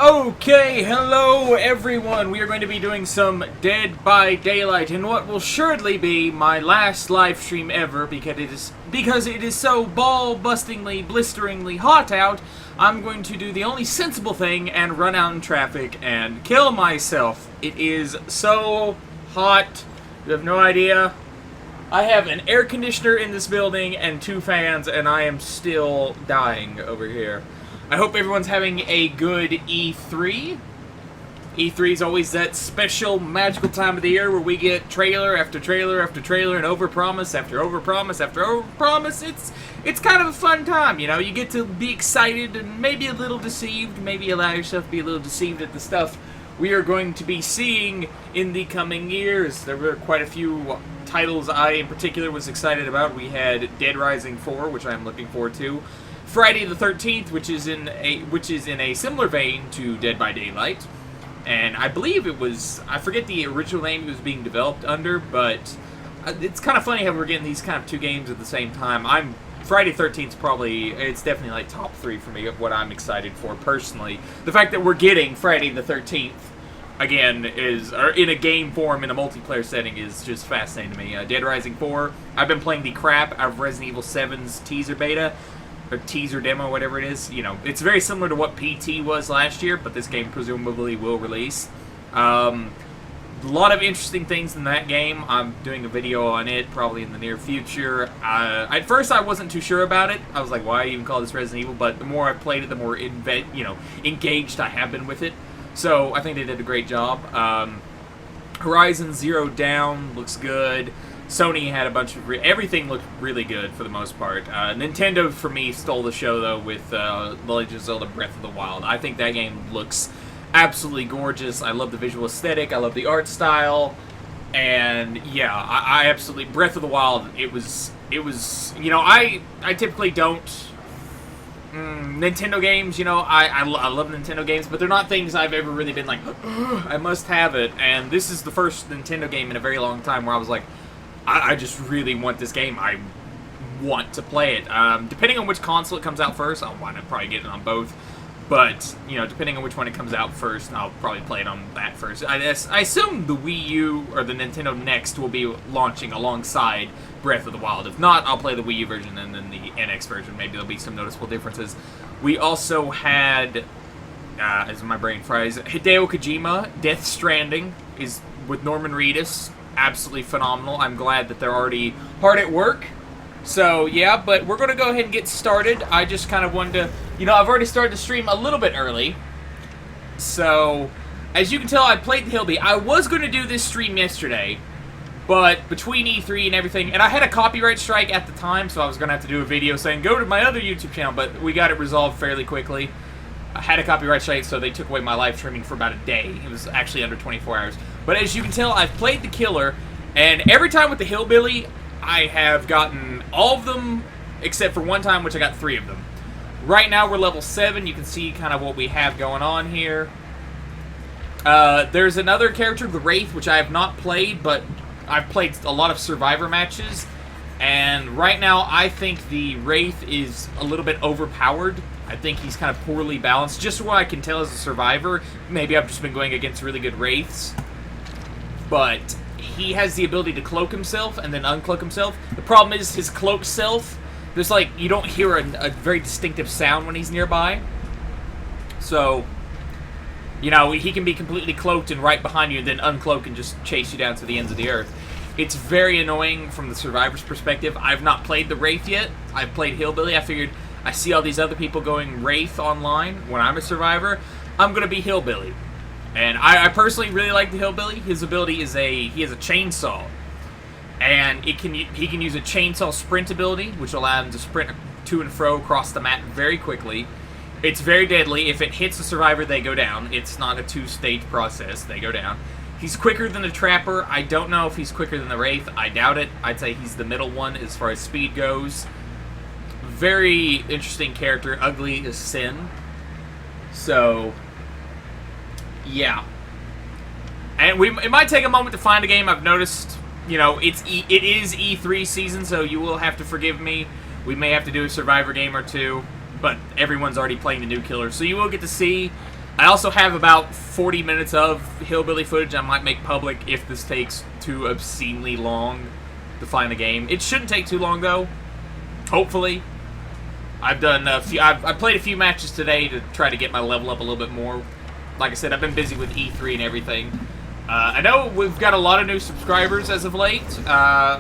Okay, hello everyone. We are going to be doing some Dead by Daylight in what will surely be my last live stream ever because it is so ball-bustingly, blisteringly hot out. I'm going to do the only sensible thing and run out in traffic and kill myself. It is so hot. You have no idea. I have an air conditioner in this building and 2 fans, and I am still dying over here. I hope everyone's having a good E3. E3 is always that special, magical time of the year where we get trailer after trailer after trailer and overpromise after overpromise after overpromise. It's kind of a fun time, you know. You get to be excited and maybe a little deceived. Maybe allow yourself to be a little deceived at the stuff we are going to be seeing in the coming years. There were quite a few titles I, in particular, was excited about. We had Dead Rising 4, which I'm looking forward to. Friday the 13th, which is in a similar vein to Dead by Daylight, and I believe it was, I forget the original name it was being developed under, but it's kind of funny how we're getting these kind of 2 games at the same time. Friday 13th probably, it's definitely like top 3 for me of what I'm excited for personally. The fact that we're getting Friday the 13th again or in a game form in a multiplayer setting is just fascinating to me. Dead Rising 4, I've been playing the crap out of Resident Evil 7's teaser beta. Or teaser demo, whatever it is. You know, it's very similar to what PT was last year, but this game presumably will release. A lot of interesting things in that game. I'm doing a video on it probably in the near future. At first, I wasn't too sure about it. I was like, why even call this Resident Evil? But the more I've played it, the more engaged I have been with it. So I think they did a great job. Horizon Zero Dawn looks good. Sony had a bunch of... everything looked really good for the most part. Nintendo, for me, stole the show, though, with The Legend of Zelda Breath of the Wild. I think that game looks absolutely gorgeous. I love the visual aesthetic. I love the art style. And, yeah, I absolutely... Breath of the Wild, it was... You know, I typically don't... Nintendo games, you know, I love Nintendo games, but they're not things I've ever really been like, I must have it. And this is the first Nintendo game in a very long time where I was like, I just really want this game. I want to play it. Depending on which console it comes out first, I'll wind up probably getting it on both. But, you know, depending on which one it comes out first, I'll probably play it on that first. I assume the Wii U or the Nintendo Next will be launching alongside Breath of the Wild. If not, I'll play the Wii U version and then the NX version. Maybe there'll be some noticeable differences. We also had, as my brain fries, Hideo Kojima, Death Stranding, is with Norman Reedus. Absolutely phenomenal. I'm glad that they're already hard at work. So, yeah, but we're going to go ahead and get started. I just kind of wanted to... You know, I've already started to stream a little bit early. So, as you can tell, I played the Hillbilly. I was going to do this stream yesterday, but between E3 and everything... And I had a copyright strike at the time, so I was going to have to do a video saying, go to my other YouTube channel, but we got it resolved fairly quickly. I had a copyright strike, so they took away my live streaming for about a day. It was actually under 24 hours. But as you can tell, I've played the killer, and every time with the Hillbilly, I have gotten all of them, except for one time, which I got 3 of them. Right now, we're level 7. You can see kind of what we have going on here. There's another character, the Wraith, which I have not played, but I've played a lot of Survivor matches. And right now, I think the Wraith is a little bit overpowered. I think he's kind of poorly balanced. Just what I can tell as a Survivor. Maybe I've just been going against really good Wraiths. But he has the ability to cloak himself and then uncloak himself. The problem is his cloaked self, there's like, you don't hear a very distinctive sound when he's nearby. So, you know, he can be completely cloaked and right behind you and then uncloak and just chase you down to the ends of the earth. It's very annoying from the Survivor's perspective. I've not played the Wraith yet. I've played Hillbilly. I figured I see all these other people going Wraith online when I'm a Survivor. I'm going to be Hillbilly. And I personally really like the Hillbilly. His ability is he has a chainsaw. And he can use a chainsaw sprint ability, which allows him to sprint to and fro across the map very quickly. It's very deadly. If it hits the Survivor, they go down. It's not a 2-stage process. They go down. He's quicker than the Trapper. I don't know if he's quicker than the Wraith. I doubt it. I'd say he's the middle one as far as speed goes. Very interesting character. Ugly as sin. So... yeah. And it might take a moment to find a game. I've noticed, you know, it is E3 season, so you will have to forgive me. We may have to do a Survivor game or 2, but everyone's already playing the new killer, so you will get to see I also have about 40 minutes of hillbilly footage I might make public if this takes too obscenely long to find the game. It shouldn't take too long, though. Hopefully. I've done a few. I've played a few matches today to try to get my level up a little bit more. Like I said, I've been busy with E3 and everything. I know we've got a lot of new subscribers as of late.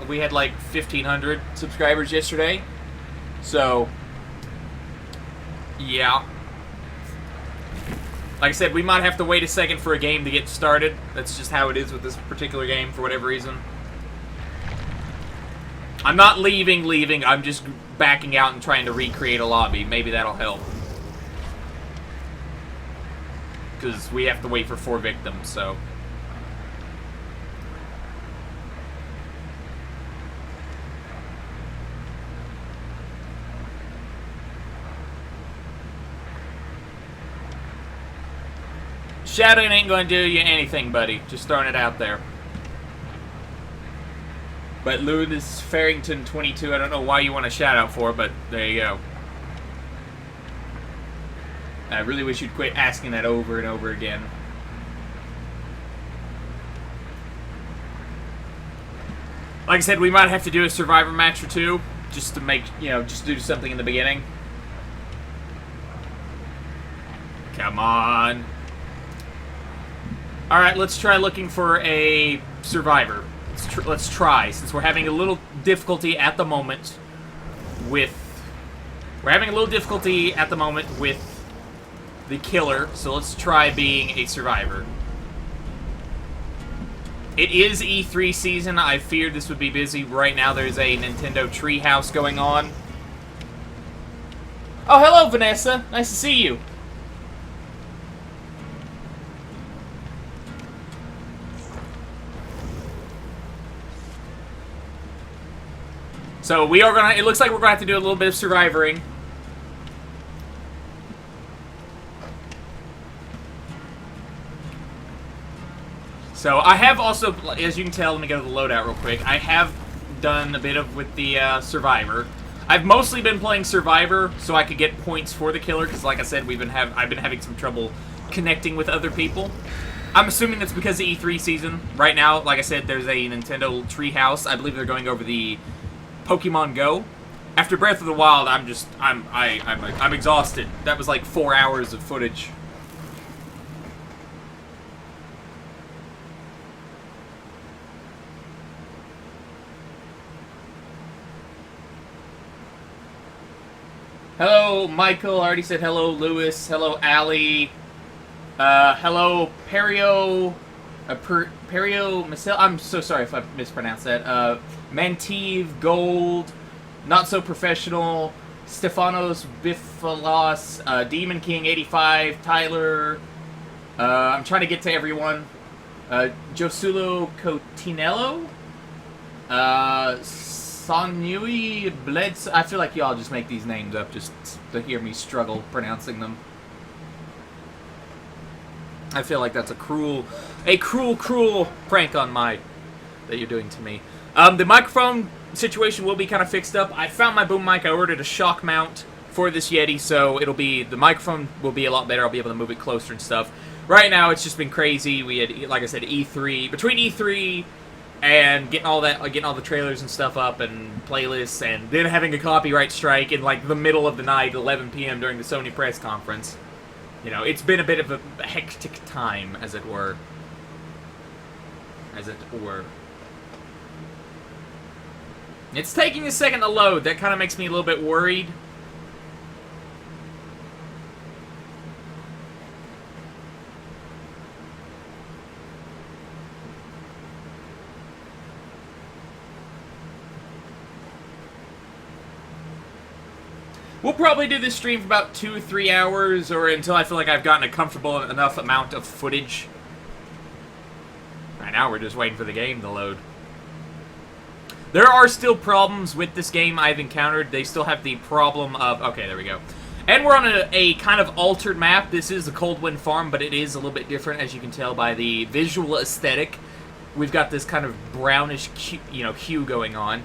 We had like 1,500 subscribers yesterday. So, yeah. Like I said, we might have to wait a second for a game to get started. That's just how it is with this particular game for whatever reason. I'm not leaving. I'm just backing out and trying to recreate a lobby. Maybe that'll help. Because we have to wait for 4 victims, so... Shadowing ain't going to do you anything, buddy. Just throwing it out there. But Lewis Farrington 22, I don't know why you want a shout out for, but there you go. I really wish you'd quit asking that over and over again. Like I said, we might have to do a Survivor match or two, just to make, you know, just do something in the beginning. Come on. Alright, let's try looking for a Survivor. Let's try, since we're having a little difficulty at the moment with... We're having a little difficulty at the moment with the killer, so let's try being a Survivor. It is E3 season. I feared this would be busy. Right now there's a Nintendo Treehouse going on. Oh, hello, Vanessa. Nice to see you. So we are gonna, it looks like we're gonna have to do a little bit of survivoring. So I have also, as you can tell, let me go to the loadout real quick. I have done a bit of with the Survivor. I've mostly been playing Survivor so I could get points for the killer, because like I said, I've been having some trouble connecting with other people. I'm assuming that's because of E3 season. Right now, like I said, there's a Nintendo Treehouse. I believe they're going over the Pokemon Go. After Breath of the Wild, I'm exhausted. That was like 4 hours of footage. Hello, Michael. I already said hello, Lewis. Hello, Allie. Hello, Perio. Perio Marcel. I'm so sorry if I mispronounced that. Mantive, Gold, Not So Professional, Stefanos Bifalos, Demon King 85, Tyler. I'm trying to get to everyone. Josulo Cotinello. Sonui Bleds. I feel like y'all just make these names up just to hear me struggle pronouncing them. I feel like that's a cruel prank on that you're doing to me. The microphone situation will be kind of fixed up. I found my boom mic. I ordered a shock mount for this Yeti, so the microphone will be a lot better. I'll be able to move it closer and stuff. Right now, it's just been crazy. We had, like I said, E3. Between E3 and getting all the trailers and stuff up and playlists, and then having a copyright strike in like the middle of the night, 11 p.m. during the Sony press conference. You know, it's been a bit of a hectic time, as it were. It's taking a second to load. That kind of makes me a little bit worried. We'll probably do this stream for about 2 or 3 hours, or until I feel like I've gotten a comfortable enough amount of footage. Right now, we're just waiting for the game to load. There are still problems with this game I've encountered. They still have the problem of... Okay, there we go. And we're on a kind of altered map. This is a Coldwind Farm, but it is a little bit different, as you can tell by the visual aesthetic. We've got this kind of brownish, hue going on.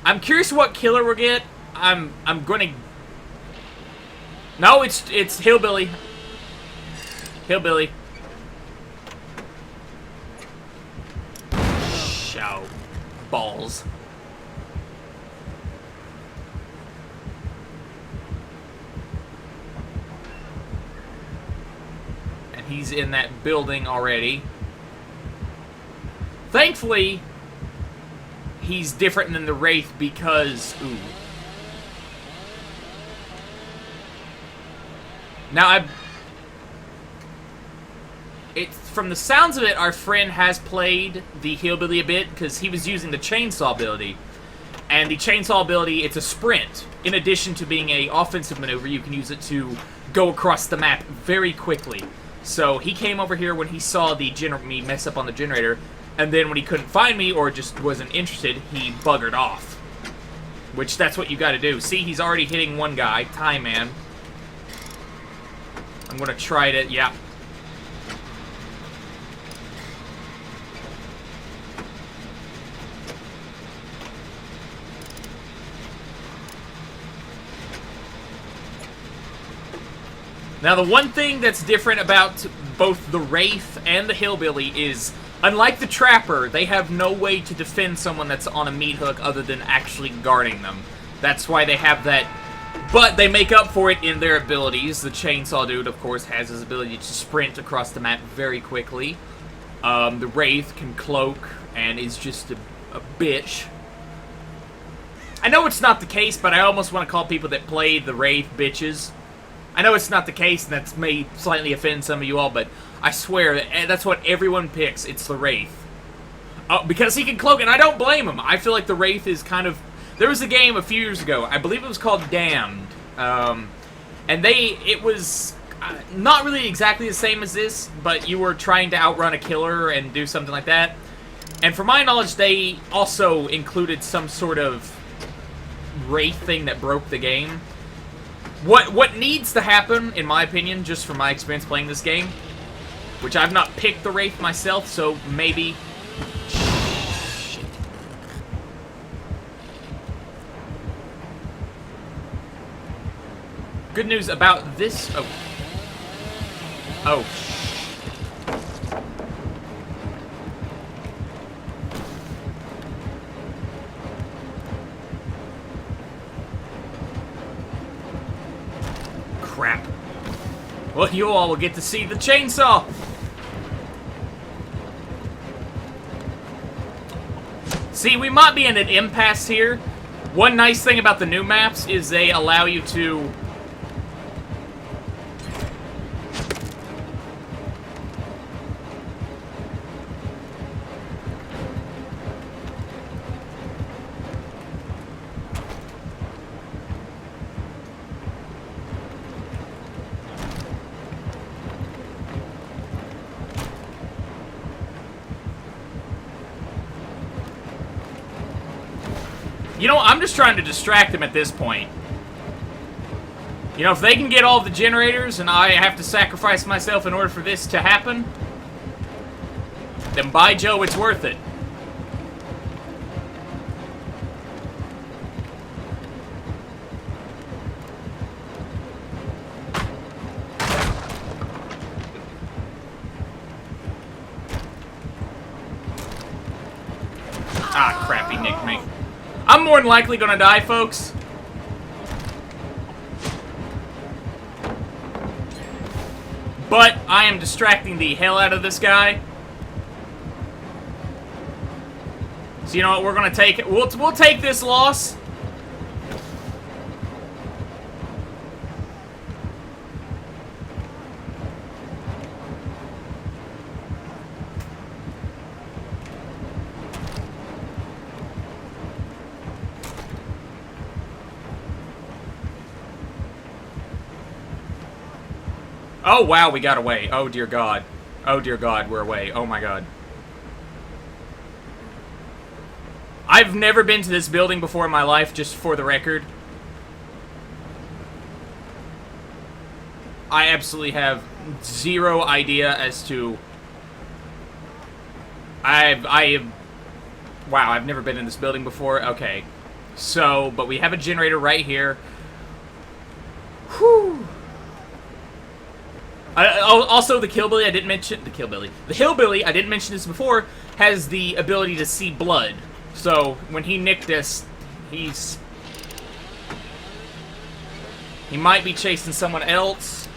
I'm curious what killer we'll get. I'm going to... No, it's Hillbilly. Hillbilly. Show. Balls. And he's in that building already. Thankfully, he's different than the Wraith because... Ooh. Now, from the sounds of it, our friend has played the Hillbilly a bit, because he was using the Chainsaw ability. And the Chainsaw ability, it's a sprint. In addition to being an offensive maneuver, you can use it to go across the map very quickly. So he came over here when he saw me mess up on the generator, and then when he couldn't find me, or just wasn't interested, he buggered off. Which, that's what you gotta do. See, he's already hitting one guy, Time Man. I'm gonna try to, yeah. Now, the one thing that's different about both the Wraith and the Hillbilly is, unlike the Trapper, they have no way to defend someone that's on a meat hook other than actually guarding them. That's why they have that, but they make up for it in their abilities. The Chainsaw Dude, of course, has his ability to sprint across the map very quickly. The Wraith can cloak and is just a bitch. I know it's not the case, but I almost want to call people that play the Wraith bitches. I know it's not the case, and that may slightly offend some of you all, but I swear, that's what everyone picks. It's the Wraith. Because he can cloak, and I don't blame him. I feel like the Wraith is kind of... There was a game a few years ago, I believe it was called Damned, and it was not really exactly the same as this, but you were trying to outrun a killer and do something like that. And from my knowledge, they also included some sort of Wraith thing that broke the game. What needs to happen, in my opinion, just from my experience playing this game, which I've not picked the Wraith myself, so maybe... Shit. Good news about this... Oh. Oh. Crap. Well, you all will get to see the chainsaw. See, we might be in an impasse here. One nice thing about the new maps is they allow you to... You know, I'm just trying to distract them at this point. You know, if they can get all the generators and I have to sacrifice myself in order for this to happen, then by Joe, it's worth it. Ah, crap, he nicked me. I'm more than likely gonna die, folks. But I am distracting the hell out of this guy. So you know what, we're gonna take it. We'll take this loss. Oh, wow, we got away. Oh, dear God. Oh, dear God, we're away. Oh, my God. I've never been to this building before in my life, just for the record. I absolutely have zero idea as to... Wow, I've never been in this building before. Okay. So, but we have a generator right here. Whew. Also, the Hillbilly I didn't mention this before, has the ability to see blood. So when he nicked us, he might be chasing someone else.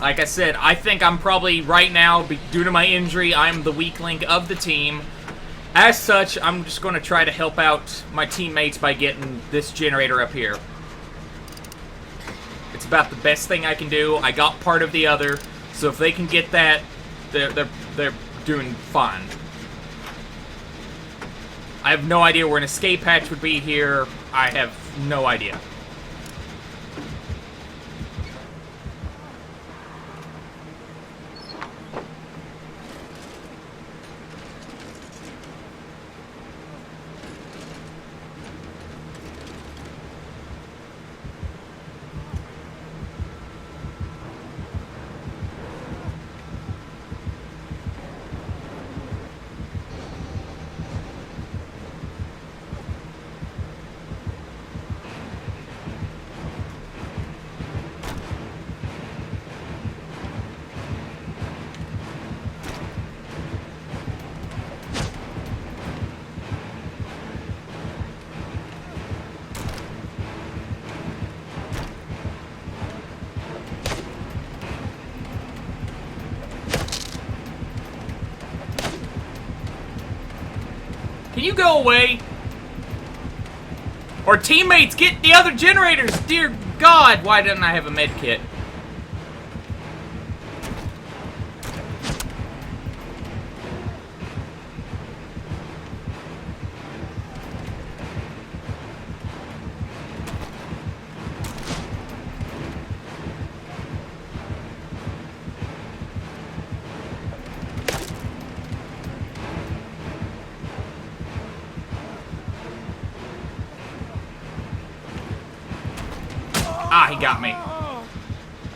Like I said, I think I'm probably right now, due to my injury, I'm the weak link of the team. As such, I'm just going to try to help out my teammates by getting this generator up here. It's about the best thing I can do. I got part of the other, so if they can get that, they're doing fine. I have no idea where an escape hatch would be here. I have no idea. Can you go away? Or teammates, get the other generators! Dear God, why didn't I have a med kit? Ah, he got me.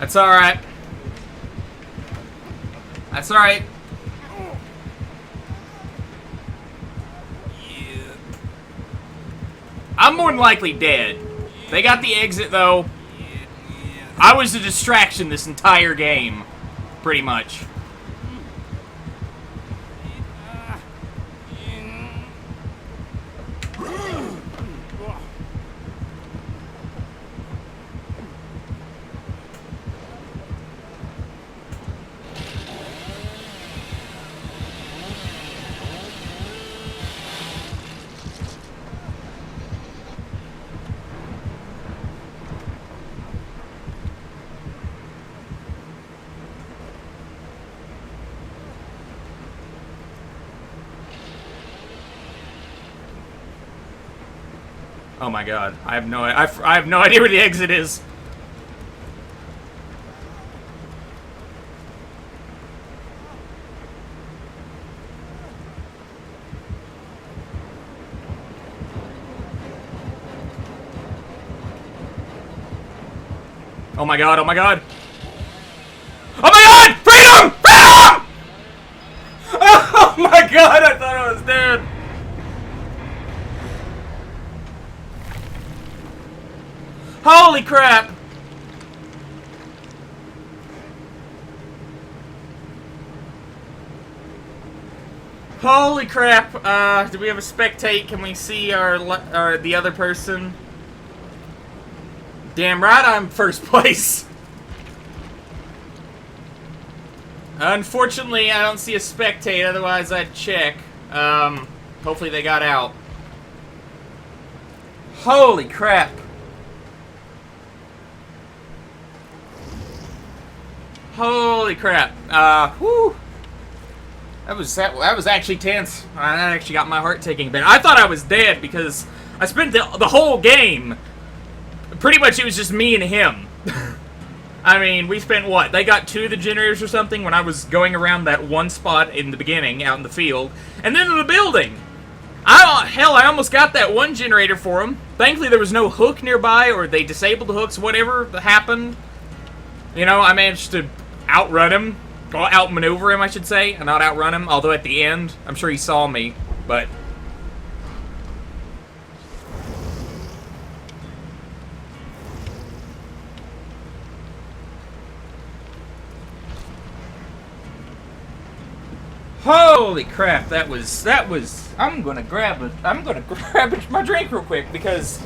That's alright. That's alright. I'm more than likely dead. They got the exit, though. I was a distraction this entire game. Pretty much. Oh my God! I have no idea where the exit is. Oh my God! Oh my God! Oh my God! Freedom! Freedom! Oh my God! I thought I was dead. Holy crap! Holy crap! Do we have a spectate? Can we see the other person? Damn right, I'm first place. Unfortunately, I don't see a spectate. Otherwise, I'd check. Hopefully, they got out. Holy crap! Holy crap. Whew. That was actually tense. That actually got my heart taking a bit. I thought I was dead because I spent the whole game. Pretty much it was just me and him. I mean, we spent what? They got 2 of the generators or something when I was going around that one spot in the beginning out in the field. And then in the building. Hell, I almost got that one generator for them. Thankfully there was no hook nearby or they disabled the hooks, whatever happened. You know, I managed to outrun him, or outmaneuver him, I should say, and not outrun him, although at the end, I'm sure he saw me, but... Holy crap, that was, I'm gonna grab my drink real quick because...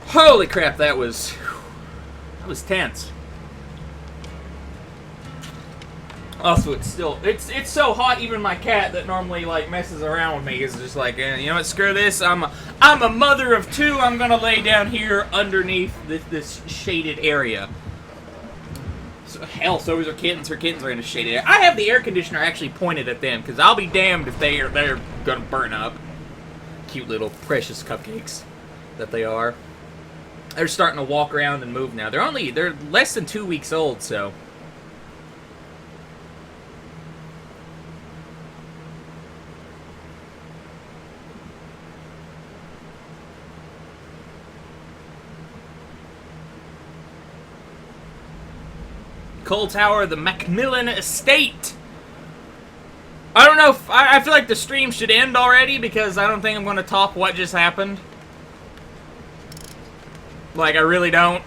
Holy crap, that was tense. Also, it's so hot. Even my cat that normally like messes around with me is just like, you know what? Screw this. I'm a mother of two. I'm gonna lay down here underneath this shaded area. So, hell, so is her kittens. Her kittens are in a shaded area. I have the air conditioner actually pointed at them because I'll be damned if they're gonna burn up. Cute little precious cupcakes that they are. They're starting to walk around and move now. They're less than 2 weeks old, so. Coal Tower, the MACMILLAN estate. I don't know if I feel like the stream should end already because I don't think I'm going to top what just happened. Like, I really don't.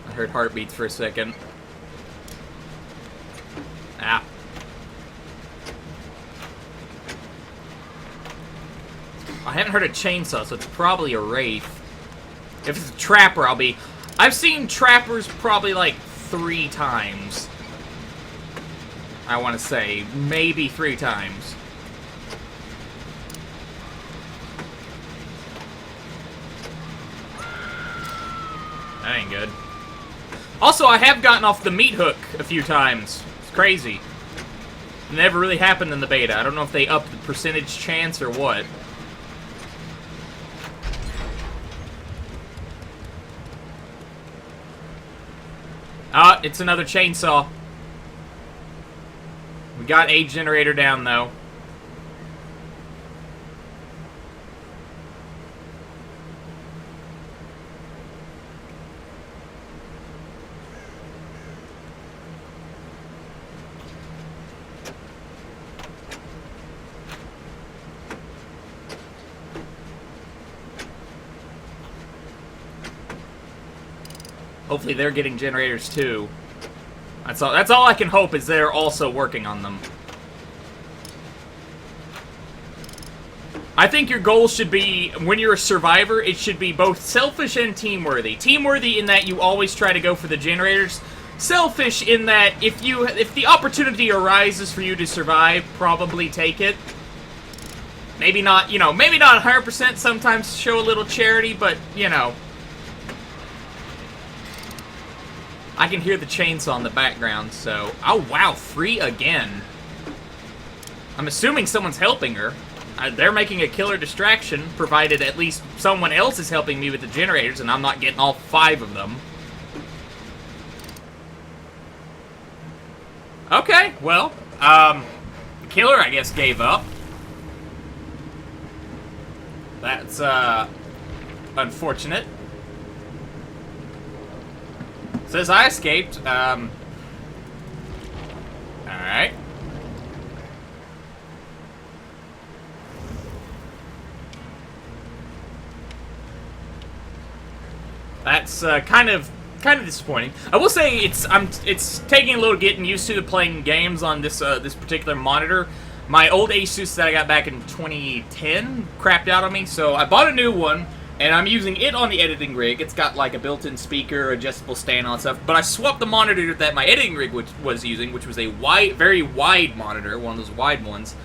I heard heartbeats for a second. Ah. I haven't heard a chainsaw, so it's probably a wraith. If it's a trapper, I've seen trappers probably like 3 times. I want to say, maybe 3 times. That ain't good. Also, I have gotten off the meat hook a few times. It's crazy. It never really happened in the beta. I don't know if they upped the percentage chance or what. Ah, it's another chainsaw. We got a generator down, though. Hopefully they're getting generators, too. That's all I can hope is they're also working on them. I think your goal should be, when you're a survivor, it should be both selfish and team-worthy. Team-worthy in that you always try to go for the generators. Selfish in that if the opportunity arises for you to survive, probably take it. Maybe not, you know, maybe not 100%, sometimes show a little charity, but, you know. I can hear the chainsaw in the background, so... Oh, wow, free again. I'm assuming someone's helping her. They're making a killer distraction, provided at least someone else is helping me with the generators, and I'm not getting all 5 of them. Okay, well, the killer, I guess, gave up. That's, unfortunate. Says I escaped. Alright. That's kind of disappointing. I will say it's taking a little getting used to playing games on this this particular monitor. My old Asus that I got back in 2010 crapped out on me, so I bought a new one. And I'm using it on the editing rig. It's got like a built-in speaker, adjustable stand, all that stuff. But I swapped the monitor that my editing rig was using, which was a very wide monitor, one of those wide ones.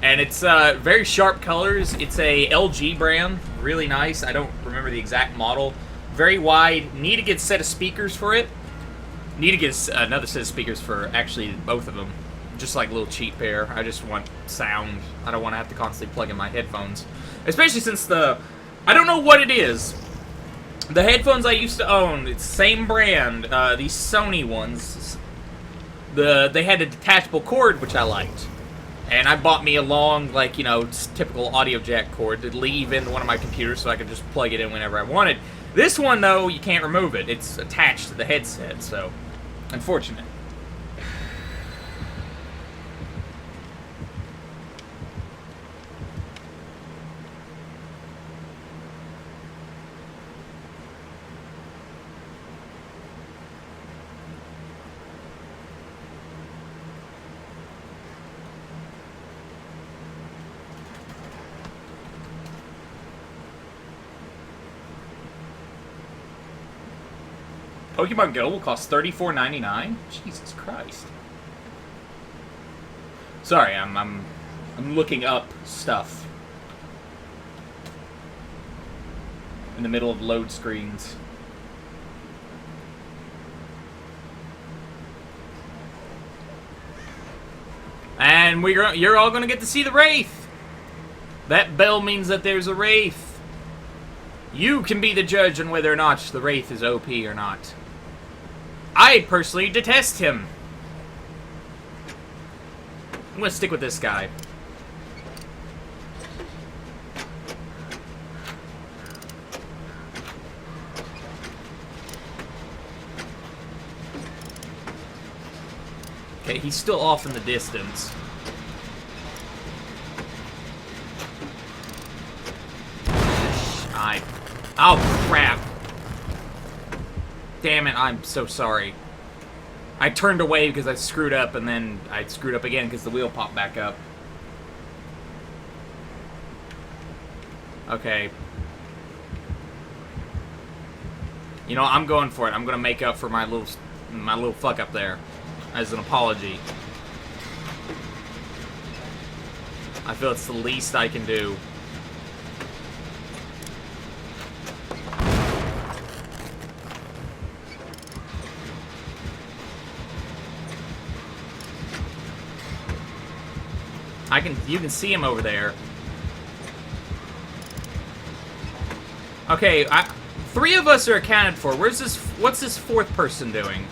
And it's very sharp colors. It's a LG brand, really nice. I don't remember the exact model. Very wide. Need to get a set of speakers for it. Need to get another set of speakers for actually both of them. Just like a little cheap pair. I just want sound. I don't want to have to constantly plug in my headphones. Especially since the I don't know what it is. The headphones I used to own, it's the same brand, these Sony ones. They had a detachable cord, which I liked. And I bought me a long, like, you know, typical audio jack cord to leave in one of my computers so I could just plug it in whenever I wanted. This one, though, you can't remove it. It's attached to the headset, so unfortunate. Pokemon Go will cost $34.99? Jesus Christ. Sorry, I'm looking up stuff. In the middle of load screens. And you're all gonna get to see the Wraith! That bell means that there's a Wraith. You can be the judge on whether or not the Wraith is OP or not. I personally detest him. I'm gonna stick with this guy. Okay, he's still off in the distance. Oh, crap. Damn it, I'm so sorry. I turned away because I screwed up, and then I screwed up again because the wheel popped back up. Okay. You know, I'm going for it. I'm going to make up for my little fuck up there as an apology. I feel it's the least I can do. You can see him over there. Okay, 3 of us are accounted for. What's this 4th person doing?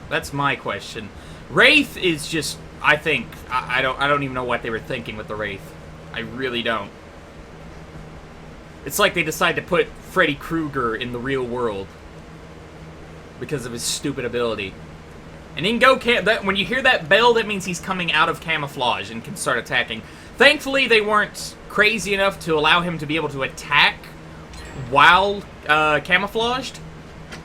That's my question. Wraith is just, I think, I don't even know what they were thinking with the Wraith. I really don't. It's like they decided to put Freddy Krueger in the real world because of his stupid ability. And he can go when you hear that bell, that means he's coming out of camouflage and can start attacking. Thankfully, they weren't crazy enough to allow him to be able to attack while camouflaged.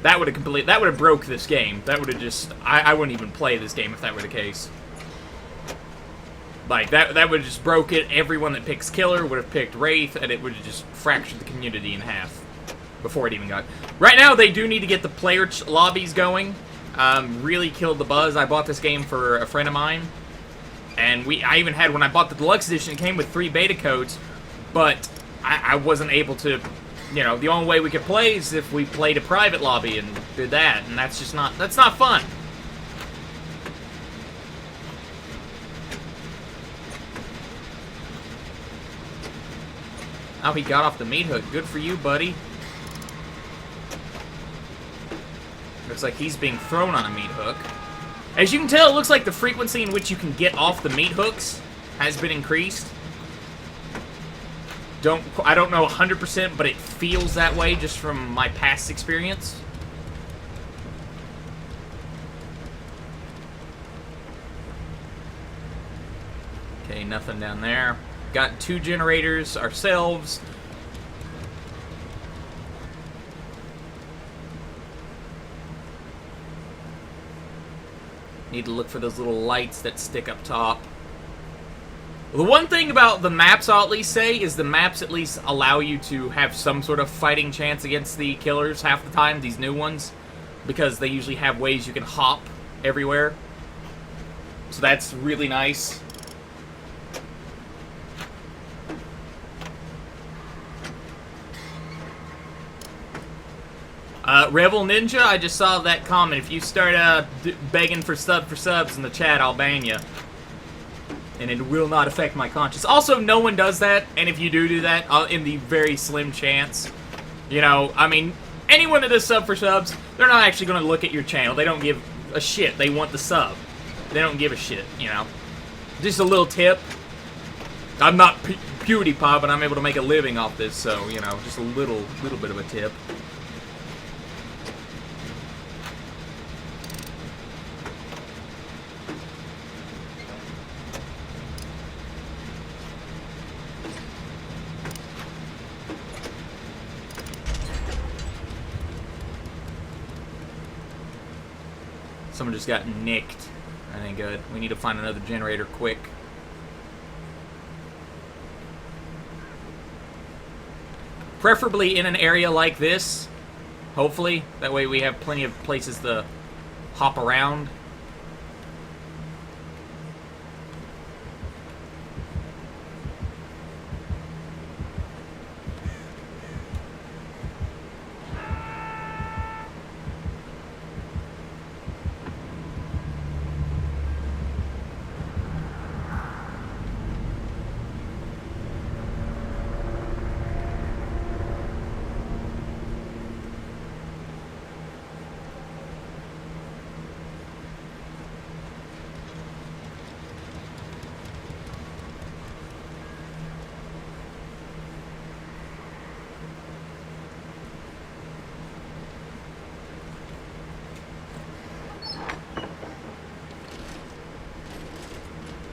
That would have broke this game. That would have just, I wouldn't even play this game if that were the case. Like, that would have just broke it. Everyone that picks Killer would have picked Wraith, and it would have just fractured the community in half before it even got. Right now, they do need to get the player lobbies going. Really killed the buzz. I bought this game for a friend of mine, and I even had, when I bought the deluxe edition, it came with 3 beta codes, but I wasn't able to, you know, the only way we could play is if we played a private lobby and did that, and that's just not, that's not fun. Oh, he got off the meat hook. Good for you, buddy. Looks like he's being thrown on a meat hook. As you can tell, it looks like the frequency in which you can get off the meat hooks has been increased. I don't know 100%, but it feels that way just from my past experience. Okay, nothing down there. Got 2 generators ourselves. Need to look for those little lights that stick up top. The one thing about the maps, I'll at least say, is the maps at least allow you to have some sort of fighting chance against the killers half the time, these new ones, because they usually have ways you can hop everywhere. So that's really nice. Rebel Ninja, I just saw that comment. If you start begging for subs in the chat, I'll ban you. And it will not affect my conscience. Also, no one does that, and if you do that, in the very slim chance, you know, I mean, anyone that does sub for subs, they're not actually going to look at your channel. They don't give a shit. They want the sub. They don't give a shit, you know. Just a little tip. I'm not PewDiePie, but I'm able to make a living off this, so, you know, just a little bit of a tip. Someone just got nicked. That ain't good. We need to find another generator quick. Preferably in an area like this. Hopefully. That way we have plenty of places to hop around.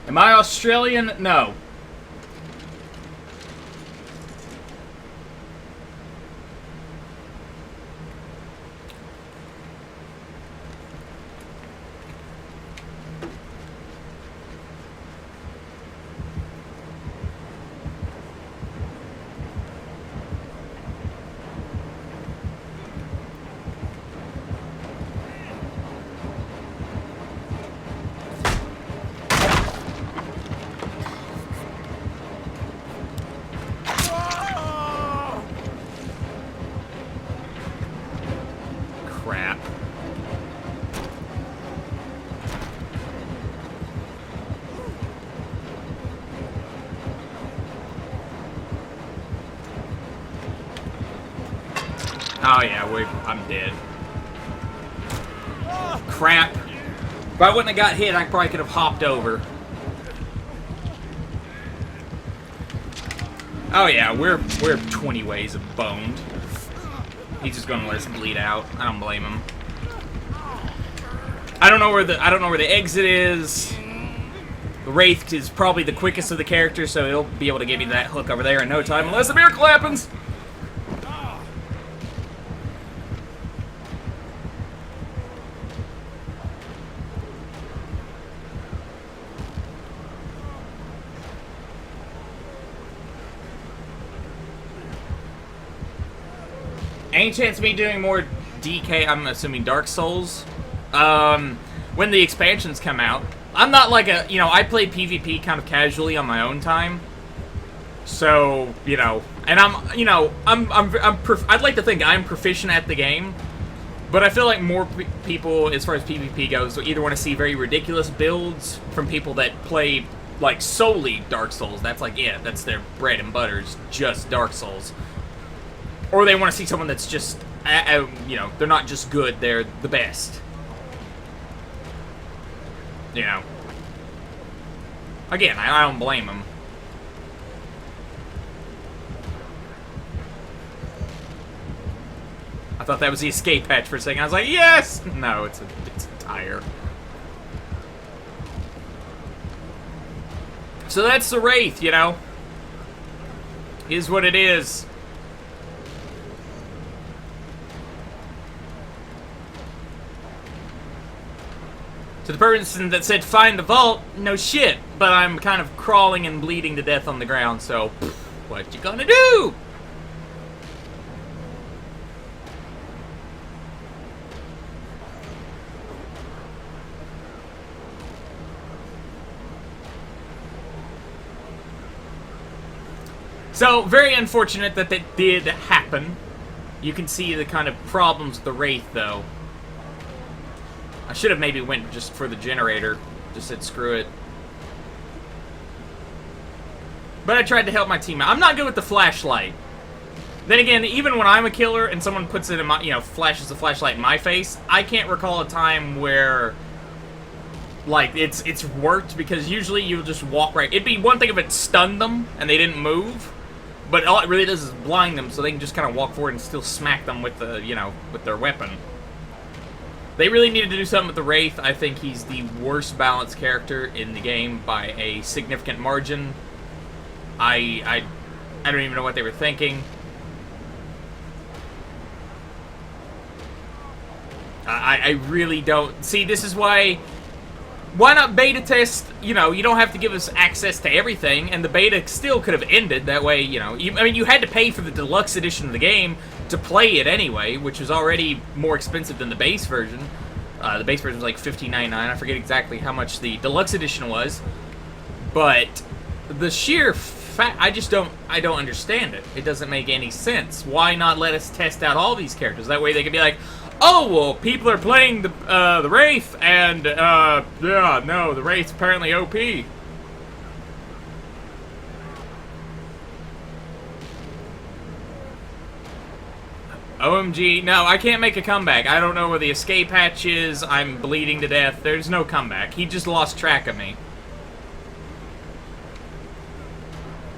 Am I Australian? No. Crap. Oh yeah, I'm dead. Crap. If I wouldn't have got hit, I probably could have hopped over. Oh yeah, we're 20 ways of boned. He's just gonna let us bleed out. I don't blame him. I don't know where the exit is. The Wraith is probably the quickest of the characters, so he'll be able to give you that hook over there in no time, unless a miracle happens. Any chance of me doing more DK, I'm assuming Dark Souls, when the expansions come out? I'm not like a, you know, I play PvP kind of casually on my own time. So, you know, and I'm, you know, I'd like to think I'm proficient at the game, but I feel like more people, as far as PvP goes, either want to see very ridiculous builds from people that play, like, solely Dark Souls. That's like, yeah, that's their bread and butter, is just Dark Souls. Or they want to see someone that's just, you know, they're not just good, they're the best. You know. Again, I don't blame them. I thought that was the escape hatch for a second. I was like, yes! No, it's a tire. So that's the Wraith, you know. Is what it is. To the person that said, find the vault, no shit, but I'm kind of crawling and bleeding to death on the ground, so, what you gonna do? So, very unfortunate that that did happen. You can see the kind of problems with the Wraith, though. I should have maybe went just for the generator. Just said, screw it. But I tried to help my team out. I'm not good with the flashlight. Then again, even when I'm a killer and someone puts it in my, flashes the flashlight in my face, I can't recall a time where, like, it's worked, because usually you'll just walk right. It'd be one thing if it stunned them and they didn't move, but all it really does is blind them, so they can just kind of walk forward and still smack them with the, with their weapon. They really needed to do something with the Wraith. I think he's the worst balanced character in the game by a significant margin. I don't even know what they were thinking. I really don't. See, this is why not beta test, you don't have to give us access to everything, and the beta still could have ended. That way, I mean, you had to pay for the deluxe edition of the game to play it anyway, which was already more expensive than the base version. The base version was like $15.99. I forget exactly how much the deluxe edition was, but the sheer fact, I don't understand it. It doesn't make any sense. Why not let us test out all these characters? That way they could be like, oh, well, people are playing the Wraith, and, yeah, no, the Wraith's apparently OP. OMG, no, I can't make a comeback. I don't know where the escape hatch is. I'm bleeding to death. There's no comeback. He just lost track of me.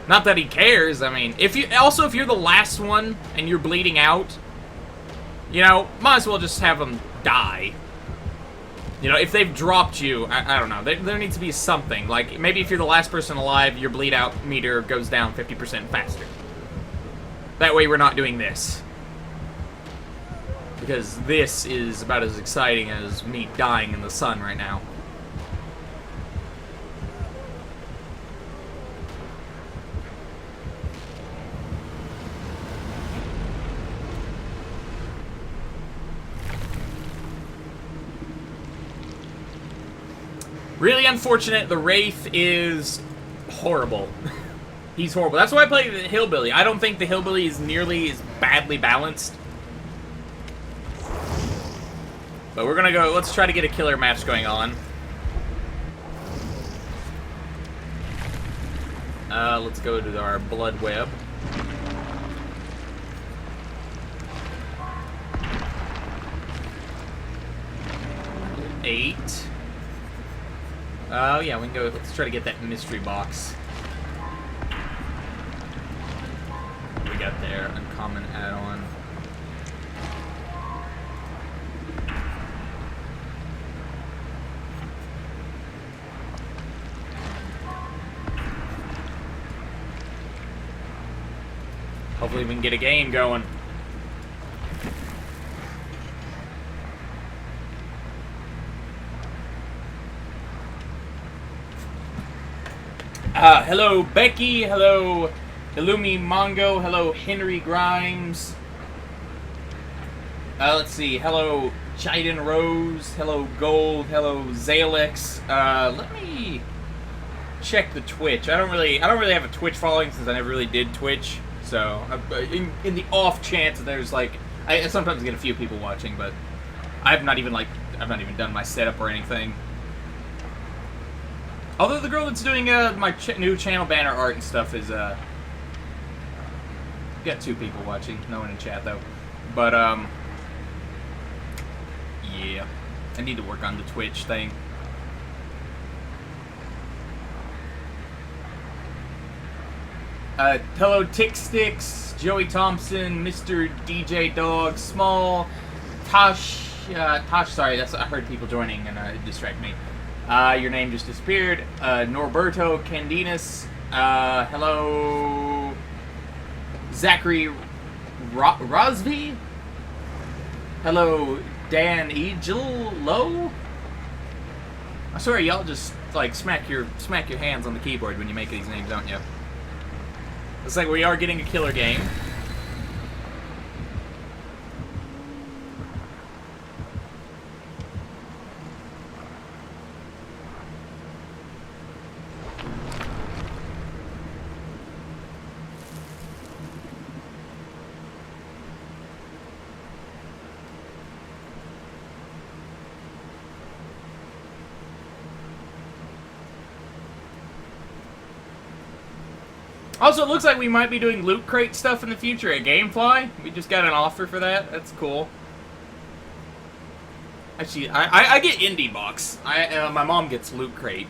Not that he cares. I mean, if you're the last one and you're bleeding out, might as well just have them die. If they've dropped you, I don't know. There needs to be something. Like, maybe if you're the last person alive, your bleed out meter goes down 50% faster. That way we're not doing this. Because this is about as exciting as me dying in the sun right now. Really unfortunate. The Wraith is horrible. He's horrible. That's why I play the Hillbilly. I don't think the Hillbilly is nearly as badly balanced. But we're gonna go, let's try to get a killer match going on. Let's go to our blood web. Eight. Oh, yeah, we can go, let's try to get that mystery box. What we got there? Uncommon add-on. Hopefully we can get a game going. Hello Becky, hello Illumi Mongo, hello Henry Grimes. Let's see, hello Chiden Rose, hello Gold, hello Zalex. Let me check the Twitch. I don't really have a Twitch following since I never really did Twitch. So in the off chance there's like, I sometimes get a few people watching, but I've not even done my setup or anything. Although the girl that's doing my new channel banner art and stuff is got 2 people watching, no one in chat though. But yeah, I need to work on the Twitch thing. Hello Tick Sticks, Joey Thompson, Mr. DJ Dog, Small, Tosh, sorry, I heard people joining and it distracted me. Your name just disappeared. Norberto Candinas, hello, Zachary Rosby, hello, Dan Egel, I swear y'all just, like, smack your hands on the keyboard when you make these names, don't you? Looks like we are getting a killer game. Also, it looks like we might be doing loot crate stuff in the future at Gamefly. We just got an offer for that. That's cool. Actually, I get Indie Box. My mom gets Loot Crate.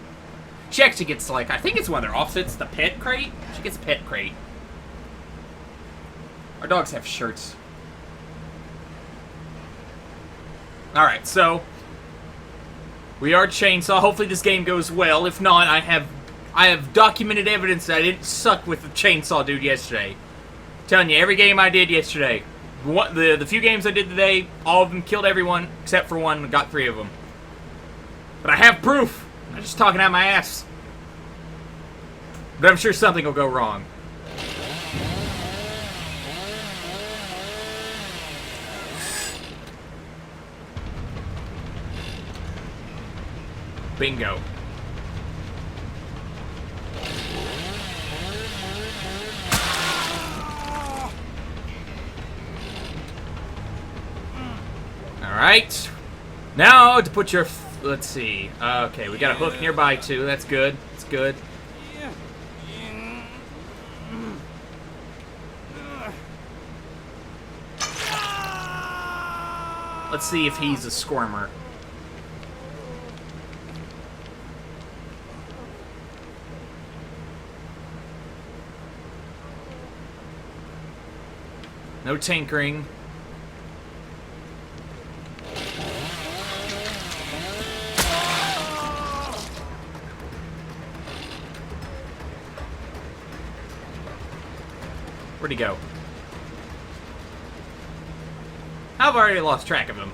She actually gets, like, I think it's one of their offsets, the Pet Crate. She gets Pet Crate. Our dogs have shirts. Alright, so we are Chainsaw. Hopefully this game goes well. If not, I have documented evidence that I didn't suck with the Chainsaw dude yesterday. I'm telling you, every game I did yesterday, the few games I did today, all of them killed everyone except for one and got 3 of them. But I have proof. I'm just talking out my ass. But I'm sure something will go wrong. Bingo. Alright. Now to put your... Let's see. Okay, we got a hook nearby too. That's good. That's good. Let's see if he's a squirmer. No tinkering. Where'd he go? I've already lost track of him.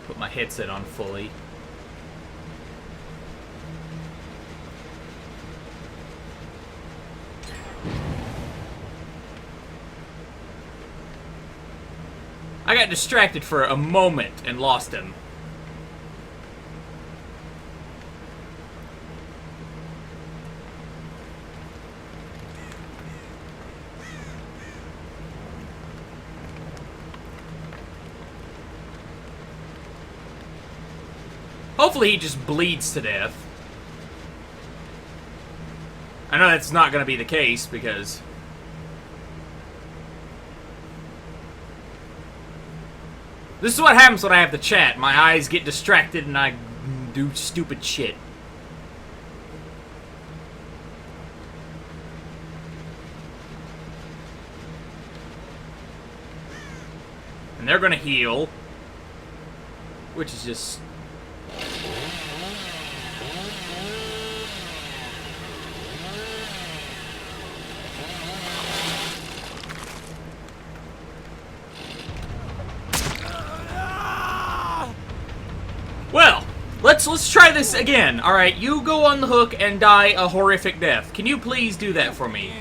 Put my headset on fully. I got distracted for a moment and lost him. Hopefully he just bleeds to death. I know that's not going to be the case because... This is what happens when I have the chat. My eyes get distracted and I do stupid shit. And they're gonna heal. Which is just... Well, let's try this again. All right, you go on the hook and die a horrific death. Can you please do that for me?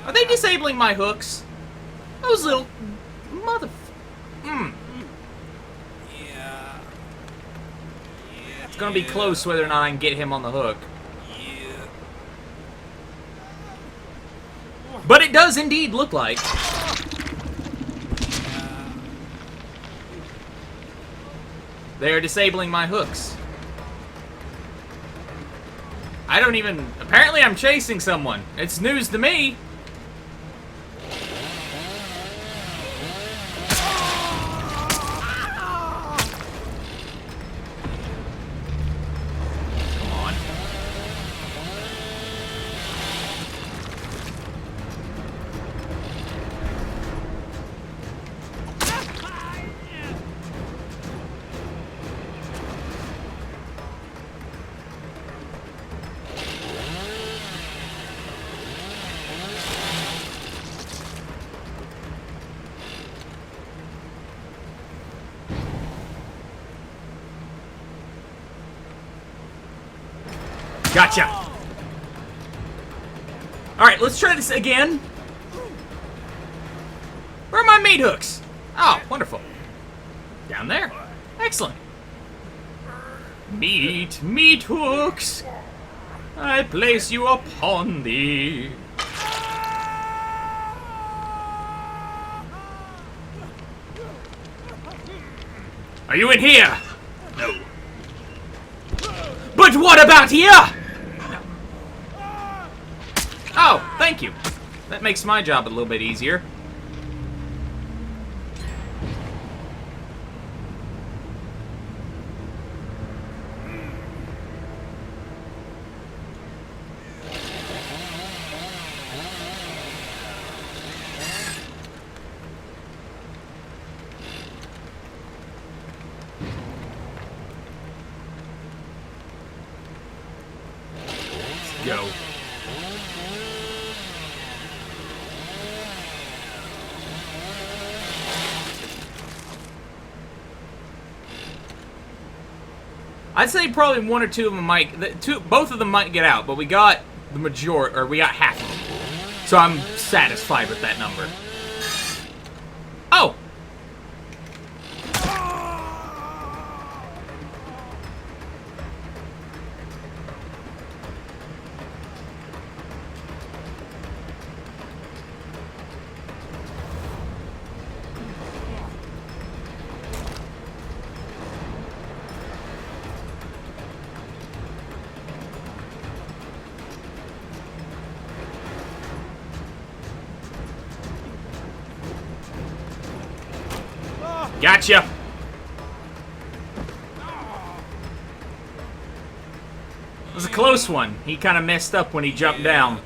Are they disabling my hooks? Those little mother. It's gonna be close whether or not I can get him on the hook. But it does indeed look like. They're disabling my hooks. I don't even... Apparently I'm chasing someone. It's news to me. Come on. Gotcha. Alright, let's try this again. Where are my meat hooks? Oh, wonderful. Down there. Excellent. Meat hooks. I place you upon thee. Are you in here? No. But what about here? Oh, thank you. That makes my job a little bit easier. Go. I'd say probably one or two of them might, both of them might get out, but we got the majority, or we got half of them. So I'm satisfied with that number. Oh! Gotcha! It was a close one. He kind of messed up when he jumped down.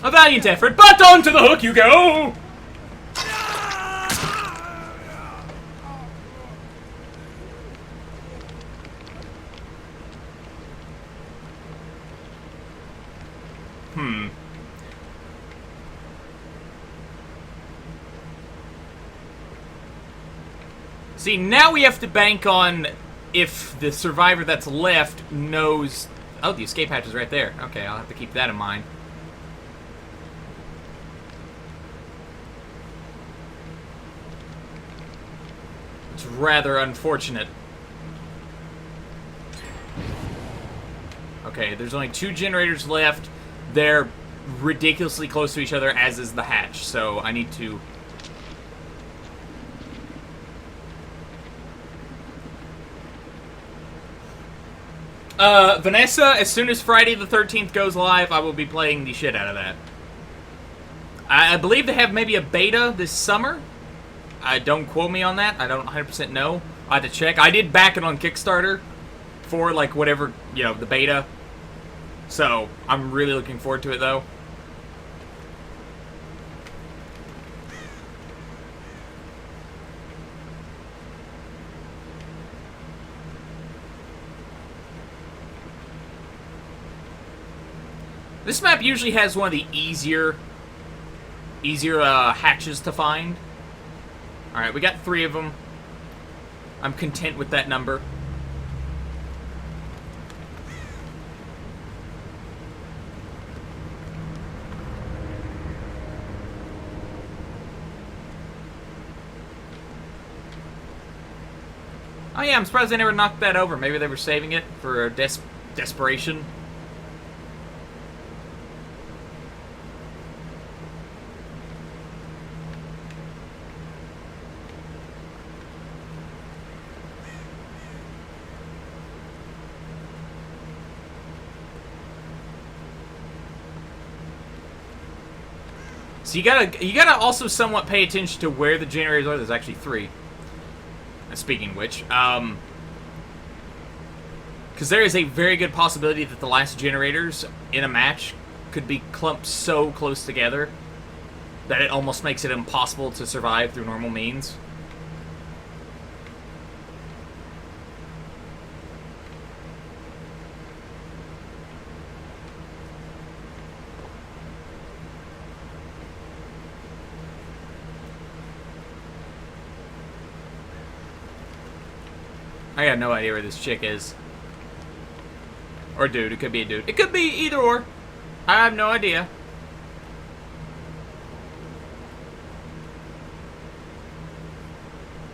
A valiant effort, but onto the hook you go! See, now we have to bank on if the survivor that's left knows... Oh, the escape hatch is right there. Okay, I'll have to keep that in mind. It's rather unfortunate. Okay, there's only 2 generators left. They're ridiculously close to each other, as is the hatch, so I need to... Vanessa, as soon as Friday the 13th goes live, I will be playing the shit out of that. I believe they have maybe a beta this summer. Don't quote me on that. I don't 100% know. I have to check. I did back it on Kickstarter for, like, whatever, you know, the beta. So, I'm really looking forward to it, though. This map usually has one of the easier hatches to find. Alright, we got 3 of them. I'm content with that number. Oh yeah, I'm surprised they never knocked that over. Maybe they were saving it for desperation. So you gotta also somewhat pay attention to where the generators are. There's actually 3. Speaking of which, because there is a very good possibility that the last generators in a match could be clumped so close together that it almost makes it impossible to survive through normal means. I got no idea where this chick is. Or dude, it could be a dude. It could be either or. I have no idea.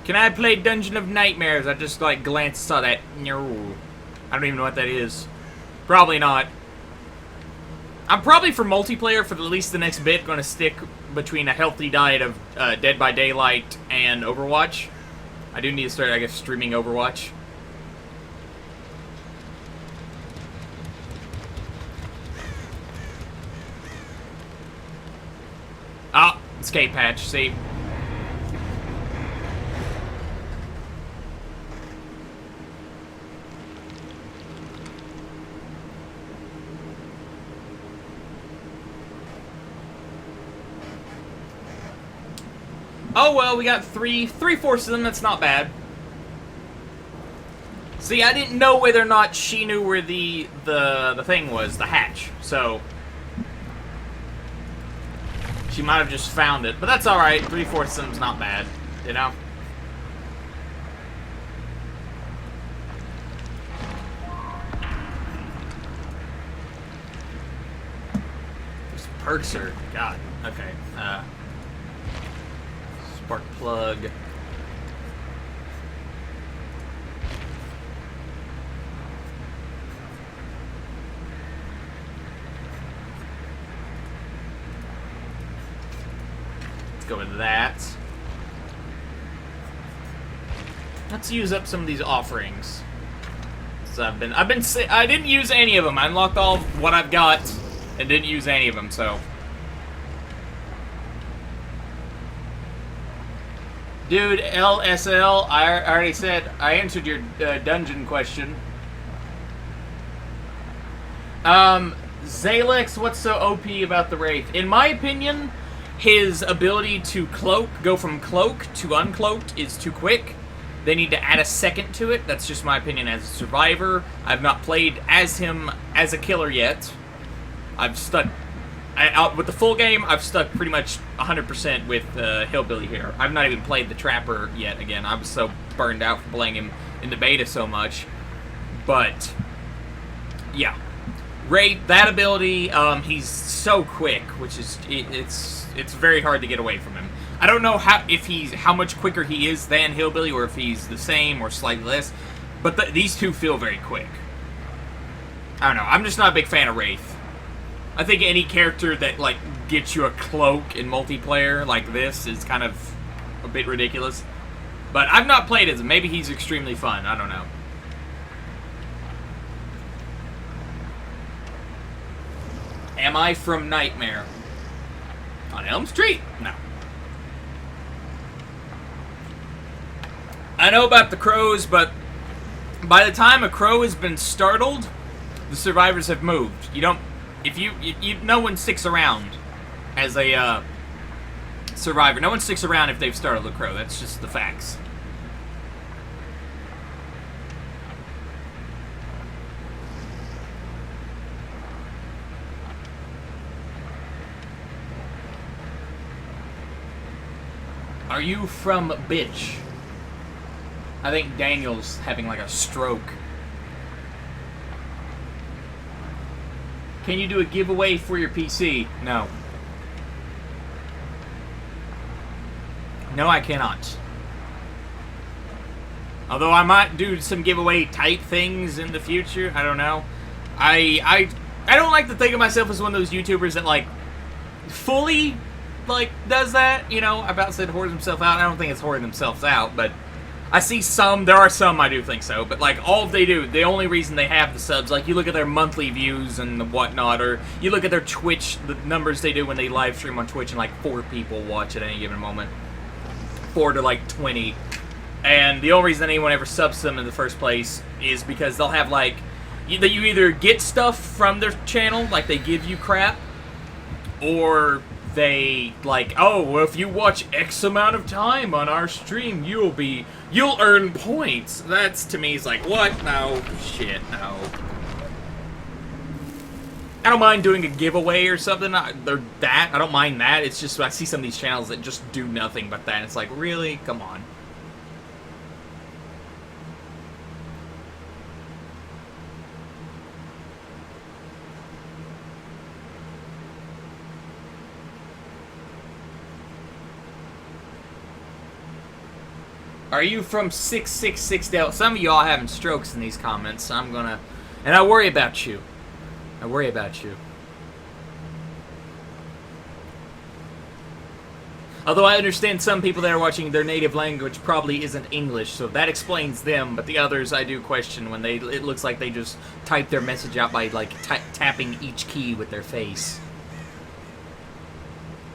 Can I play Dungeon of Nightmares? I just like glanced, saw that. No. I don't even know what that is. Probably not. I'm probably for multiplayer for at least the next bit going to stick between a healthy diet of Dead by Daylight and Overwatch. I do need to start, I guess, streaming Overwatch. Ah, escape hatch, see? Oh well, we got three-fourths of them, that's not bad. See, I didn't know whether or not she knew where the thing was, the hatch, so... She might have just found it, but that's alright. Three-fourths of them's not bad, you know? This perks are... God, okay. Spark plug. Let's go with that. Let's use up some of these offerings. So I didn't use any of them. I unlocked all of what I've got and didn't use any of them, so. Dude, LSL, I already said, I answered your dungeon question. Zalex, what's so OP about the Wraith? In my opinion, his ability to cloak, go from cloak to uncloaked, is too quick. They need to add a second to it. That's just my opinion as a survivor. I've not played as him as a killer yet. I've stuck... with the full game, I've stuck pretty much 100% with Hillbilly here. I've not even played the Trapper yet again. I was so burned out from playing him in the beta so much. But, yeah. Wraith, that ability, he's so quick, which is, it's very hard to get away from him. I don't know how much quicker he is than Hillbilly, or if he's the same or slightly less, but these two feel very quick. I don't know, I'm just not a big fan of Wraith. I think any character that, like, gets you a cloak in multiplayer like this is kind of a bit ridiculous. But I've not played as him. Maybe he's extremely fun. I don't know. Am I from Nightmare? On Elm Street? No. I know about the crows, but by the time a crow has been startled, the survivors have moved. You don't... no one sticks around as a survivor. No one sticks around if they've startled a crow. That's just the facts. Are you from bitch? I think Daniel's having like a stroke. Can you do a giveaway for your PC? No. No, I cannot. Although I might do some giveaway type things in the future. I don't know. I don't like to think of myself as one of those YouTubers that, like, fully, like, does that. You know, I about said whores himself out. I don't think it's whoring themselves out, but I see some, there are some I do think so, but like all they do, the only reason they have the subs, like you look at their monthly views and whatnot, or you look at their Twitch, the numbers they do when they live stream on Twitch, and like 4 people watch at any given moment. 4 to like 20. And the only reason anyone ever subs them in the first place is because they'll have like, you either get stuff from their channel, like they give you crap, or they, like, oh, well, if you watch X amount of time on our stream, you'll earn points. That's, to me, is like, what? No. Shit, no. I don't mind doing a giveaway or something, I don't mind that. It's just, I see some of these channels that just do nothing but that, and it's like, really? Come on. Are you from 666 Delta? Some of y'all having strokes in these comments. I'm gonna... And I worry about you. I worry about you. Although I understand some people that are watching, their native language probably isn't English, so that explains them, but the others I do question when it looks like they just type their message out by, like, tapping each key with their face.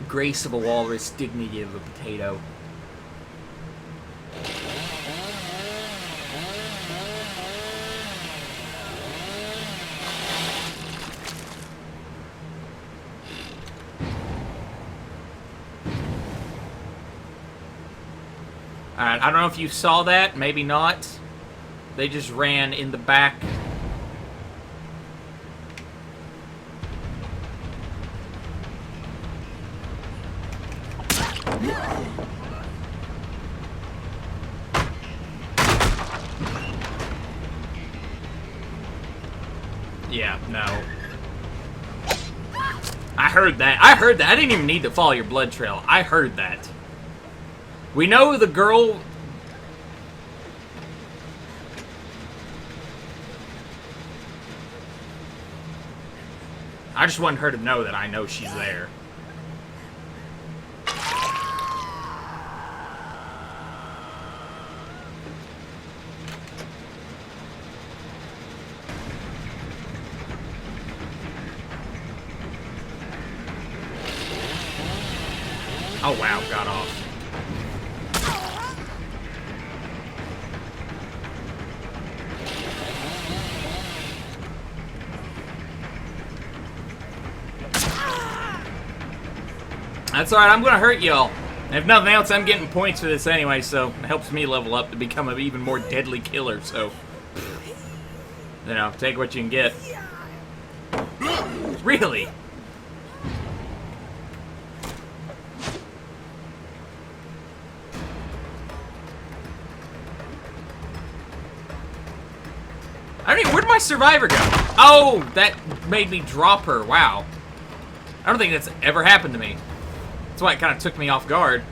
Grace of a walrus, dignity of a potato. Alright, I don't know if you saw that, maybe not. They just ran in the back. Yeah, no. I heard that. I heard that. I didn't even need to follow your blood trail. I heard that. We know the girl... I just want her to know that I know she's there. Oh wow, got off. That's alright, I'm gonna hurt y'all. And if nothing else, I'm getting points for this anyway, so it helps me level up to become an even more deadly killer, so... You know, take what you can get. Really? I don't even, where'd my survivor go? Oh, that made me drop her, wow. I don't think that's ever happened to me. That's why it kind of took me off guard.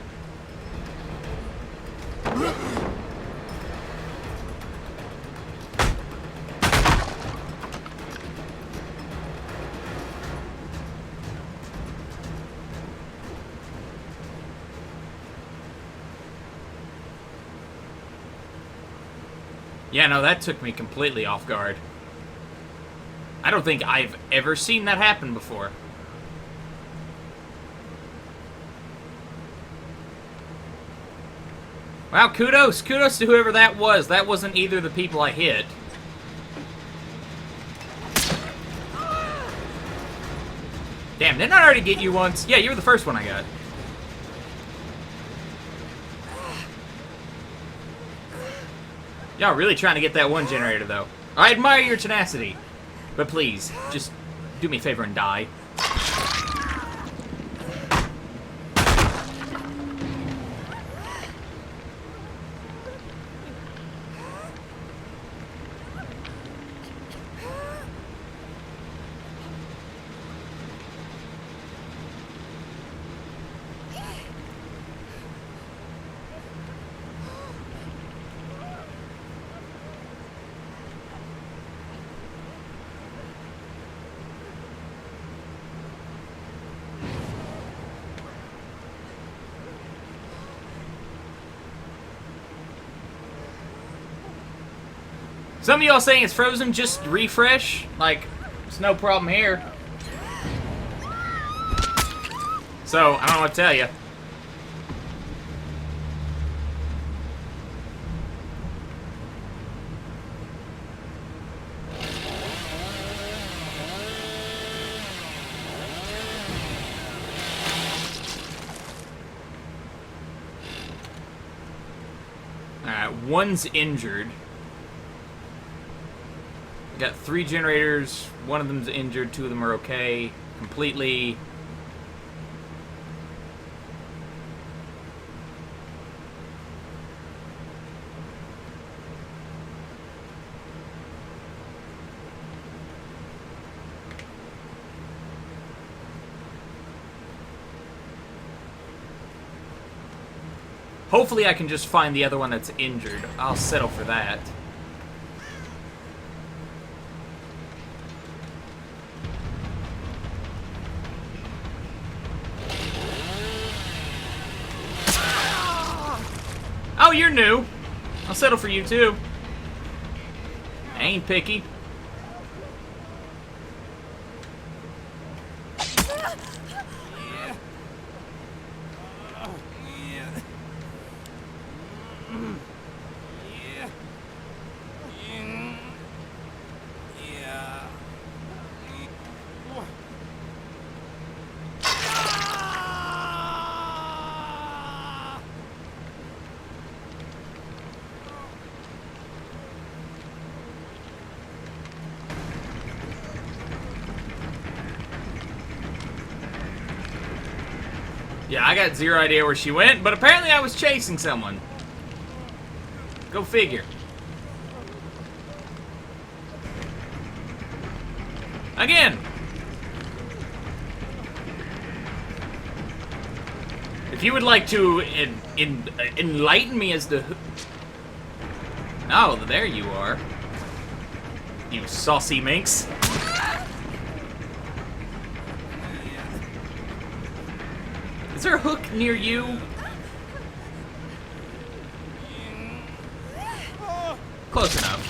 Yeah, no, that took me completely off guard. I don't think I've ever seen that happen before. Wow, kudos. Kudos to whoever that was. That wasn't either of the people I hit. Damn, didn't I already get you once? Yeah, you were the first one I got. Y'all really trying to get that one generator, though. I admire your tenacity. But please, just do me a favor and die. Some of y'all saying it's frozen, just refresh. Like, it's no problem here. So, I don't know what to tell you. Alright, one's injured. Got 3 generators, one of them's injured, 2 of them are okay, completely. Hopefully I can just find the other one that's injured. I'll settle for that. you're new. I'll settle for you, too. I ain't picky. Yeah, I got zero idea where she went, but apparently I was chasing someone. Go figure. Again. If you would like to enlighten me as to who... Oh, there you are. You saucy minx. Is there a hook near you? Close enough.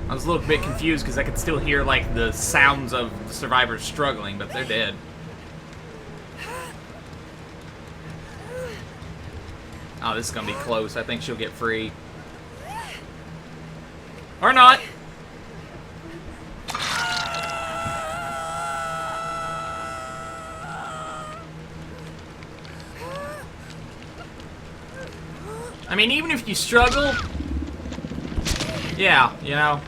I was a little bit confused because I could still hear, like, the sounds of the survivors struggling, but they're dead. Oh, this is gonna be close. I think she'll get free. Or not. I mean, even if you struggle, yeah, you know.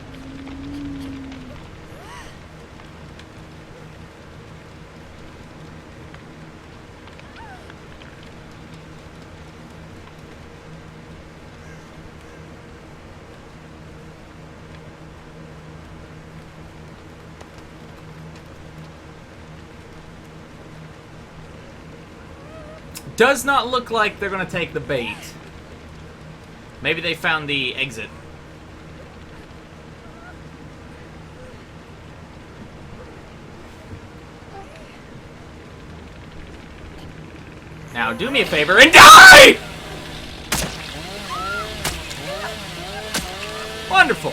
Does not look like they're going to take the bait. Maybe they found the exit. Now, do me a favor and die! Wonderful.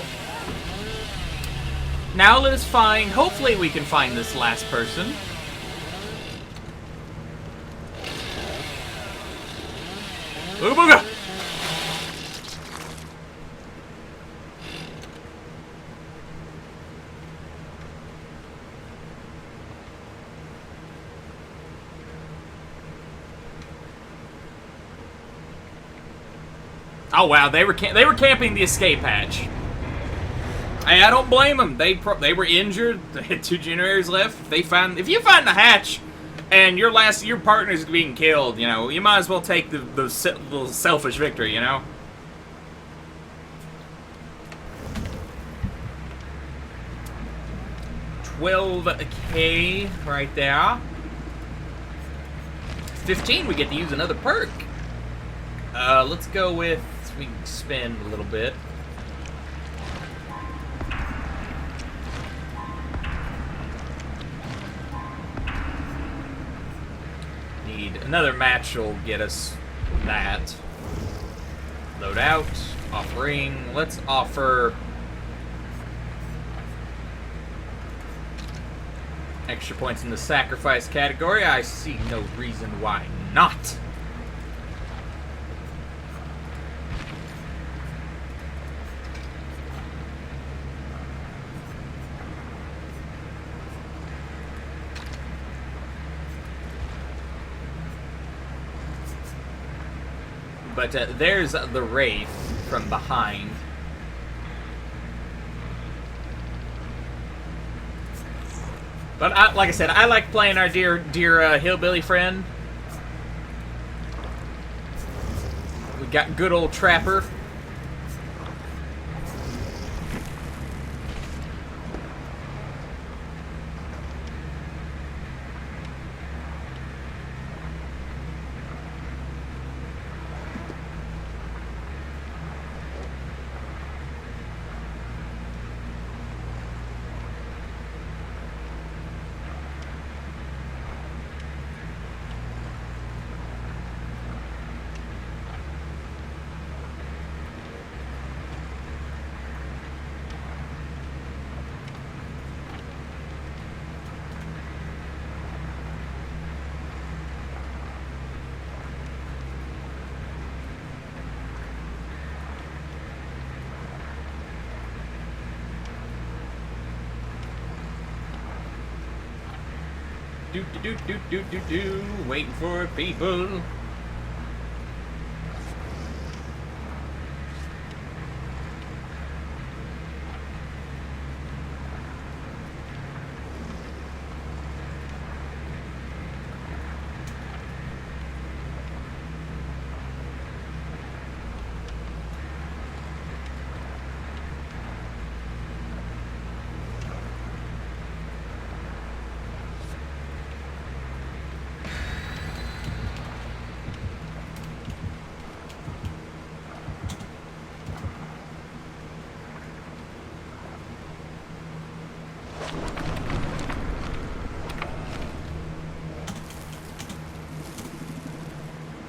Now let us find... Hopefully we can find this last person. Booga booga! Oh wow, they were camping the escape hatch. Hey, I don't blame them. They were injured. They had 2 generators left. If you find the hatch and your partner's being killed, you know, you might as well take the little selfish victory, you know. $12K right there. 15, we get to use another perk. Let's go with, we can spend a little bit. Need another match will get us that. Load out, offering, let's offer extra points in the sacrifice category. I see no reason why not. But there's the Wraith from behind. But like I said, I like playing our dear hillbilly friend. We got good old Trapper. Waiting for people.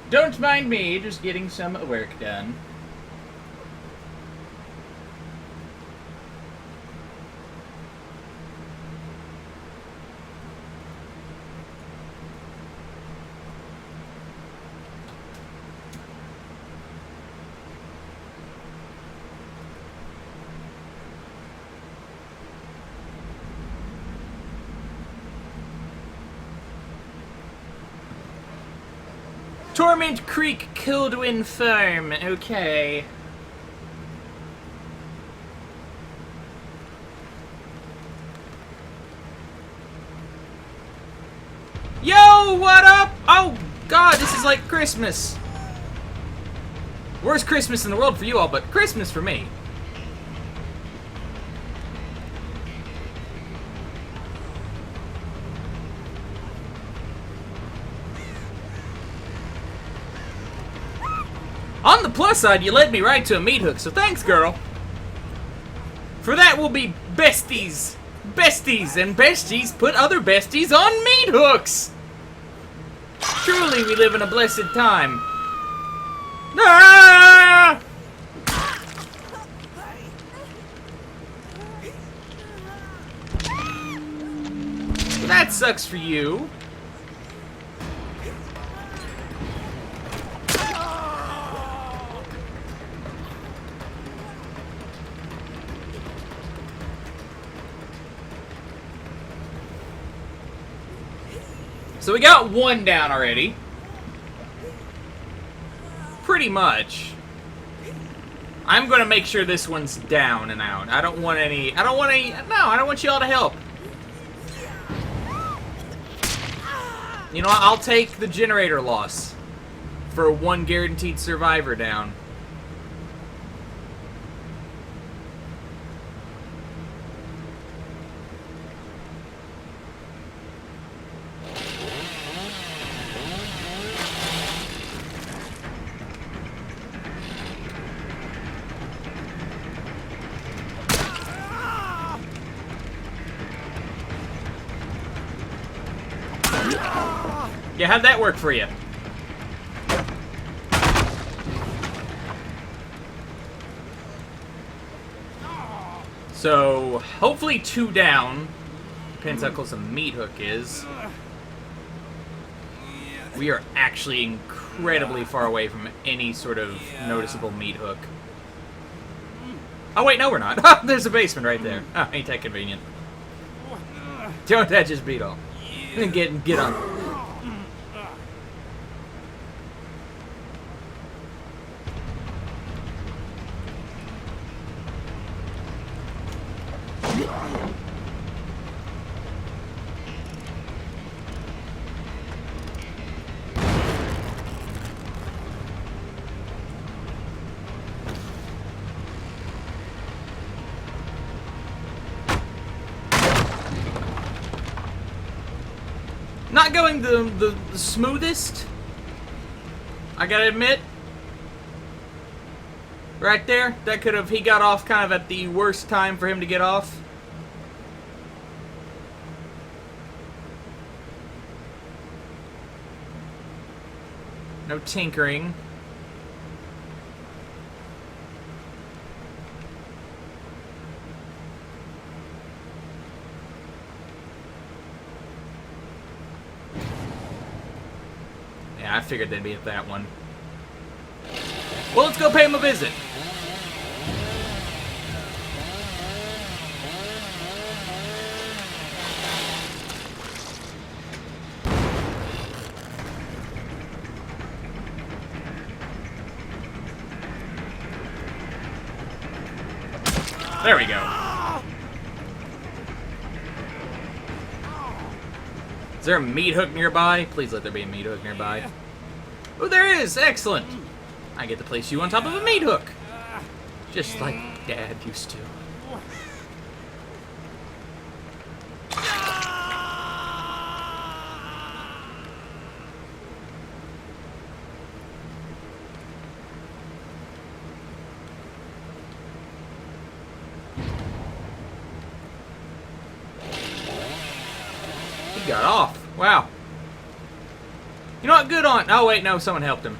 Don't mind me, just getting some work done. Torment Creek Kildwin Farm. Okay. Yo, what up? Oh, God, this is like Christmas. Worst Christmas in the world for you all, but Christmas for me. On the plus side, you led me right to a meat hook, so thanks, girl. For that, we'll be besties. Besties, and besties put other besties on meat hooks. Truly, we live in a blessed time. Ah! That sucks for you. So we got one down already. Pretty much. I'm gonna make sure this one's down and out. I don't want y'all to help. You know what, I'll take the generator loss for one guaranteed survivor down. Yeah, how'd that work for you? So, hopefully 2 down. Depends how close a meat hook is. We are actually incredibly far away from any sort of noticeable meat hook. Oh wait, no we're not. There's a basement right there. Oh, ain't that convenient. Don't that just beat all? Get on. Not going the smoothest, I gotta admit. Right there, that could have, he got off kind of at the worst time for him to get off. No tinkering. Yeah, I figured they'd be at that one. Well, let's go pay him a visit. There we go. Is there a meat hook nearby? Please let there be a meat hook nearby. Oh, there is! Excellent! I get to place you on top of a meat hook. Just like Dad used to. He got off. Wow. You know what? Good on. Oh, wait, no. Someone helped him.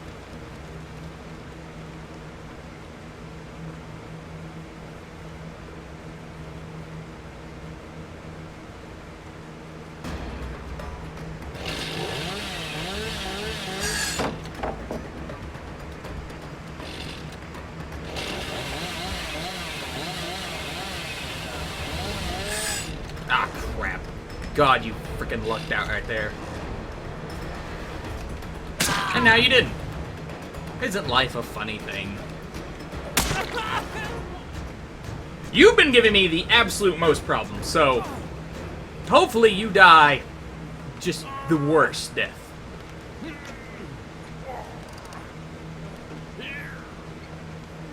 Ah, crap. God, you freaking lucked out right there. And now you didn't. Isn't life a funny thing? You've been giving me the absolute most problems, so hopefully you die just the worst death.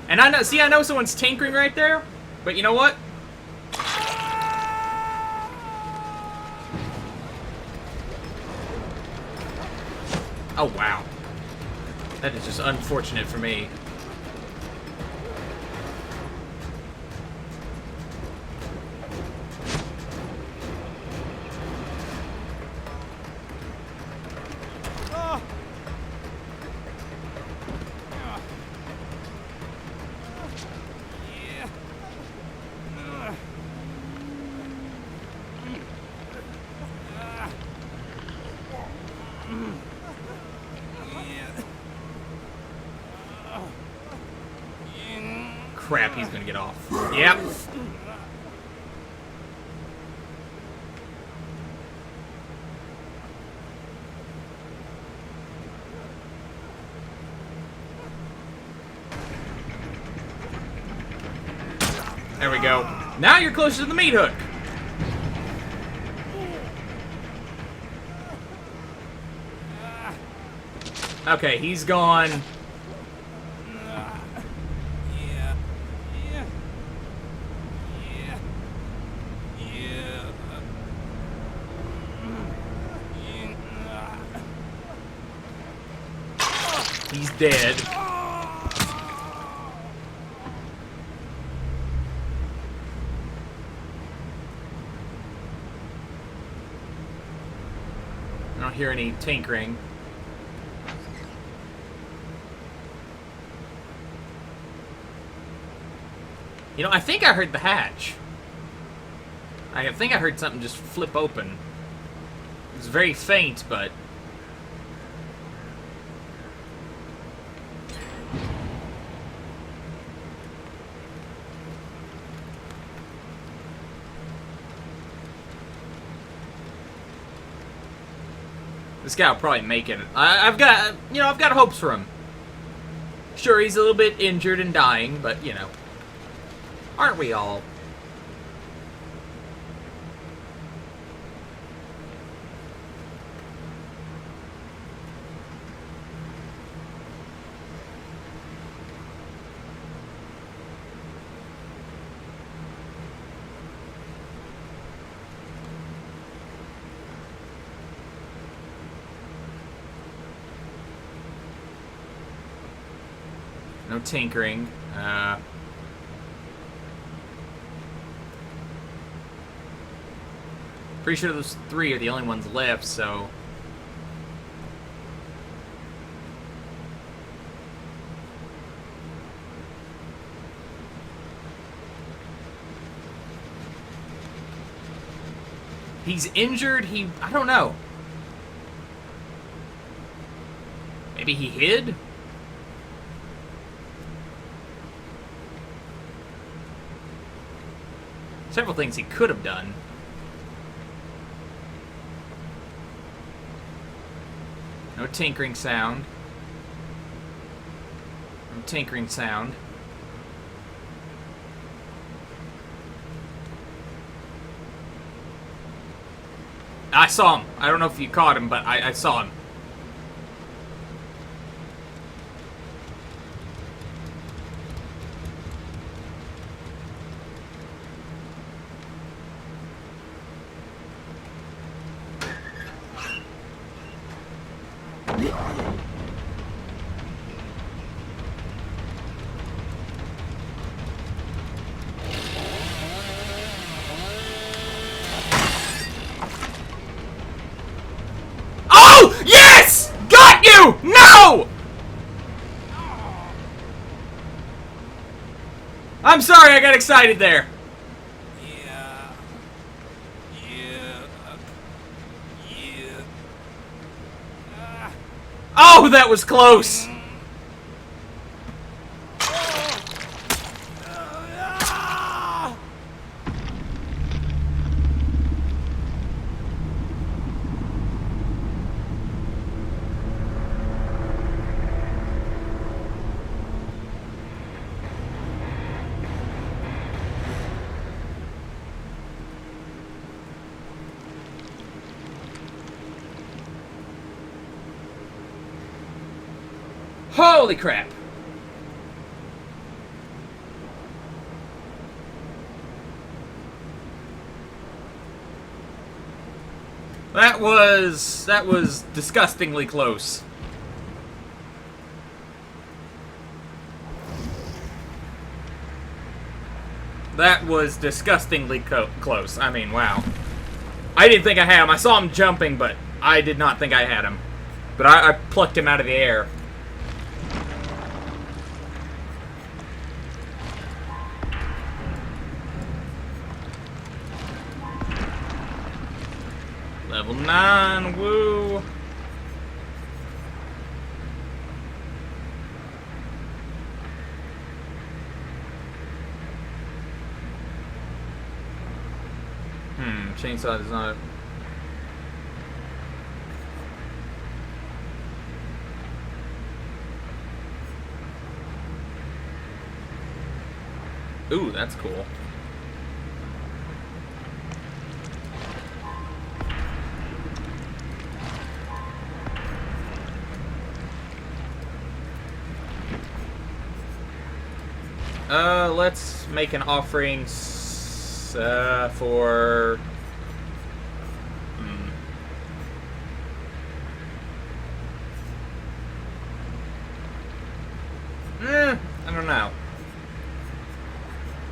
And I know someone's tinkering right there, but you know what? Oh, wow. That is just unfortunate for me. Crap, he's gonna get off. Yep. There we go. Now you're closer to the meat hook. Okay, he's gone. He's dead. I don't hear any tinkering. You know, I think I heard the hatch. I think I heard something just flip open. It was very faint, but... this guy will probably make it. I've got hopes for him. Sure, he's a little bit injured and dying, but, you know, aren't we all? No tinkering. Pretty sure those three are the only ones left, so... he's injured, I don't know. Maybe he hid? Several things he could have done. No tinkering sound. No tinkering sound. I saw him. I don't know if you caught him, but I saw him. Oh! Yes! Got you! No! I'm sorry, I got excited there. Yeah. Oh, that was close. Holy crap. That was disgustingly close. That was disgustingly close. I mean, wow. I didn't think I had him. I saw him jumping, but I did not think I had him. But I plucked him out of the air. Level 9, woo! Chainsaw is not... Ooh, that's cool. Let's make an offering for... I don't know.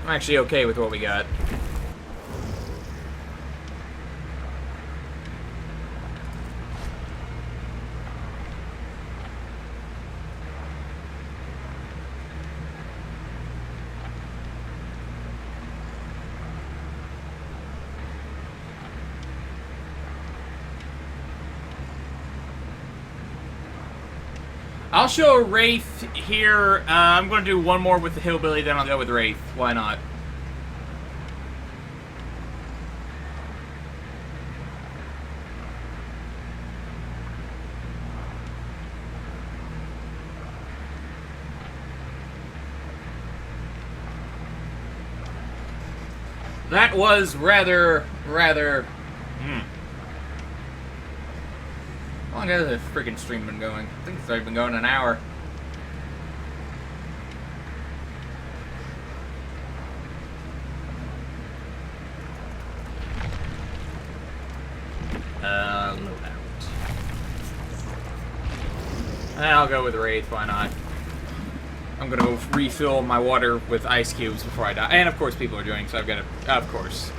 I'm actually okay with what we got. I'll show a Wraith here. I'm going to do one more with the Hillbilly, then I'll go with Wraith. Why not? That was rather... How long has this freaking stream been going? I think it's already been going an hour. Load out. I'll go with Wraith, why not? I'm gonna go refill my water with ice cubes before I die. And of course people are doing, so I've got to... Of course.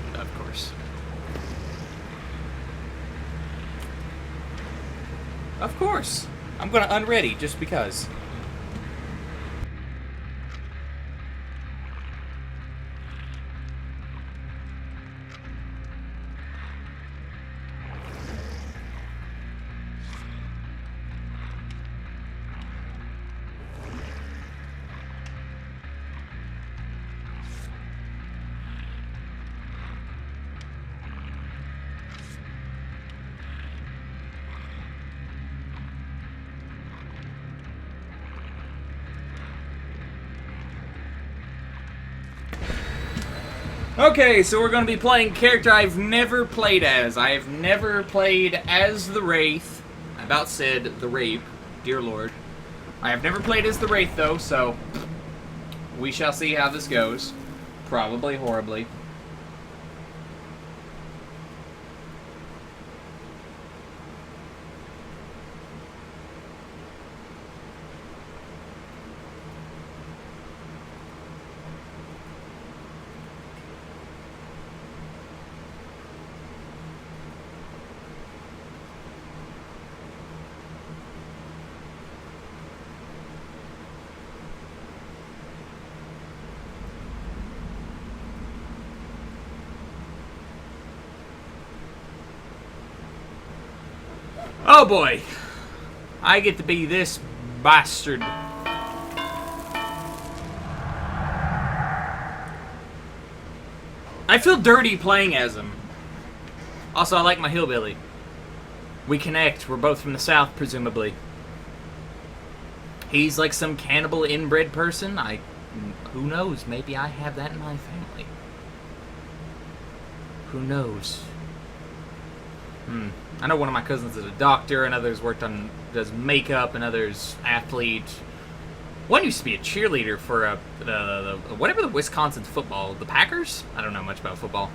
Of course. I'm gonna unready just because. Okay, so we're going to be playing a character I've never played as. I have never played as the Wraith. I about said the Rape, dear lord. I have never played as the Wraith, though, so we shall see how this goes. Probably horribly. Oh boy, I get to be this bastard. I feel dirty playing as him. Also, I like my hillbilly. We connect. We're both from the South, presumably. He's like some cannibal inbred person. Who knows? Maybe I have that in my family. Who knows? I know one of my cousins is a doctor, and others does makeup, and others athlete. One used to be a cheerleader for whatever the Wisconsin football, the Packers? I don't know much about football.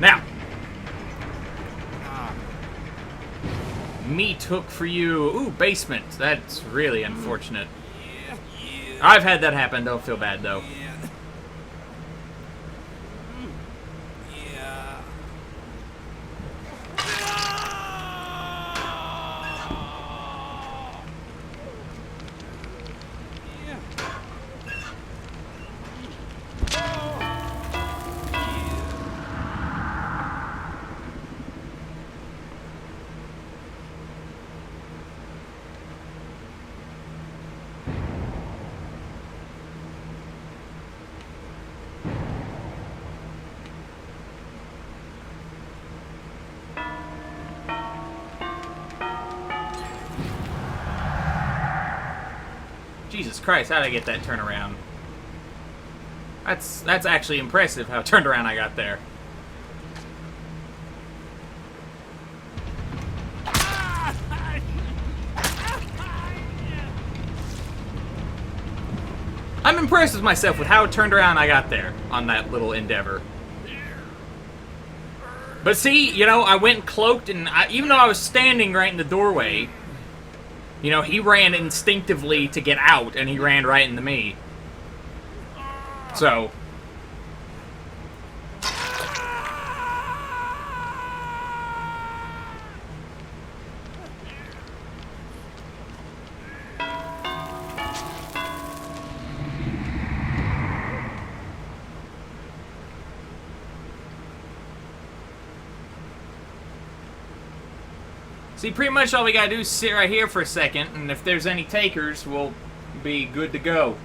Now, meat hook for you. Ooh, basement. That's really unfortunate. I've had that happen. Don't feel bad, though. Jesus Christ, how'd I get that turnaround? That's actually impressive how turned around I got there. I'm impressed with myself with how turned around I got there on that little endeavor. But see, you know, I went cloaked, and even though I was standing right in the doorway, you know, he ran instinctively to get out, and he ran right into me. So. See, pretty much all we gotta do is sit right here for a second, and if there's any takers, we'll be good to go.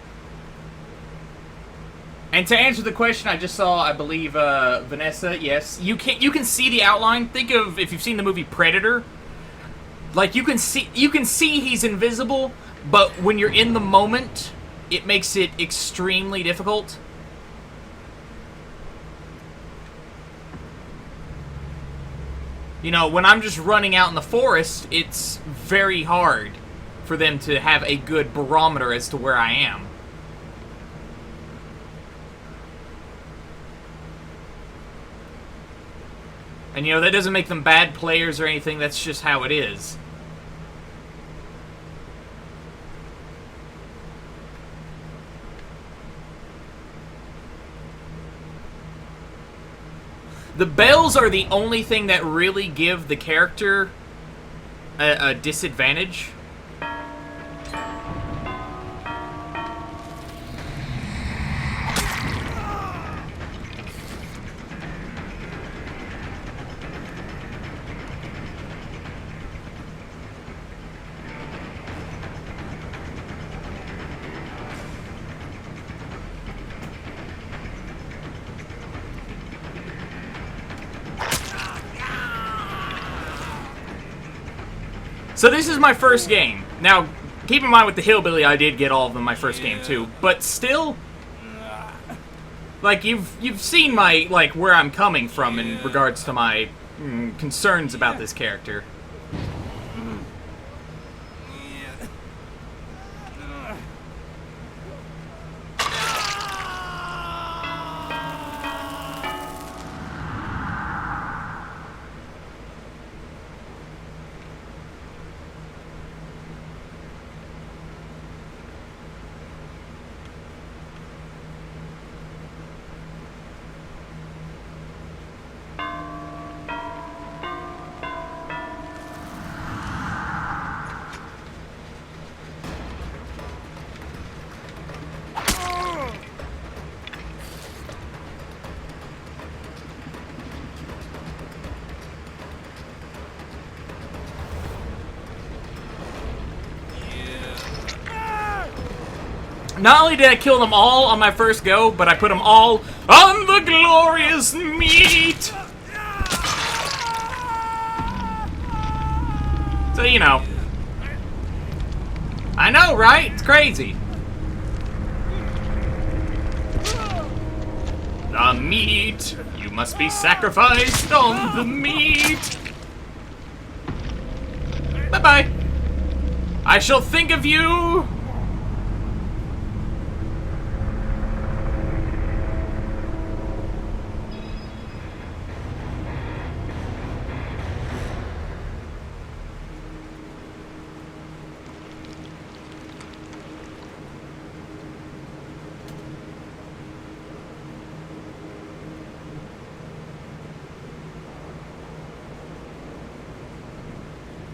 And to answer the question I just saw, I believe, Vanessa, yes, you can see the outline. Think of, if you've seen the movie Predator, like you can see he's invisible, but when you're in the moment, it makes it extremely difficult. You know, when I'm just running out in the forest, it's very hard for them to have a good barometer as to where I am. And, you know, that doesn't make them bad players or anything, that's just how it is. The bells are the only thing that really give the character a disadvantage. So this is my first game. Now, keep in mind with the Hillbilly, I did get all of them my first game too. But still, like you've seen my where I'm coming from in regards to my concerns about this character. Not only did I kill them all on my first go, but I put them all on the glorious meat! So, you know. I know, right? It's crazy. The meat! You must be sacrificed on the meat! Bye-bye. I shall think of you!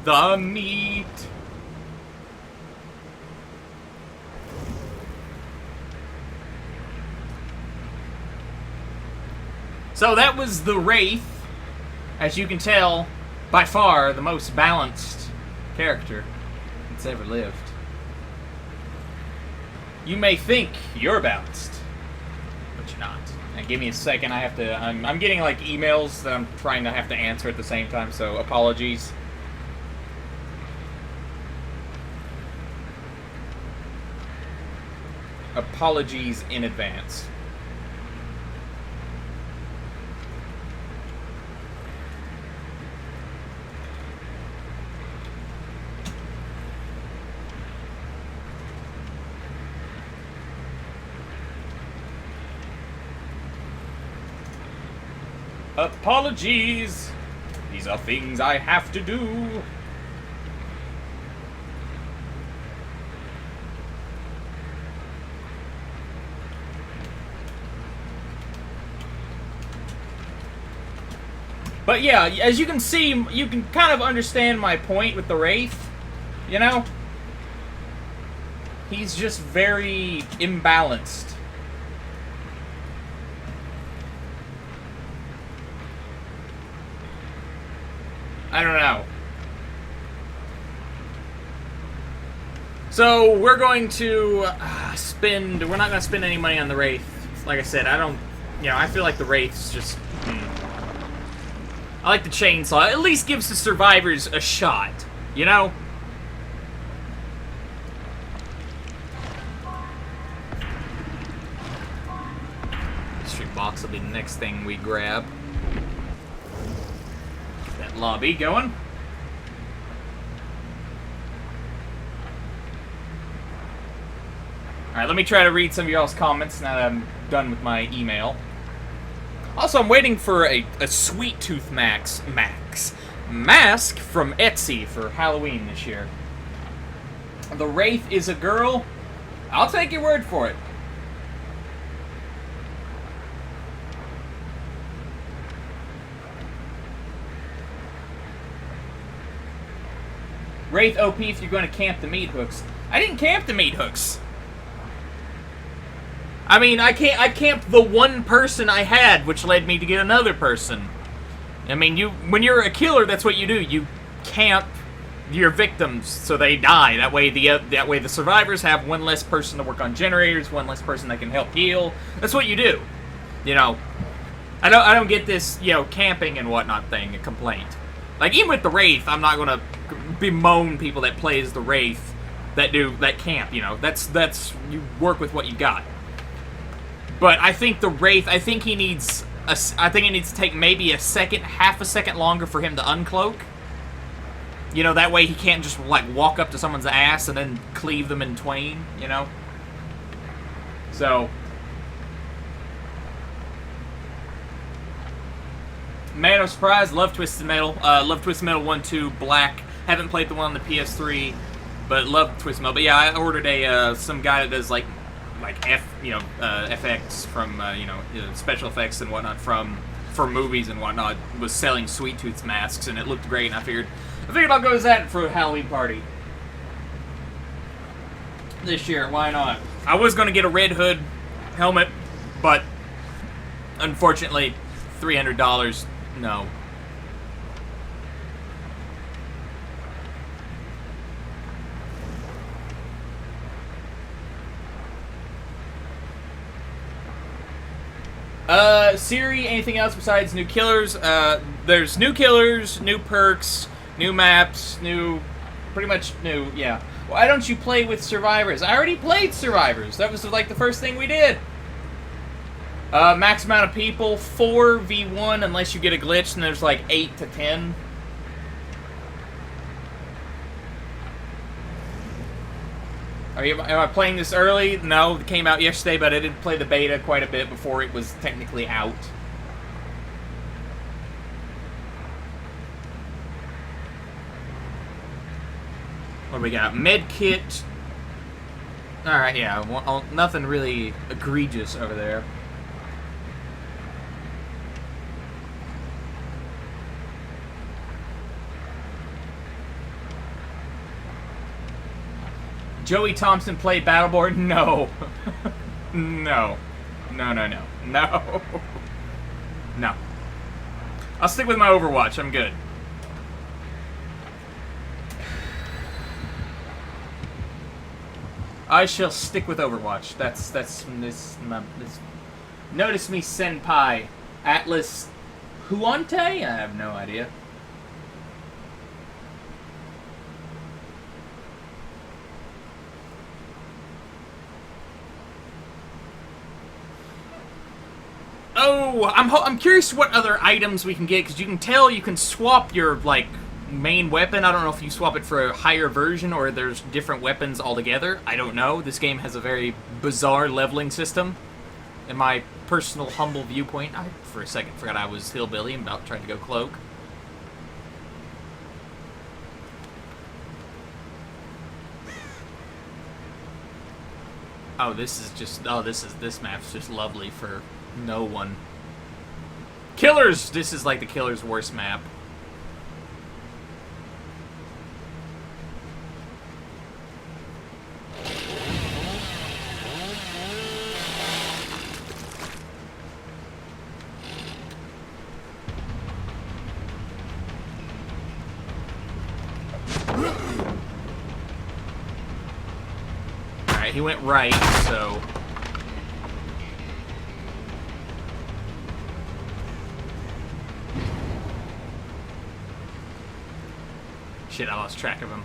The meat. So that was the Wraith. As you can tell, by far the most balanced character that's ever lived. You may think you're balanced, but you're not. And give me a second, I have to, I'm getting like emails that I'm trying to have to answer at the same time, so apologies. Apologies in advance. Apologies. These are things I have to do. But yeah, as you can see, you can kind of understand my point with the Wraith, you know? He's just very imbalanced. I don't know. So, we're going to we're not going to spend any money on the Wraith. Like I said, I feel like the Wraith's just... I like the chainsaw. At least gives the survivors a shot, you know? Street box will be the next thing we grab. Get that lobby going. Alright, let me try to read some of y'all's comments now that I'm done with my email. Also, I'm waiting for a Sweet Tooth mask from Etsy for Halloween this year. The Wraith is a girl. I'll take your word for it. Wraith OP if you're going to camp the meat hooks. I didn't camp the meat hooks. I mean, I camped the one person I had, which led me to get another person. I mean, when you're a killer, that's what you do. You camp your victims so they die. That way the survivors have one less person to work on generators, one less person that can help heal. That's what you do. You know, I don't get this, camping and whatnot thing, a complaint. Like, even with the Wraith, I'm not gonna bemoan people that play as the Wraith that camp, you know. That's you work with what you got. But I think the Wraith, I think it needs to take maybe half a second longer for him to uncloak. You know, that way he can't just, like, walk up to someone's ass and then cleave them in twain, you know? So, Man of Surprise, love Twisted Metal. Love Twisted Metal 1, 2, Black. Haven't played the one on the PS3, but love Twisted Metal. But yeah, I ordered some guy that does, like FX from, special effects and whatnot for movies and whatnot, was selling Sweet Tooth's masks, and it looked great, and I figured I'll go as that for a Halloween party this year. Why not? I was going to get a Red Hood helmet, but unfortunately, $300, no. Siri, anything else besides new killers? There's new killers, new perks, new maps, pretty much new, yeah. Why don't you play with Survivors? I already played Survivors. That was, like, the first thing we did. Max amount of people, 4v1, unless you get a glitch, and there's, like, 8 to 10. Am I playing this early? No, it came out yesterday, but I did play the beta quite a bit before it was technically out. What do we got? Medkit. Alright, yeah. Well, nothing really egregious over there. Joey Thompson played Battleborn? No. No. No, no, no. No. No. I'll stick with my Overwatch. I'm good. I shall stick with Overwatch. That's this. Notice me, Senpai. Atlas Huante? I have no idea. Oh, I'm curious what other items we can get, because you can tell you can swap your, like, main weapon. I don't know if you swap it for a higher version or there's different weapons altogether. I don't know. This game has a very bizarre leveling system. In my personal humble viewpoint, I for a second forgot I was hillbilly and about trying to go cloak. Oh, this map's just lovely for no one. Killers! This is like the Killer's worst map. Alright, he went right, so... Shit, I lost track of him.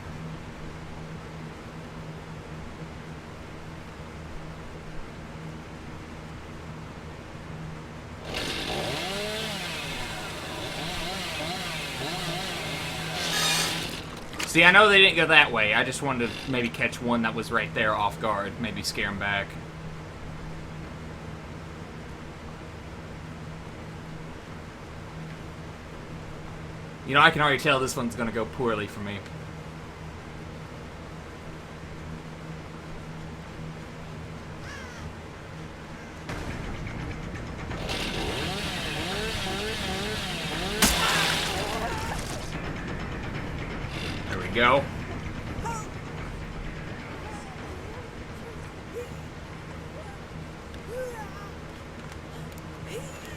See, I know they didn't go that way. I just wanted to maybe catch one that was right there off guard. Maybe scare him back. You know, I can already tell this one's gonna go poorly for me. There we go.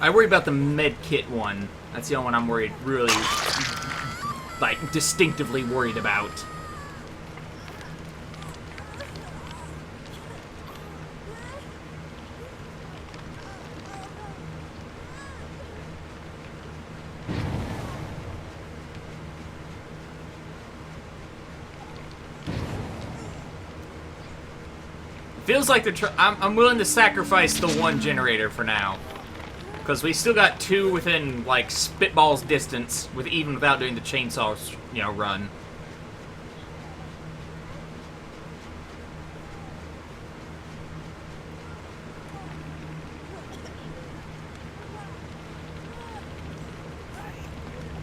I worry about the med kit one. That's the only one I'm worried, really, like, distinctively worried about. Feels like I'm willing to sacrifice the one generator for now. Because we still got two within, like, spitballs distance, even without doing the chainsaw, you know, run.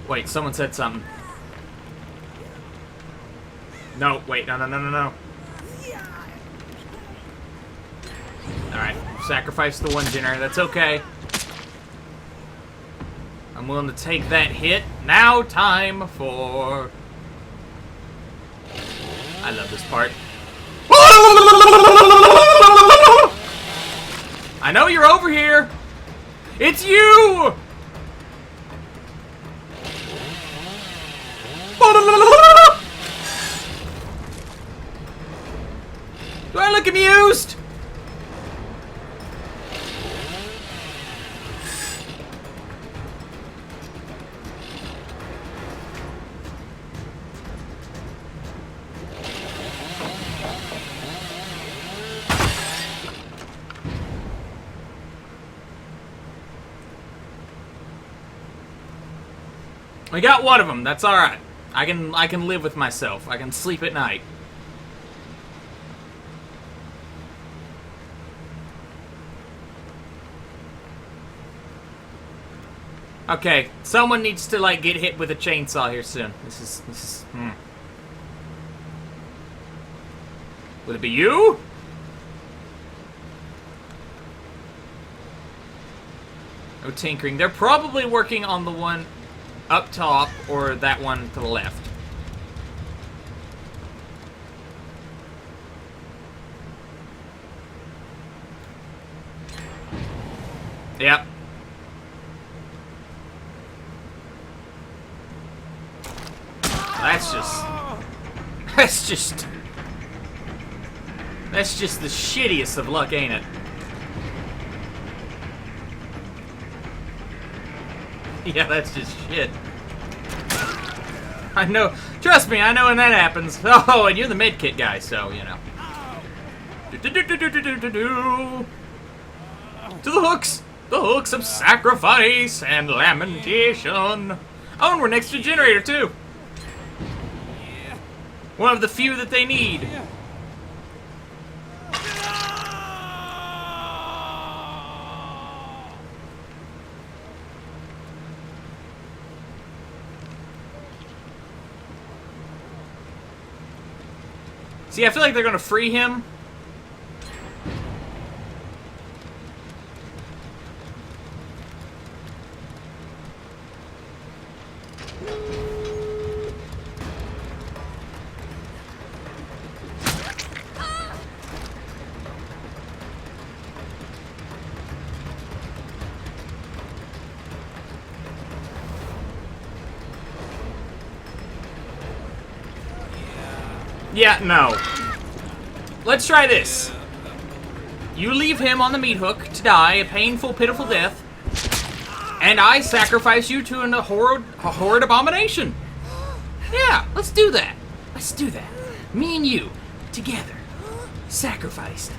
Wait, someone said something. No, wait, no. Alright, sacrifice the one generator, that's okay. I'm willing to take that hit. Now time for... I love this part. I know you're over here! It's you! Do I look amused? We got one of them. That's all right. I can live with myself. I can sleep at night. Okay, someone needs to like get hit with a chainsaw here soon. This is. Would it be you? No tinkering. They're probably working on the one up top or that one to the left. Yep. That's just the shittiest of luck, ain't it? Yeah, that's just shit. I know. Trust me, I know when that happens. Oh, and you're the medkit guy, so, you know. To the hooks! The hooks of sacrifice and lamentation. Oh, and we're next to generator, too. One of the few that they need. See, I feel like they're gonna free him. Yeah, no. Let's try this. You leave him on the meat hook to die a painful, pitiful death, and I sacrifice you to a horrid abomination. Yeah, let's do that. Let's do that. Me and you, together, sacrificed.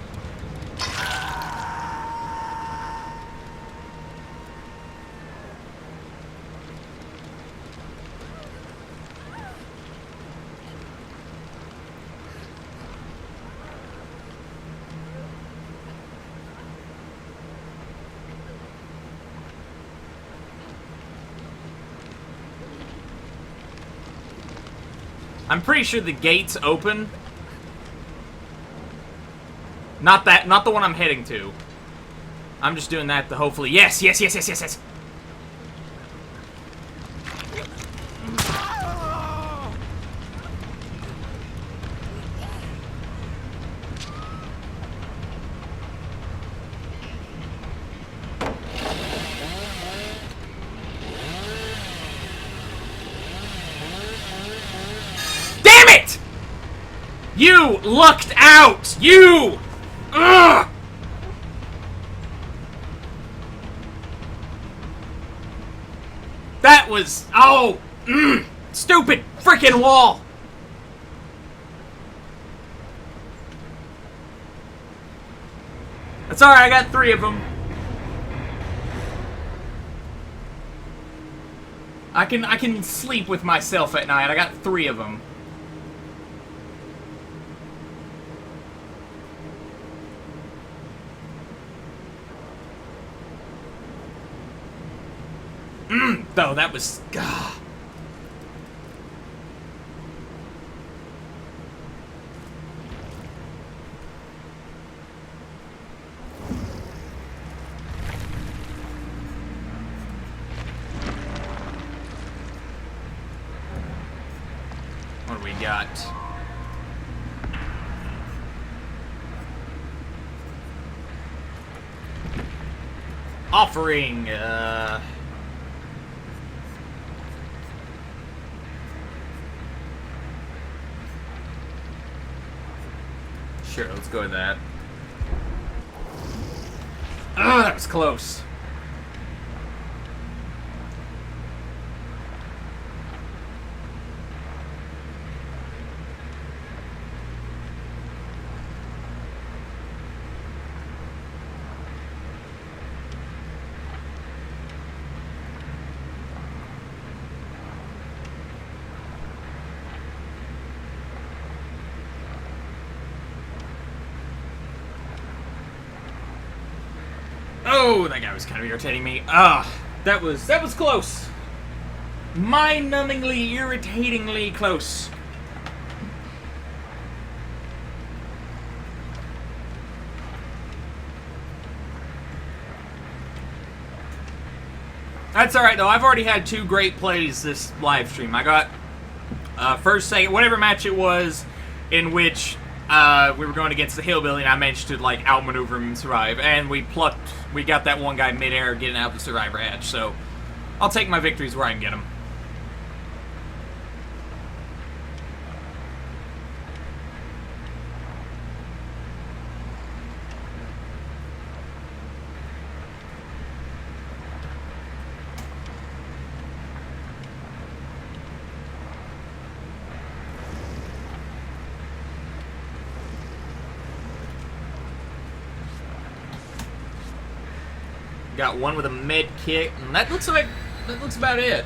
I'm pretty sure the gate's open. Not the one I'm heading to. I'm just doing that to hopefully... Yes! You lucked out! You! Ugh! That was... Oh! Stupid freaking wall! That's alright, I got 3 of them. I can sleep with myself at night. I got 3 of them. Though that was... What do we got? Offering, Sure, let's go with that. Oh, that was close. Oh, that guy was kind of irritating me. That was close. Mind-numbingly, irritatingly close. That's alright though, I've already had 2 great plays this live stream. I got first, second, whatever match it was in which we were going against the Hillbilly and I managed to like outmaneuver him and survive. And we got that one guy midair getting out the survivor hatch. So I'll take my victories where I can get them. Got one with a med kit, and that looks about it.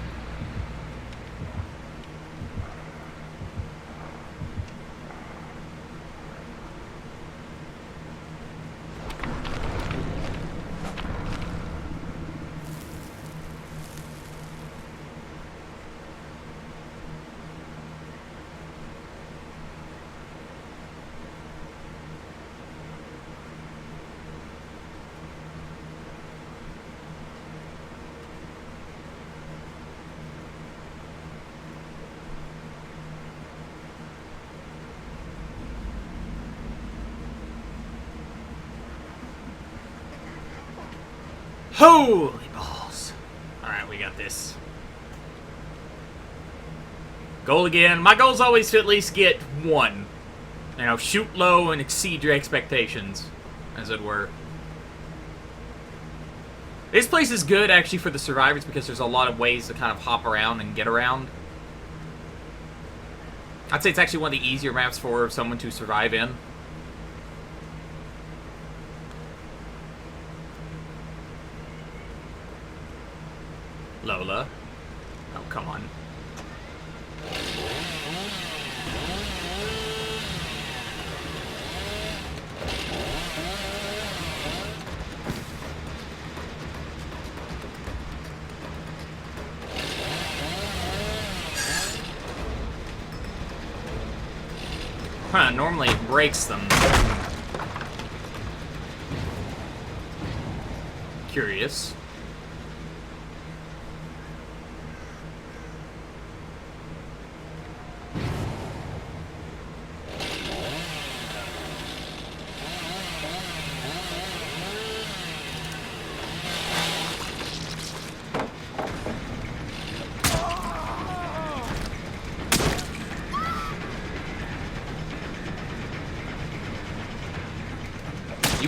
Holy balls. Alright, we got this. Goal again. My goal's always to at least get 1. You know, shoot low and exceed your expectations, as it were. This place is good, actually, for the survivors because there's a lot of ways to kind of hop around and get around. I'd say it's actually one of the easier maps for someone to survive in. Lola. Oh, come on. Huh, normally it breaks them. Curious.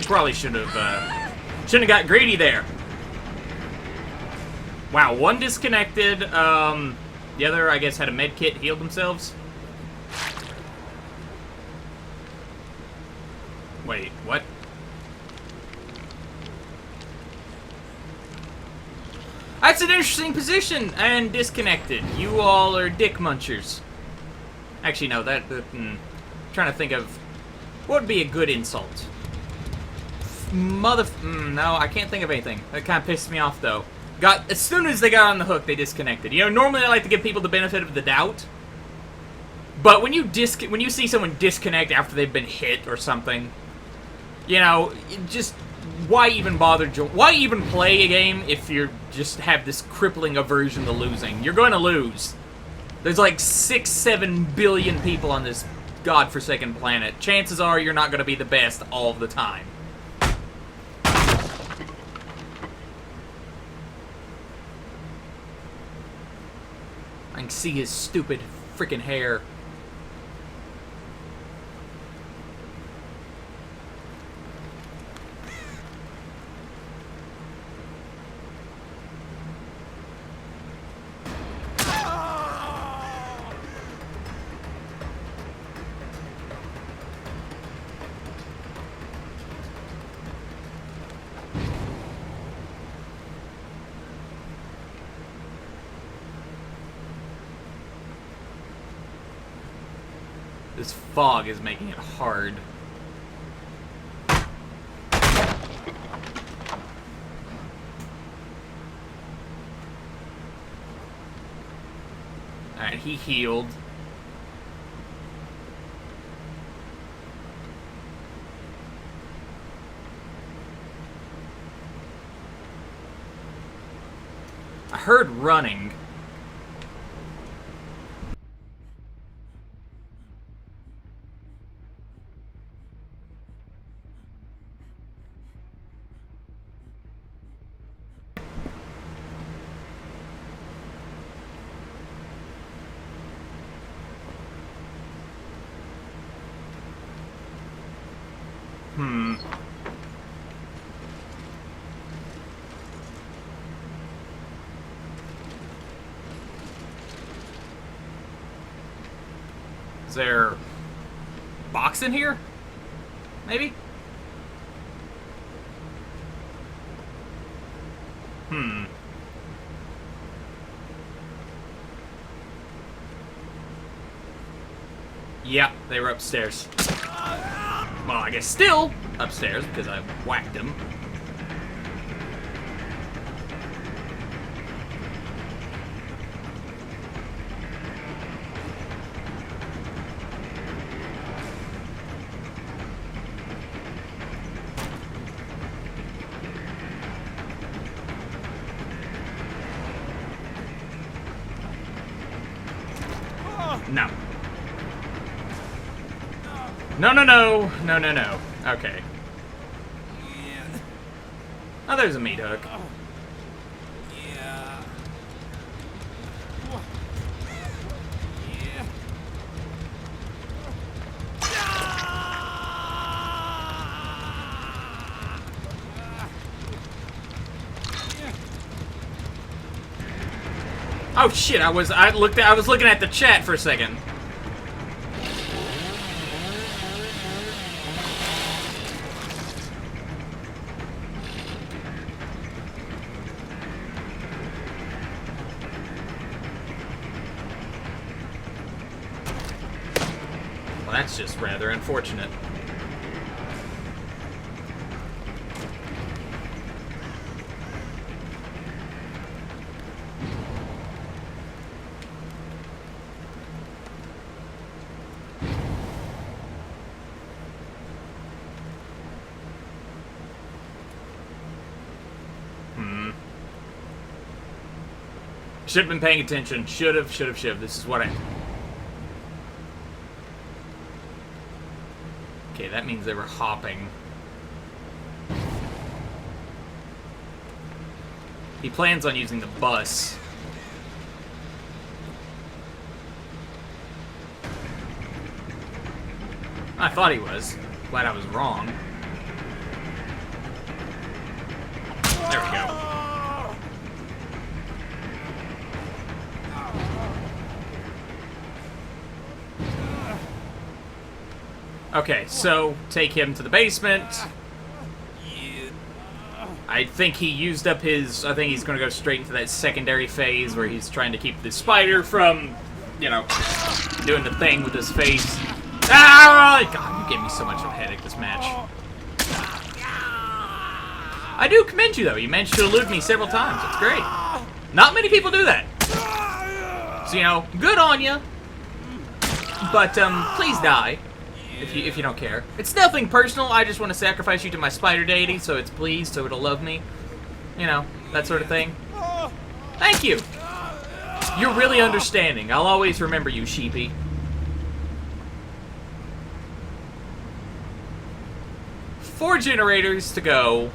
Probably shouldn't have got greedy there. Wow, one disconnected. The other, I guess, had a med kit, healed themselves. Wait, what? That's an interesting position, and disconnected. You all are dick munchers. Actually, no, trying to think of what would be a good insult. No, I can't think of anything. That kind of pissed me off, though. As soon as they got on the hook, they disconnected. You know, normally I like to give people the benefit of the doubt. But when you see someone disconnect after they've been hit or something, you know, just why even bother? Why even play a game if you just have this crippling aversion to losing? You're going to lose. There's like 6-7 billion people on this godforsaken planet. Chances are you're not going to be the best all the time. I can see his stupid freaking hair. This fog is making it hard. Alright, he healed. I heard running. Is there a box in here? Maybe? Yeah, they were upstairs. Well, I guess still upstairs because I whacked him. No. No. Okay. Oh, there's a meat hook. Yeah. Oh shit! I was looking at the chat for a second. Well, that's just rather unfortunate. Should have been paying attention. Should have. This is what I... Okay, that means they were hopping. He plans on using the bus. I thought he was. Glad I was wrong. There we go. Okay, so take him to the basement. I think he used up his... I think he's going to go straight into that secondary phase where he's trying to keep the spider from, you know, doing the thing with his face. Ah! God, you gave me so much of a headache this match. I do commend you, though. You managed to elude me several times. It's great. Not many people do that. So, you know, good on you. But, please die. If you don't care. It's nothing personal. I just want to sacrifice you to my spider deity so it's pleased, so it'll love me. You know, that sort of thing. Thank you. You're really understanding. I'll always remember you, sheepy. Four generators to go.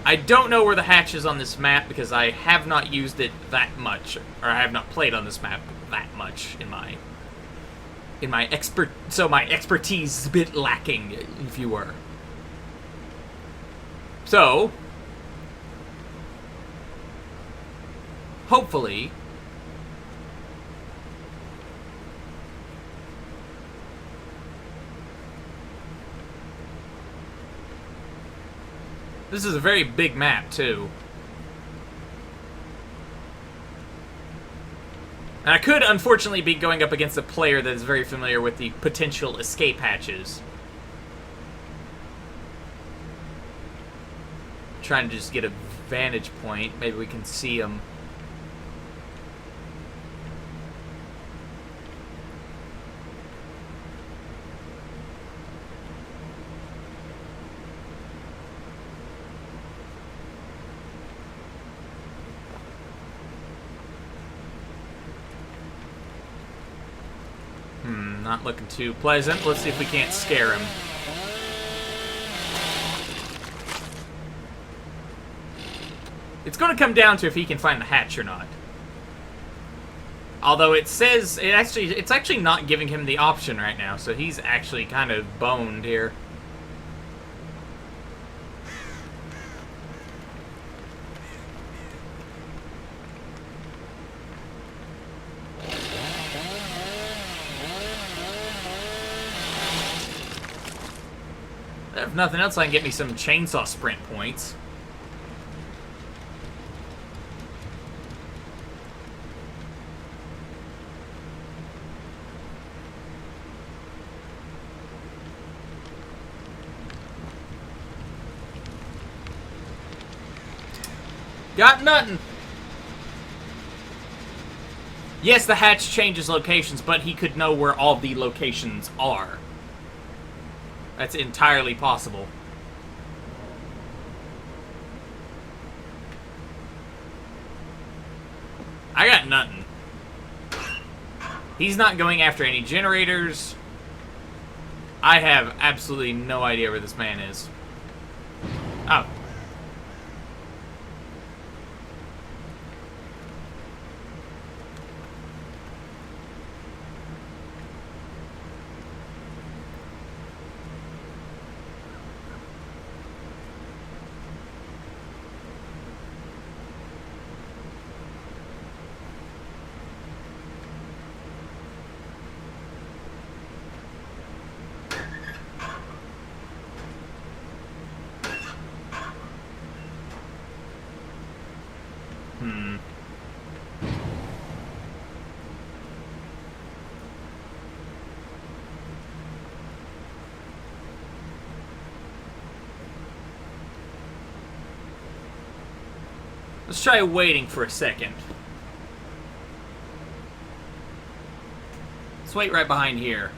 I don't know where the hatch is on this map because I have not used it that much, or I have not played on this map that much in my so my expertise is a bit lacking, if you were. So, hopefully, this is a very big map, too. And I could, unfortunately, be going up against a player that is very familiar with the potential escape hatches. Trying to just get a vantage point. Maybe we can see them. Not looking too pleasant. Let's see if we can't scare him. It's going to come down to if he can find the hatch or not. Although it says it's actually not giving him the option right now, so he's actually kind of boned here. If nothing else, I can get me some chainsaw sprint points. Got nothing. Yes, the hatch changes locations, but he could know where all the locations are. That's entirely possible. I got nothing. He's not going after any generators. I have absolutely no idea where this man is. Oh. Let's try waiting for a second. Let's wait right behind here.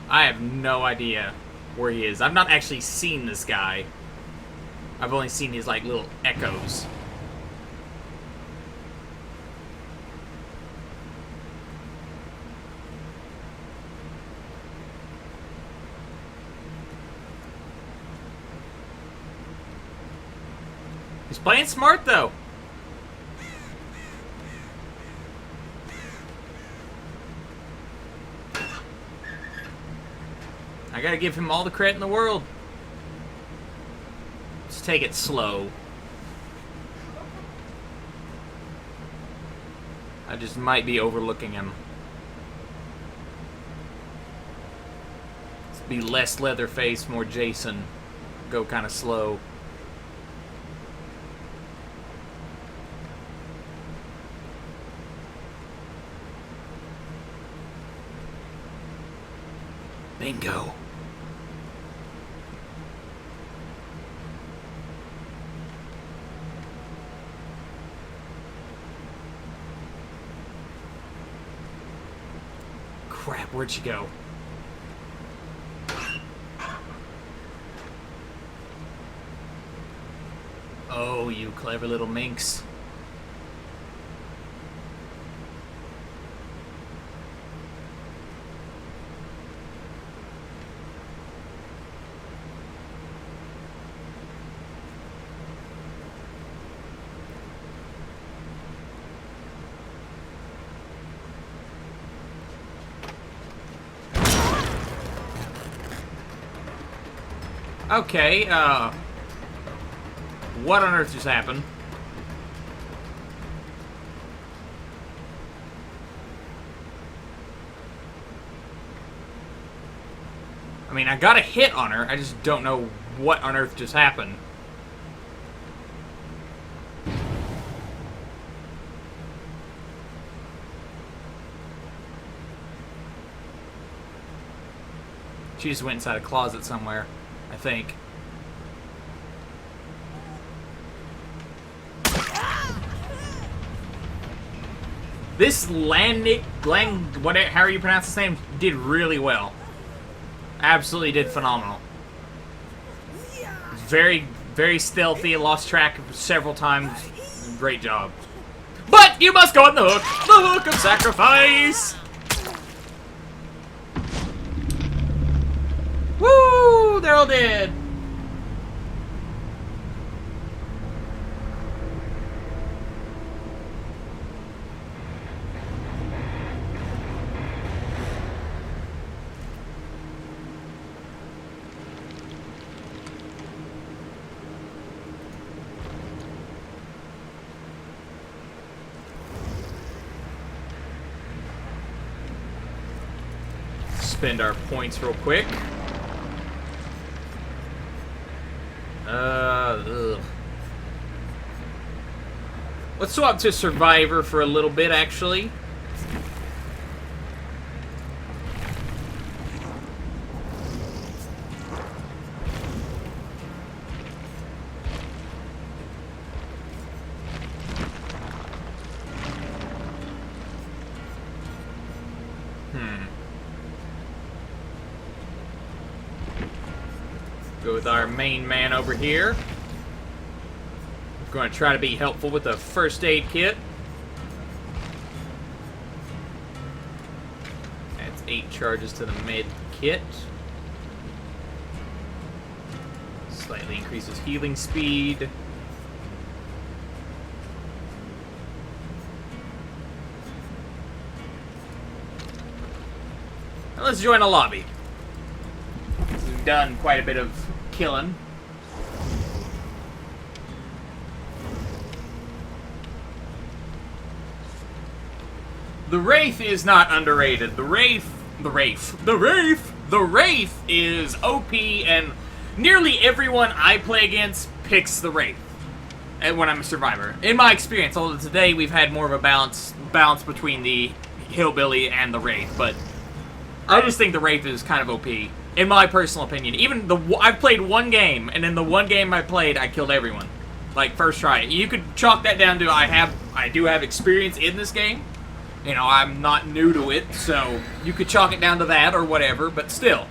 I have no idea where he is. I've not actually seen this guy. I've only seen his, like, little echoes. Playing smart, though. I gotta give him all the credit in the world. Let's take it slow. I just might be overlooking him. Let's be less Leatherface, more Jason. Go kind of slow. Bingo. Crap, where'd she go? Oh, you clever little minx. Okay, what on earth just happened? I mean, I got a hit on her, I just don't know what on earth just happened. She just went inside a closet somewhere, I think. This whatever, however you pronounce his name, did really well. Absolutely did phenomenal. Very, very stealthy, lost track several times. Great job. But you must go on the hook! The hook of sacrifice! Woo! They're all dead. Spend our points real quick. Ugh. Let's swap to Survivor for a little bit, actually. Go with our main man over here. I'm going to try to be helpful with the first aid kit. Adds 8 charges to the med kit. Slightly increases healing speed. Now let's join a lobby. We've done quite a bit of killing. The Wraith is not underrated. The Wraith is OP, and nearly everyone I play against picks the Wraith when I'm a survivor. In my experience, although today we've had more of a balance between the Hillbilly and the Wraith, but I just think the Wraith is kind of OP. In my personal opinion. Even I've played one game, and in the one game I played, I killed everyone. Like, first try. You could chalk that down to I do have experience in this game. You know, I'm not new to it, so you could chalk it down to that or whatever, but still.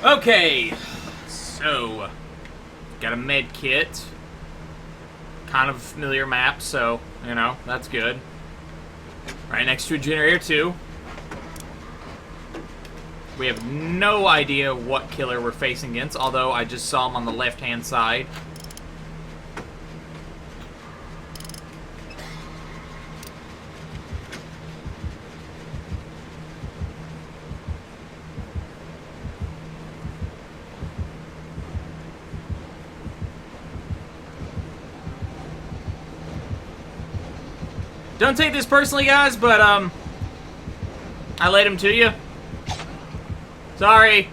Okay, so got a med kit. Kind of a familiar map, so you know that's good. Right next to a generator too. We have no idea what killer we're facing against, although I just saw him on the left-hand side. Don't take this personally, guys, but, I laid him to you. Sorry.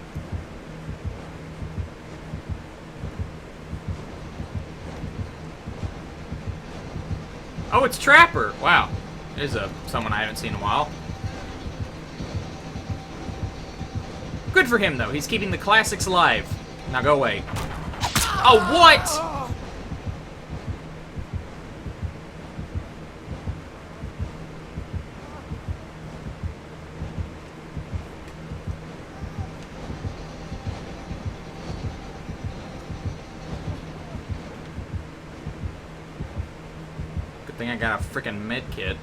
Oh, it's Trapper. Wow. There's someone I haven't seen in a while. Good for him, though. He's keeping the classics alive. Now go away. Oh, what? I got a freaking med kit.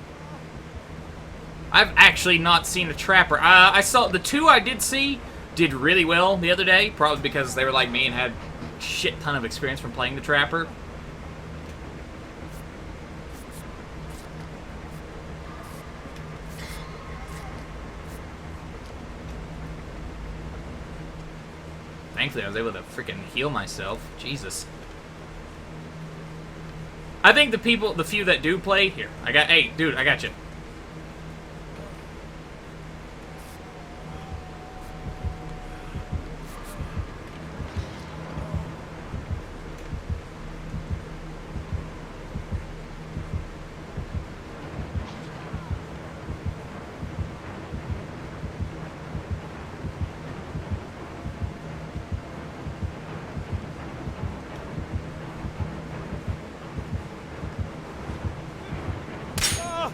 I've actually not seen a Trapper. I saw the two I did see did really well the other day, probably because they were like me and had a shit ton of experience from playing the Trapper. Thankfully, I was able to freaking heal myself. Jesus. I think the few that do play here. Hey, dude, I got you.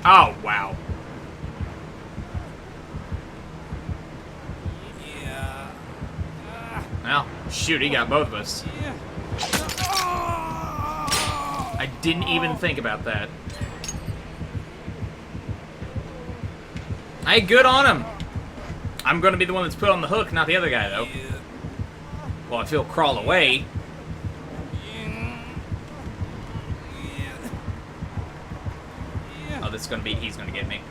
Oh, wow. Yeah. Well, shoot, he got both of us. Yeah. I didn't even think about that. Hey, good on him. I'm going to be the one that's put on the hook, not the other guy, though. Yeah. Well, if he'll crawl away. Oh, this is going to be... He's going to get me.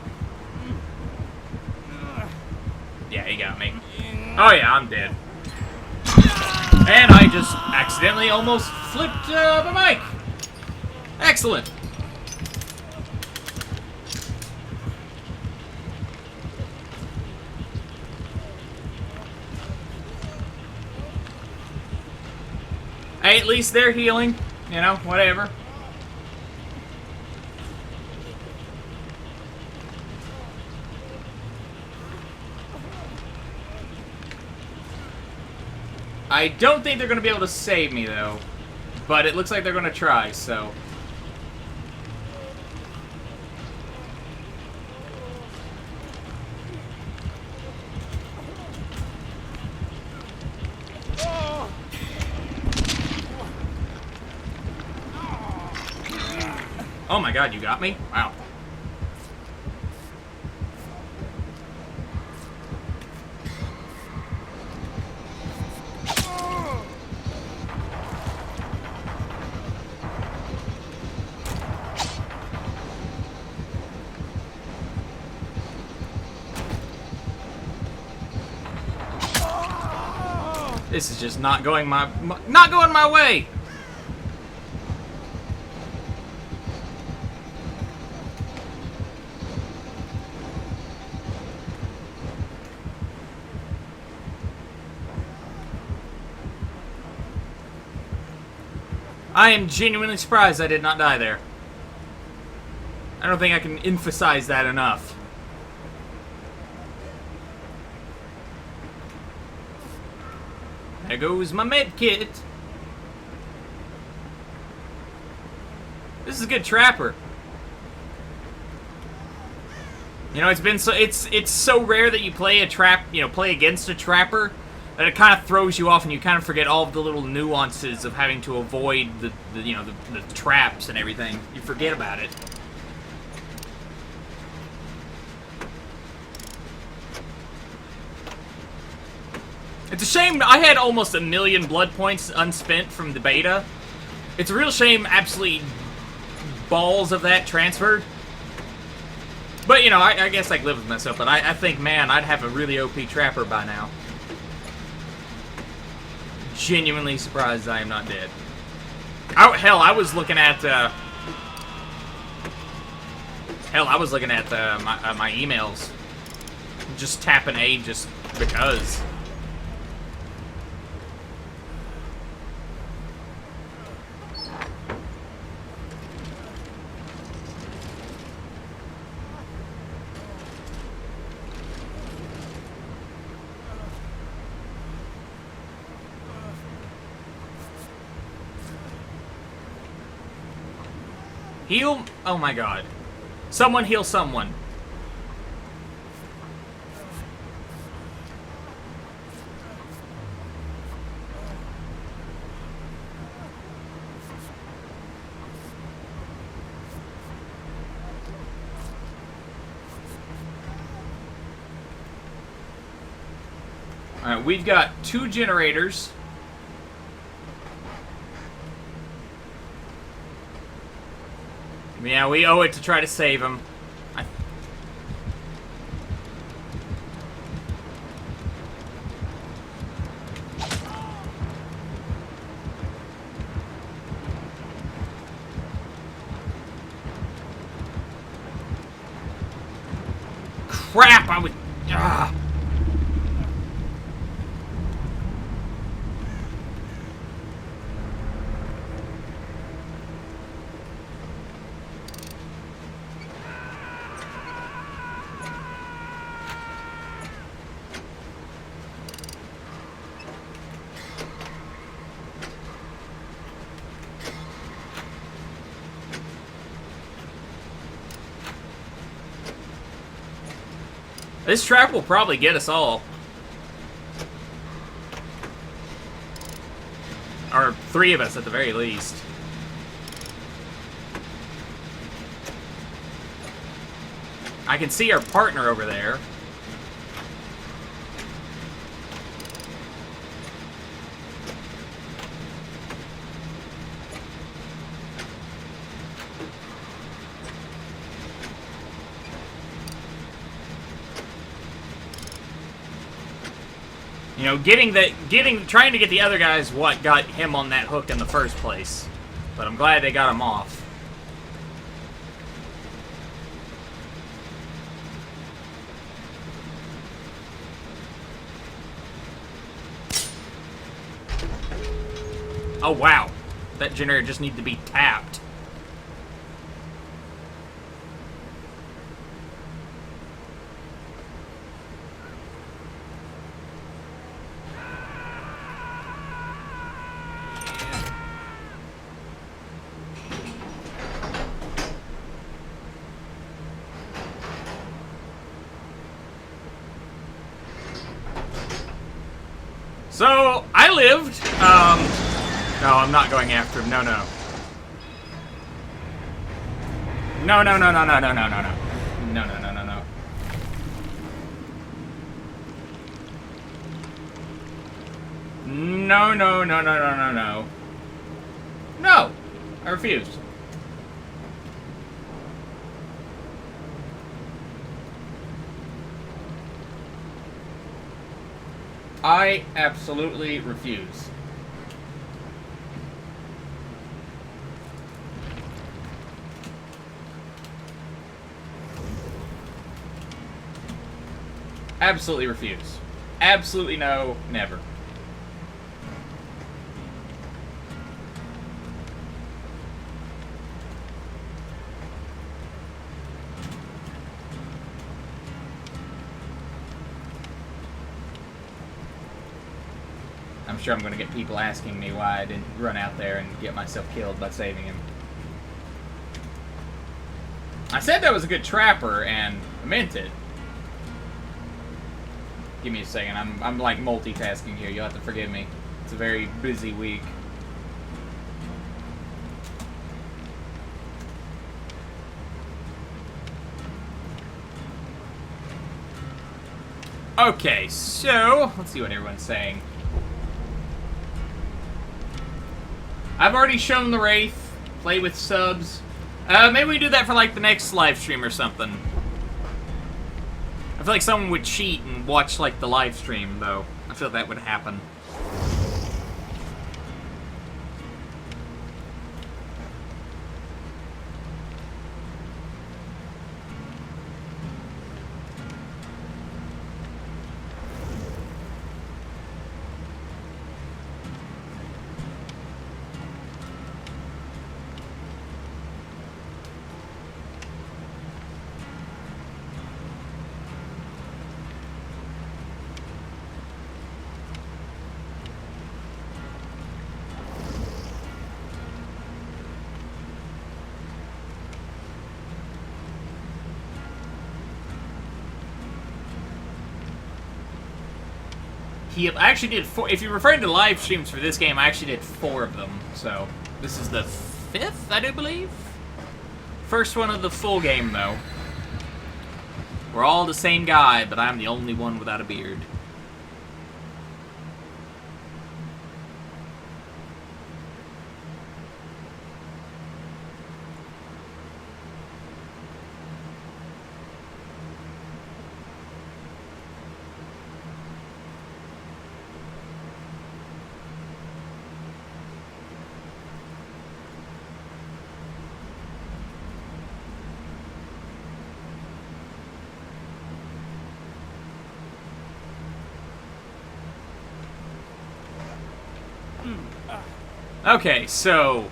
Yeah, he got me. Oh, yeah, I'm dead. And I just accidentally almost flipped the mic. Excellent. Hey, at least they're healing. You know, whatever. I don't think they're going to be able to save me, though. But it looks like they're going to try, so... Oh my god, you got me? Wow. This is just not going my way. I am genuinely surprised I did not die there. I don't think I can emphasize that enough. There goes my med kit. This is a good Trapper. You know, it's so rare that you play play against a Trapper that it kind of throws you off, and you kind of forget all of the little nuances of having to avoid the traps and everything. You forget about it. It's a shame I had almost 1 million blood points unspent from the beta. It's a real shame absolutely balls of that transferred. But, you know, I guess I can live with myself. But I think, man, I'd have a really OP trapper by now. Genuinely surprised I am not dead. Oh, hell, I was looking at, my emails. Just tapping A just because. Heal? Oh my god. Someone heal someone. Alright, we've got 2 generators. Yeah, we owe it to try to save him. Crap, I would... Ah. This trap will probably get us all. Or 3 of us at the very least. I can see our partner over there. You know, trying to get the other guys what got him on that hook in the first place. But I'm glad they got him off. Oh, wow. That generator just needs to be tapped. So, I lived. No, I'm not going after him. No, no. No, no, no, no, no, no, no, no, no. No, no, no, no, no. No, no, no, no, no, no, no. No! I refuse. I absolutely refuse. Absolutely refuse. Absolutely no, never. I'm sure I'm going to get people asking me why I didn't run out there and get myself killed by saving him. I said that was a good trapper, and I meant it. Give me a second. I'm like multitasking here. You'll have to forgive me. It's a very busy week. Okay, so let's see what everyone's saying. I've already shown the Wraith. Play with subs. Maybe we do that for like the next live stream or something. I feel like someone would cheat and watch like the live stream though. I feel that would happen. I actually did 4. If you're referring to live streams for this game, I actually did 4 of them. So this is the 5th, I do believe. First one of the full game, though. We're all the same guy, but I'm the only one without a beard. Okay, so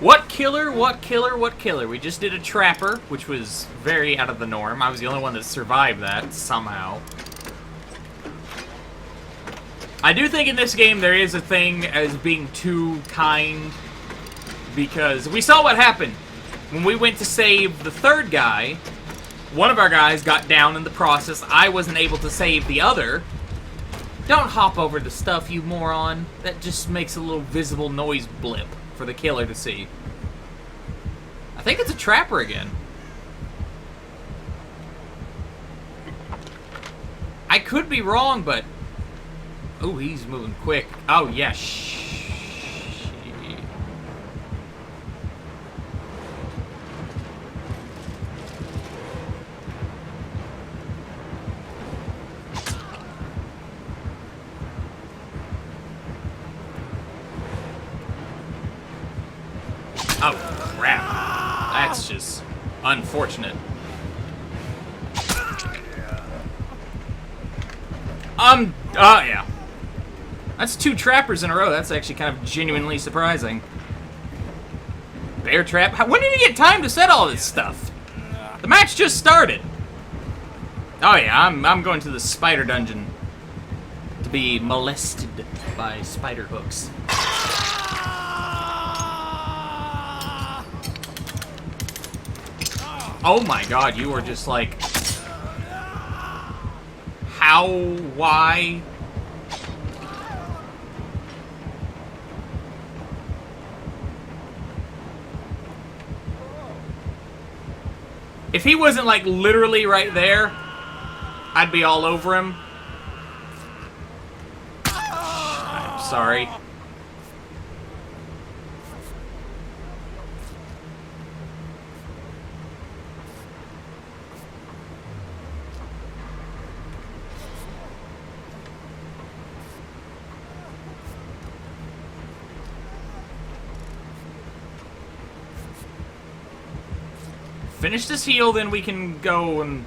what killer? We just did a trapper, which was very out of the norm. I was the only one that survived that, somehow. I do think in this game there is a thing as being too kind, because we saw what happened. When we went to save the third guy, one of our guys got down in the process. I wasn't able to save the other. Don't hop over the stuff, you moron. That just makes a little visible noise blip for the killer to see. I think it's a trapper again. I could be wrong, but... Oh, he's moving quick. Oh, yeah, Oh, crap. That's just unfortunate. Yeah. That's 2 trappers in a row. That's actually kind of genuinely surprising. Bear trap? When did he get time to set all this stuff? The match just started. Oh yeah, I'm going to the spider dungeon to be molested by spider hooks. Oh my god, you were just like... How? Why? If he wasn't like literally right there, I'd be all over him. I'm sorry. Finish this heal, then we can go and...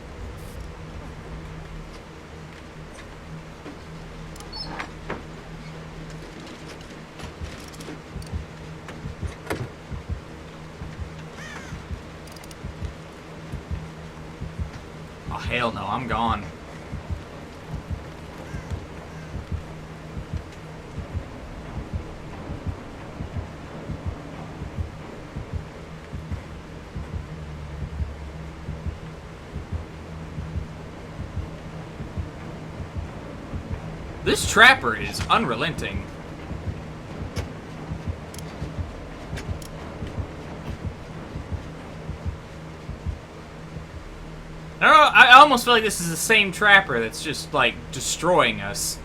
Oh, hell no, I'm gone. This trapper is unrelenting. I don't know, I almost feel like this is the same trapper that's just, like, destroying us.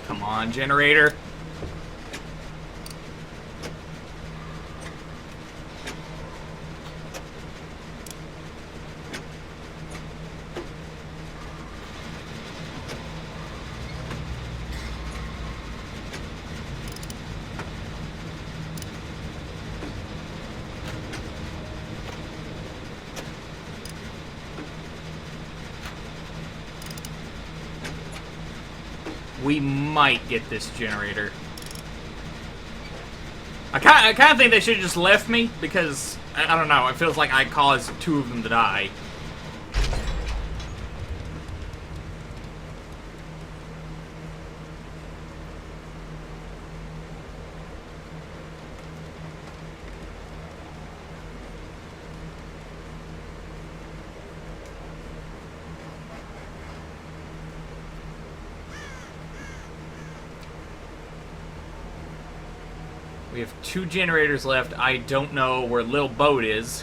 Come on, generator. We might get this generator. I kind of think they should have just left me, because, I don't know, it feels like I caused 2 of them to die. We have 2 generators left. I don't know where Little Boat is.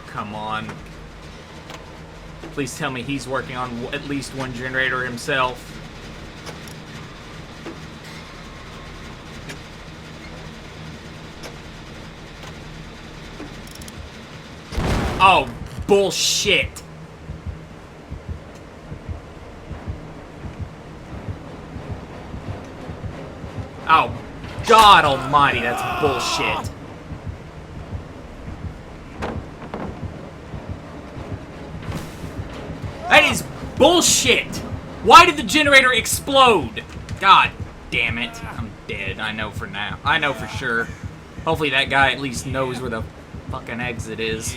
Come on. Please tell me he's working on at least 1 generator himself. Oh, bullshit. Oh, God almighty, that's bullshit. That is bullshit! Why did the generator explode? God damn it. I'm dead. I know for now. I know for sure. Hopefully that guy at least knows where the fucking exit is.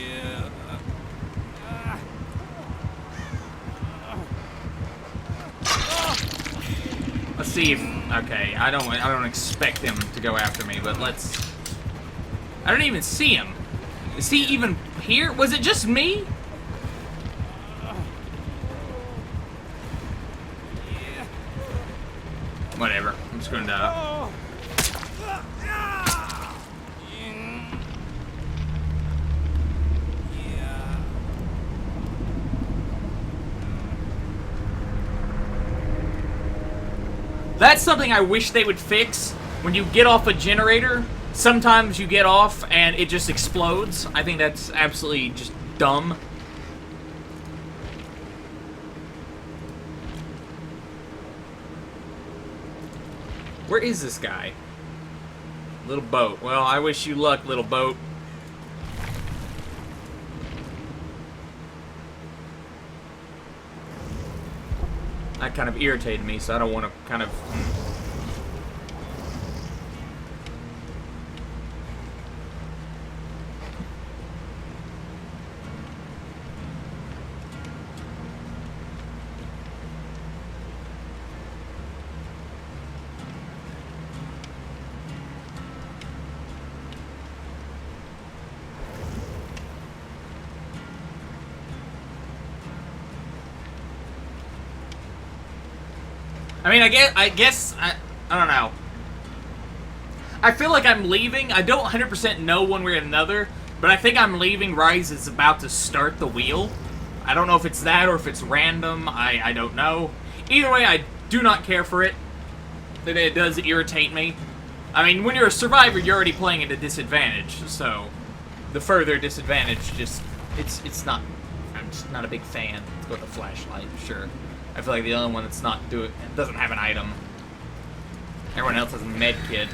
Let's see if... Okay, I don't expect him to go after me, but let's... I don't even see him. Is he even here? Was it just me? Whatever. I'm just gonna That's something I wish they would fix. When you get off a generator, sometimes you get off and it just explodes. I think that's absolutely just dumb. Where is this guy? Little Boat. Well, I wish you luck, Little Boat. That kind of irritated me, so I don't want to kind of... I mean, I guess, I don't know. I feel like I'm leaving. I don't 100% know one way or another, but I think I'm leaving Rise is about to start the wheel. I don't know if it's that or if it's random. I don't know. Either way, I do not care for it. it does irritate me. I mean, when you're a survivor, you're already playing at a disadvantage, so the further disadvantage just, it's not, I'm just not a big fan. Let's go with the flashlight, sure. I feel like the only one that's not doesn't have an item. Everyone else has a med kit.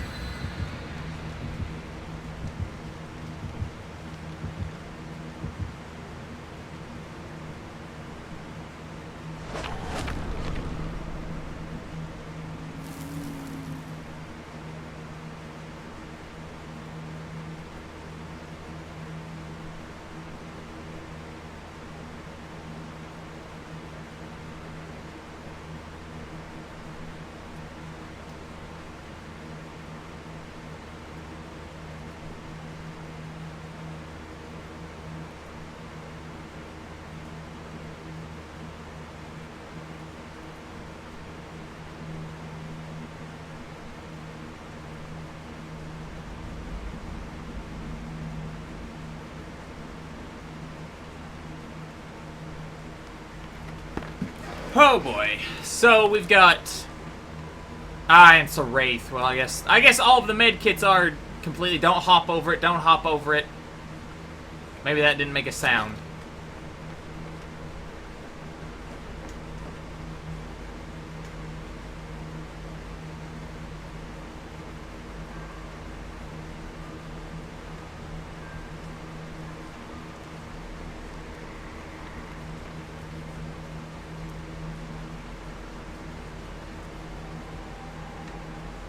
Oh boy. So we've got it's a Wraith. Well, I guess all of the med kits are completely don't hop over it, don't hop over it. Maybe that didn't make a sound.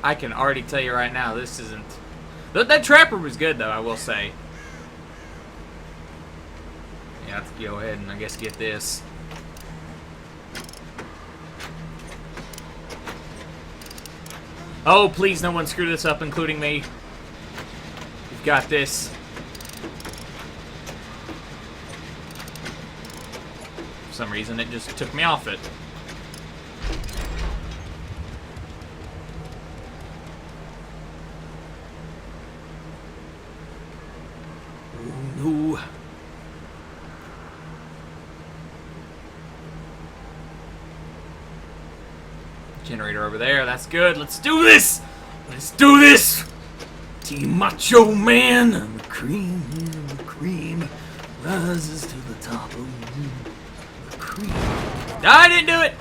I can already tell you right now, this isn't... That trapper was good, though, I will say. Yeah, let's go ahead and I guess get this. Oh, please, no one screw this up, including me. We've got this. For some reason, it just took me off it. No. Generator over there, that's good. Let's do this! Let's do this! Team Macho Man and the cream rises to the top of the cream. I didn't do it!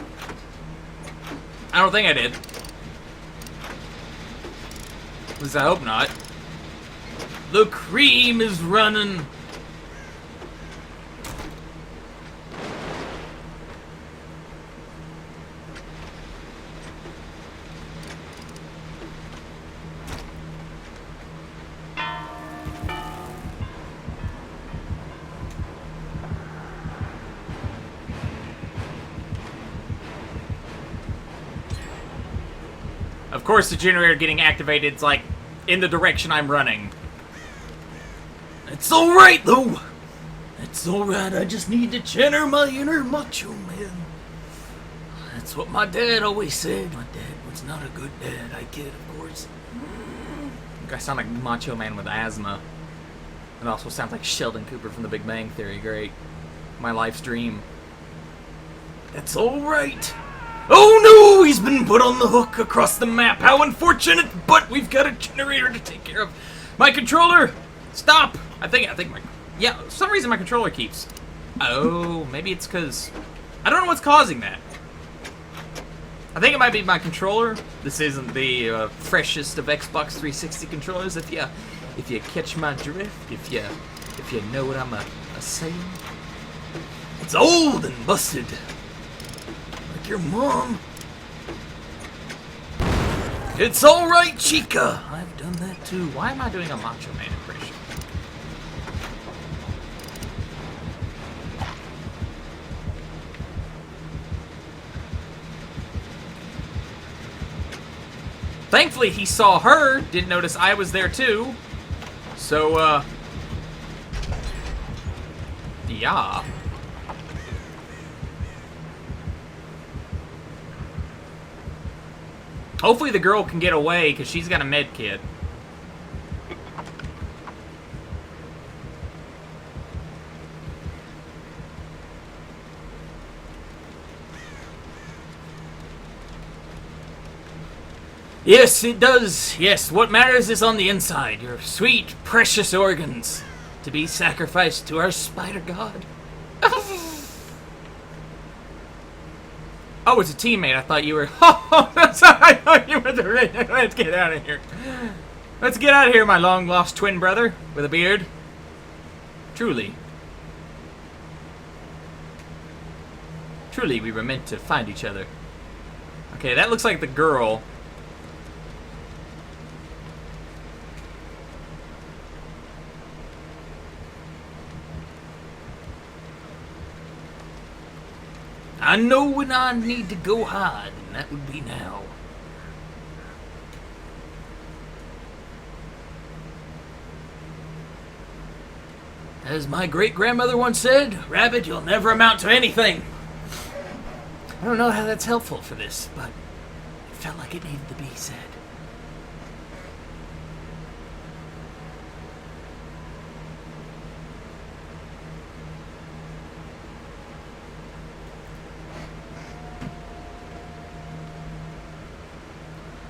I don't think I did. At least I hope not. The cream is running. Of course, the generator getting activated is like in the direction I'm running. It's alright, though. It's alright. I just need to channel my inner macho man. That's what my dad always said. My dad was not a good dad. I kid, of course. I sound like Macho Man with asthma. It also sounds like Sheldon Cooper from The Big Bang Theory. Great. My life's dream. That's alright. Oh no! He's been put on the hook across the map. How unfortunate! But we've got a generator to take care of. My controller! Stop! I think my... Yeah, for some reason my controller keeps... Oh, maybe it's because... I don't know what's causing that. I think it might be my controller. This isn't the freshest of Xbox 360 controllers, if you catch my drift, if you know what I'm saying. It's old and busted. Like your mom. It's alright, Chica! I've done that too. Why am I doing a Macho Man impression? Thankfully, he saw her, didn't notice I was there too. So, yeah. Hopefully the girl can get away, because she's got a med kit. Yes, it does. Yes, what matters is on the inside. Your sweet, precious organs to be sacrificed to our spider god. Oh, it's a teammate. I thought you were... Oh, I thought you were the... Let's get out of here. Let's get out of here, my long-lost twin brother with a beard. Truly. Truly, we were meant to find each other. Okay, that looks like the girl. I know when I need to go hard, and that would be now. As my great-grandmother once said, Rabbit, you'll never amount to anything. I don't know how that's helpful for this, but it felt like it needed to be said.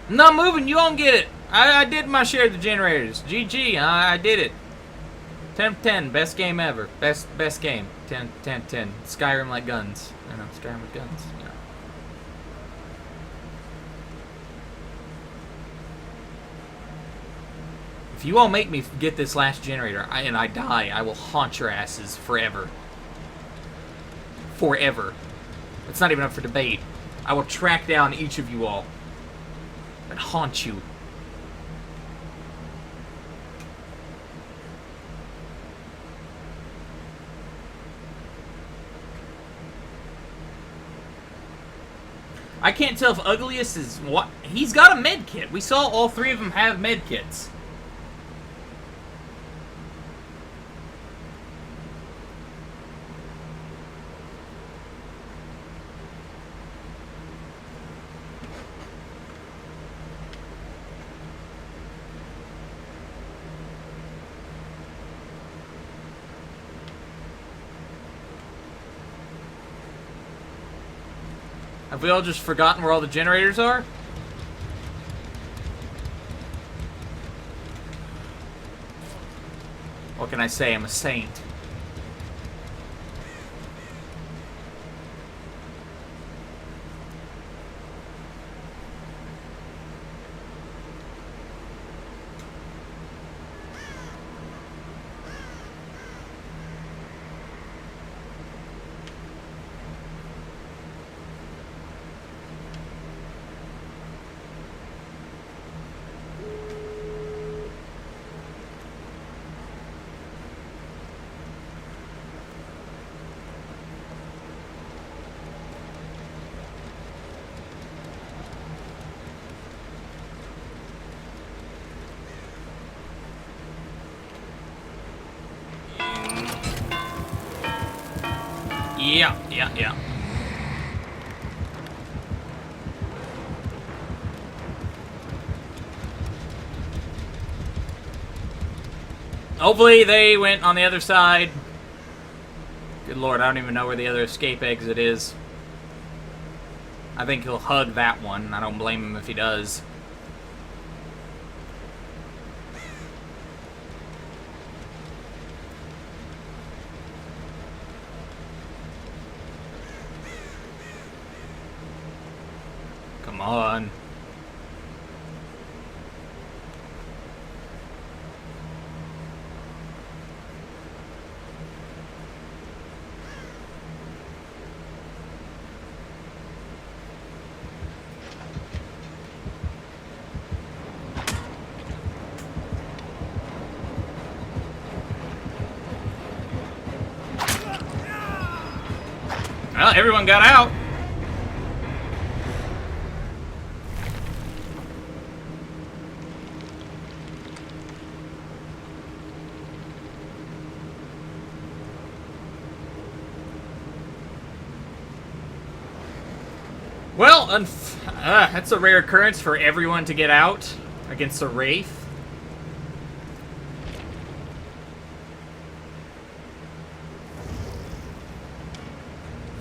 I'm not moving, you won't get it. I did my share of the generators. GG, I did it. 10 10, best game ever. Best game. 10 10 10. Skyrim like guns. I know, Skyrim with guns. You know. If you all make me get this last generator and I die, I will haunt your asses forever. Forever. It's not even up for debate. I will track down each of you all and haunt you. I can't tell if Ugliest is what. He's got a med kit. We saw all three of them have med kits. Have we all just forgotten where all the generators are? What can I say? I'm a saint. Yeah. Hopefully they went on the other side. Good lord, I don't even know where the other escape exit is. I think he'll hug that one. I don't blame him if he does. Come on. Well, everyone got out. Well, that's a rare occurrence for everyone to get out against a Wraith.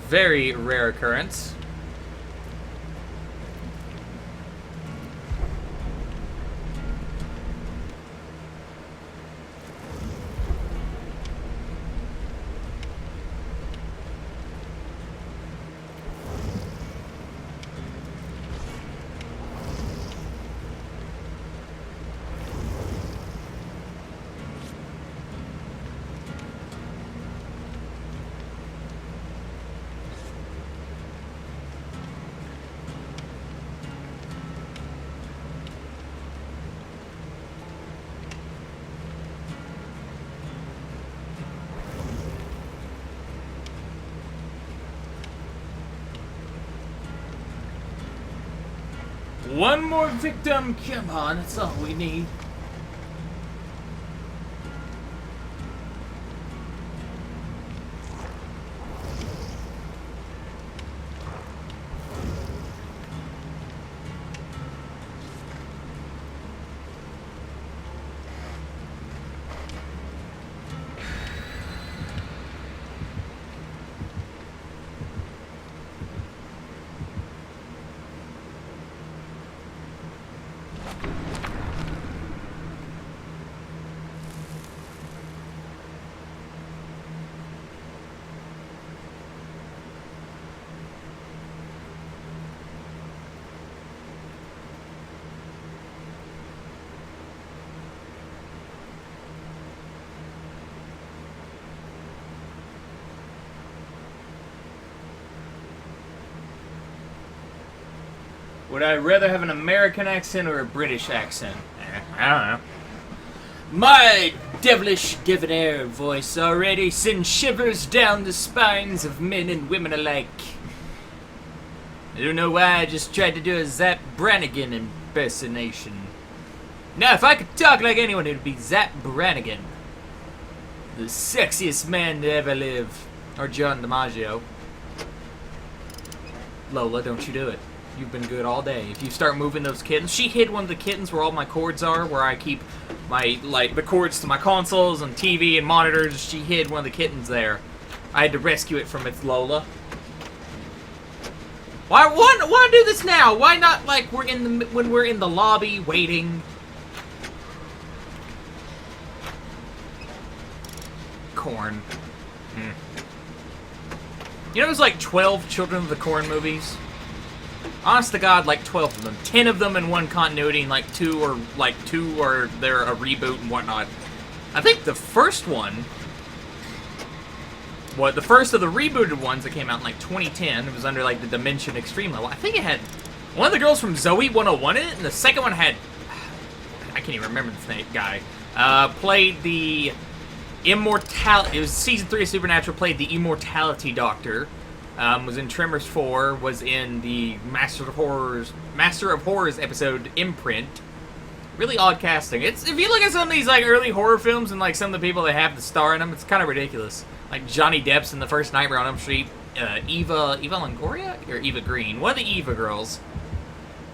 Very rare occurrence. One more victim. Come on, that's all we need. Would I rather have an American accent or a British accent? I don't know. My devilish debonair voice already sends shivers down the spines of men and women alike. I don't know why I just tried to do a Zap Brannigan impersonation. Now, if I could talk like anyone, it would be Zap Brannigan. The sexiest man to ever live. Or John DiMaggio. Lola, don't you do it. You've been good all day. If you start moving those kittens... She hid one of the kittens where all my cords are, where I keep my, the cords to my consoles and TV and monitors. She hid one of the kittens there. I had to rescue it from its Lola. Why do this now? Why not, like, when we're in the lobby waiting? Corn. You know there's like 12 Children of the Corn movies? Honest to God, like 12 of them. 10 of them in one continuity, and like two are they're a reboot and whatnot. I think the first one, the first of the rebooted ones that came out in like 2010, it was under like the Dimension Extreme level. I think it had one of the girls from Zoe 101 in it, and the second one had, I can't even remember the guy, played the Immortality, it was season 3 of Supernatural, played the Immortality Doctor. Was in Tremors 4, was in the Master of Horrors episode Imprint. Really odd casting. If you look at some of these like early horror films and like some of the people that have the star in them, it's kind of ridiculous. Like Johnny Depp's in the first Nightmare on Elm Street. Eva Longoria or Eva Green, one of the Eva girls,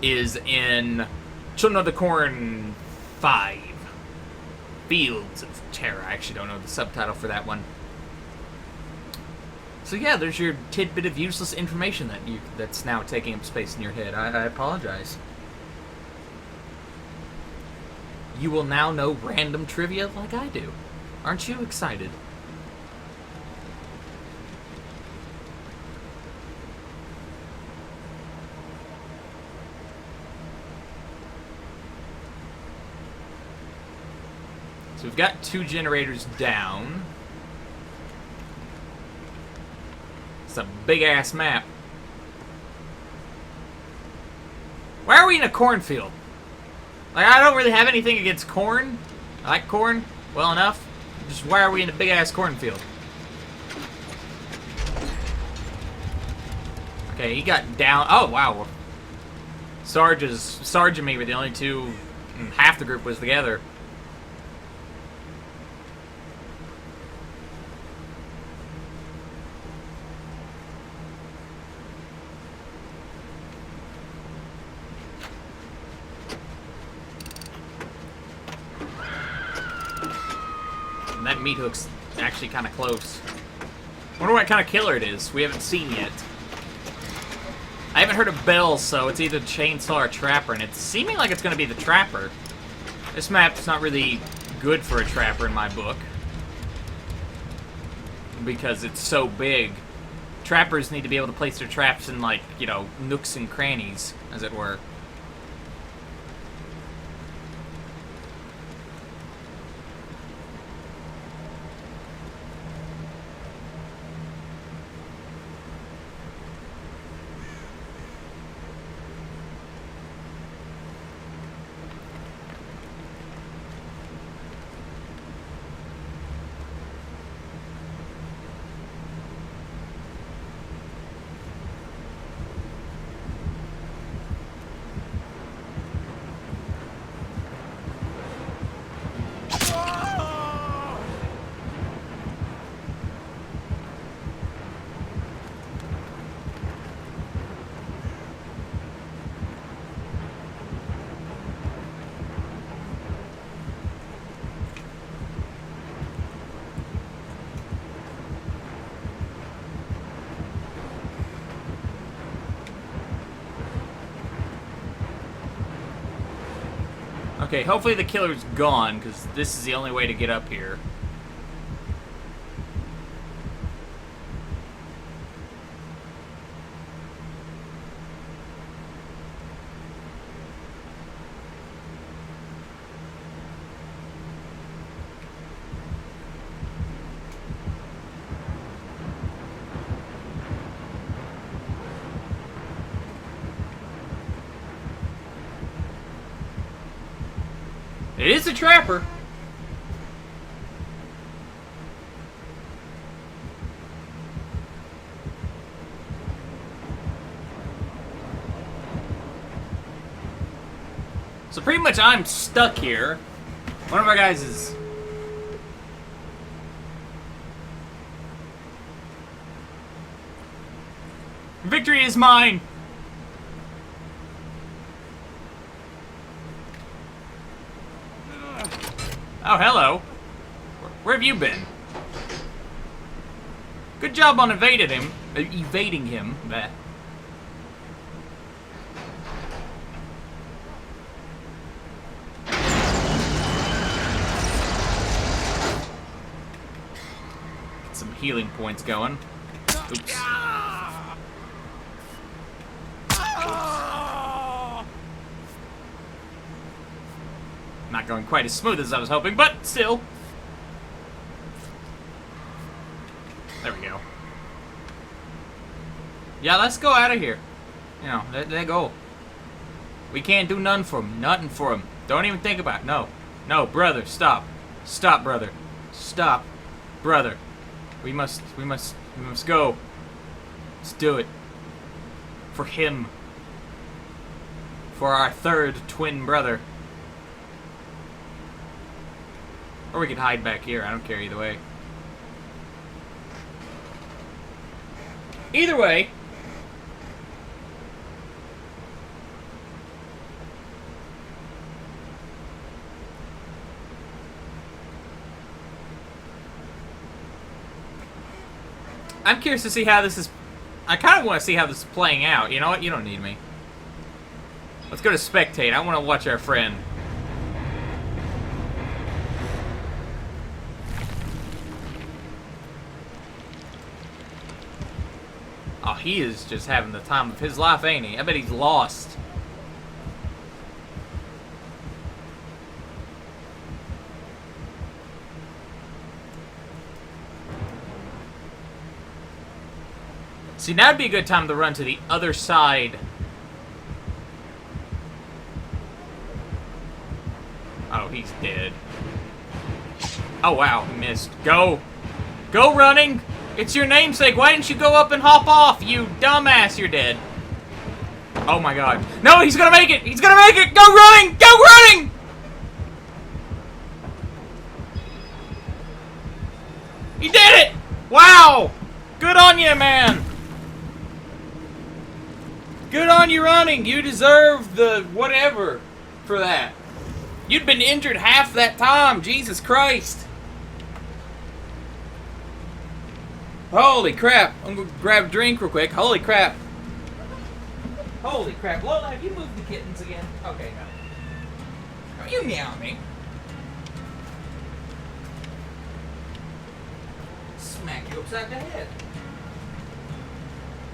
is in Children of the Corn 5. Fields of Terror. I actually don't know the subtitle for that one. So yeah, there's your tidbit of useless information that's now taking up space in your head. I apologize. You will now know random trivia like I do. Aren't you excited? So we've got 2 generators down. It's a big-ass map. Why are we in a cornfield? Like, I don't really have anything against corn. I like corn well enough. Just why are we in a big-ass cornfield? Okay, he got down. Oh, wow. Sarge and me were the only two. Half the group was together. That meat hook's actually kind of close. Wonder what kind of killer it is. We haven't seen yet. I haven't heard of bells, so it's either chainsaw or trapper, and it's seeming like it's going to be the trapper. This map's not really good for a trapper in my book, because it's so big. Trappers need to be able to place their traps in, like, you know, nooks and crannies, as it were. Okay, hopefully the killer's gone, because this is the only way to get up here. It is a trapper. So pretty much I'm stuck here. One of our guys is... Victory is mine! Oh, hello. Where have you been? Good job on evading him. Evading him. Bah. Get some healing points going. Oops. Not going quite as smooth as I was hoping, but still. There we go. Yeah, let's go out of here. You know, let go. We can't do nothing for him. Nothing for him. Don't even think about it. No. No, brother, stop. Stop, brother. Stop. Brother. We must go. Let's do it. For him. For our third twin brother. Or we could hide back here. I don't care either way. Either way. I'm curious to see how this is... I kind of want to see how this is playing out. You know what? You don't need me. Let's go to spectate. I want to watch our friend. Oh, he is just having the time of his life, ain't he? I bet he's lost. See, now would be a good time to run to the other side. Oh, he's dead. Oh, wow, he missed. Go! Go running! It's your namesake. Why didn't you go up and hop off? You dumbass, you're dead. Oh my god. No, he's gonna make it! He's gonna make it! Go running! Go running! He did it! Wow! Good on you, man! Good on you running. You deserve the whatever for that. You'd been injured half that time. Jesus Christ. Holy crap. I'm going to grab a drink real quick. Holy crap. Holy crap. Lola, have you moved the kittens again? Okay, no. Are you meowing me? Smack you upside the head.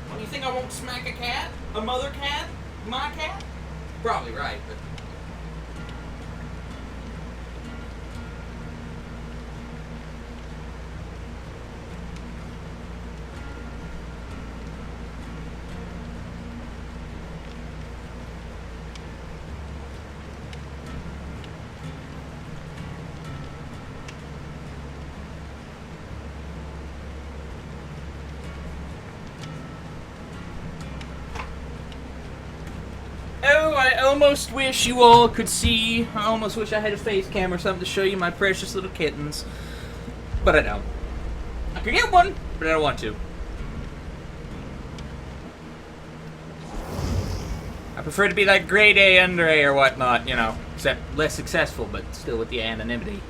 What, do you think I won't smack a cat? A mother cat? My cat? Probably right, but... I almost wish you all could see. I almost wish I had a face cam or something to show you my precious little kittens. But I don't. I could get one, but I don't want to. I prefer to be like grade A, under A, or whatnot, you know. Except less successful, but still with the anonymity.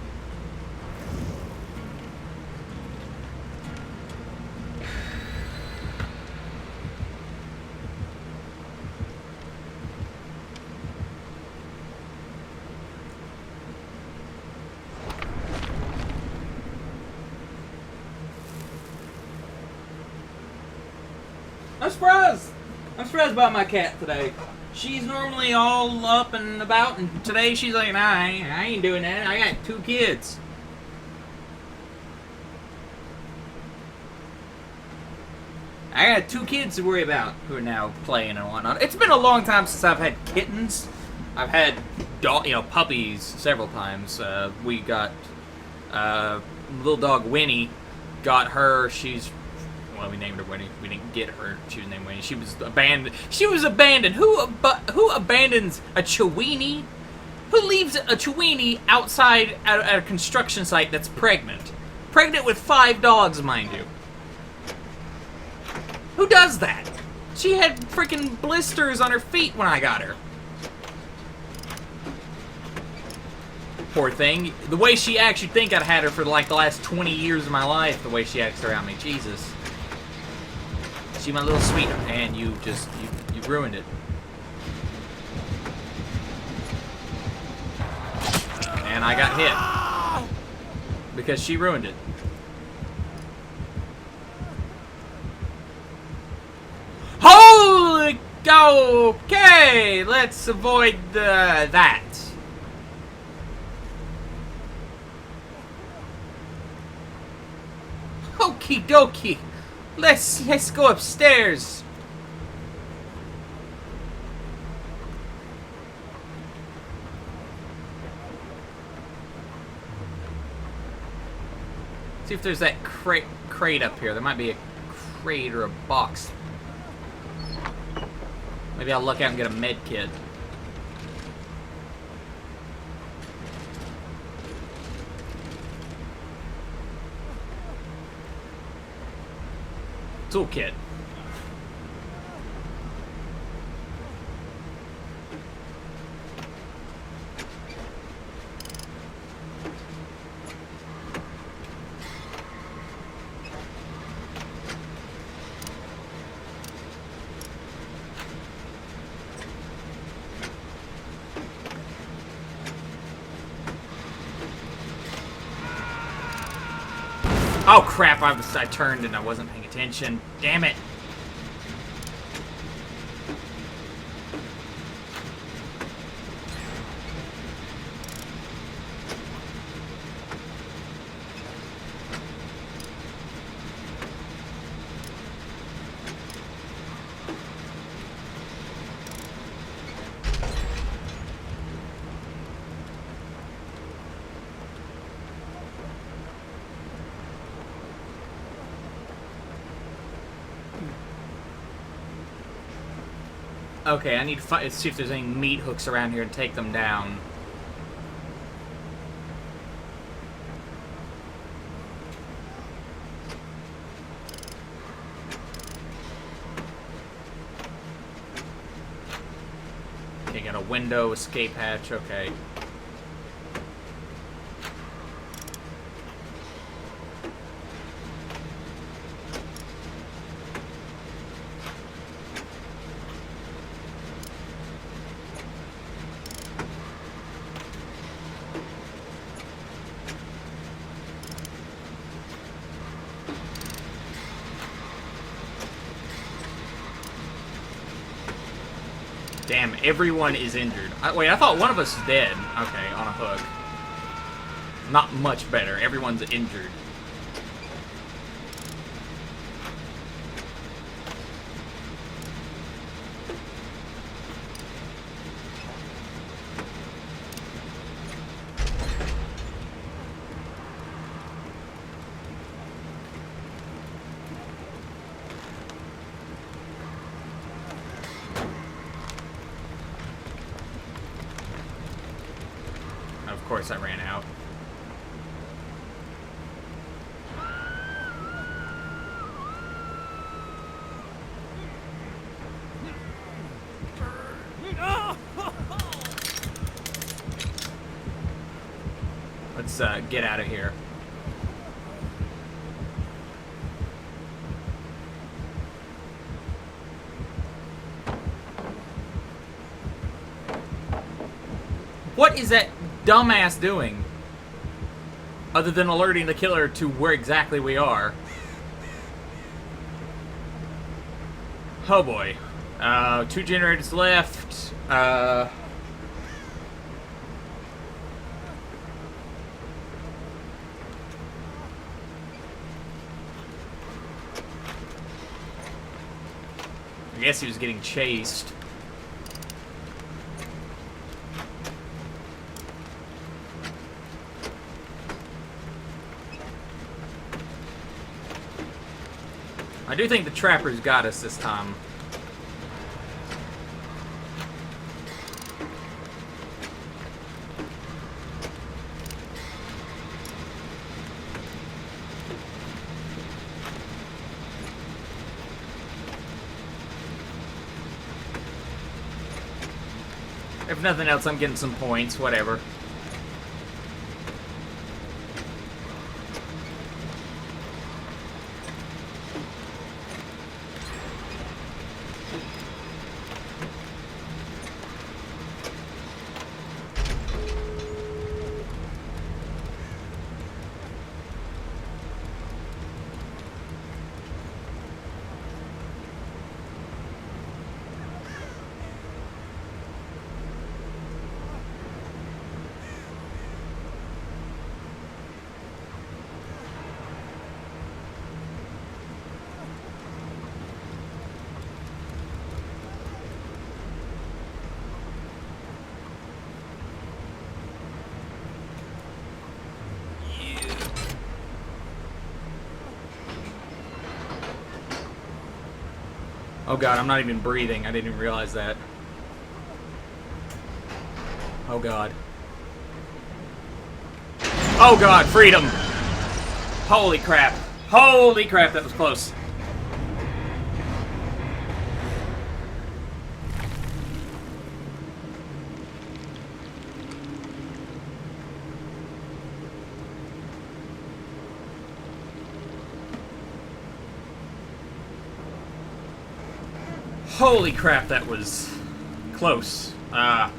I'm surprised. I'm surprised about my cat today. She's normally all up and about, and today she's like, nah, I ain't doing that. I got 2 kids. I got 2 kids to worry about who are now playing and whatnot. It's been a long time since I've had kittens. I've had puppies several times. We got little dog Winnie. Got her. Well, we named her Winnie. We didn't get her. She was named Winnie. She was abandoned. Who abandons a Chiweenie? Who leaves a Chiweenie outside at a construction site that's pregnant? Pregnant with 5 dogs, mind you. Who does that? She had freaking blisters on her feet when I got her. Poor thing. The way she acts, you'd think I'd had her for like the last 20 years of my life, the way she acts around me. Jesus. She my little sweetheart, and you ruined it. And I got hit. Because she ruined it. Holy... Okay, let's avoid that. Okie dokie. Let's go upstairs. See if there's that crate up here. There might be a crate or a box. Maybe I'll look out and get a med kit. Toolkit. Oh crap, I turned and I wasn't paying attention. Damn it. Okay, I need to see if there's any meat hooks around here and take them down. Okay, got a window, escape hatch, okay. Damn, everyone is injured. Wait, I thought one of us is dead. Okay, on a hook. Not much better. Everyone's injured. Of course I ran out. Let's get out of here. What is that dumbass doing? Other than alerting the killer to where exactly we are. Oh boy. 2 generators left. I guess he was getting chased. I do think the trappers got us this time. If nothing else, I'm getting some points, whatever. Oh god, I'm not even breathing. I didn't even realize that. Oh god. Oh god, freedom! Holy crap. Holy crap, that was close. Holy crap, that was close. I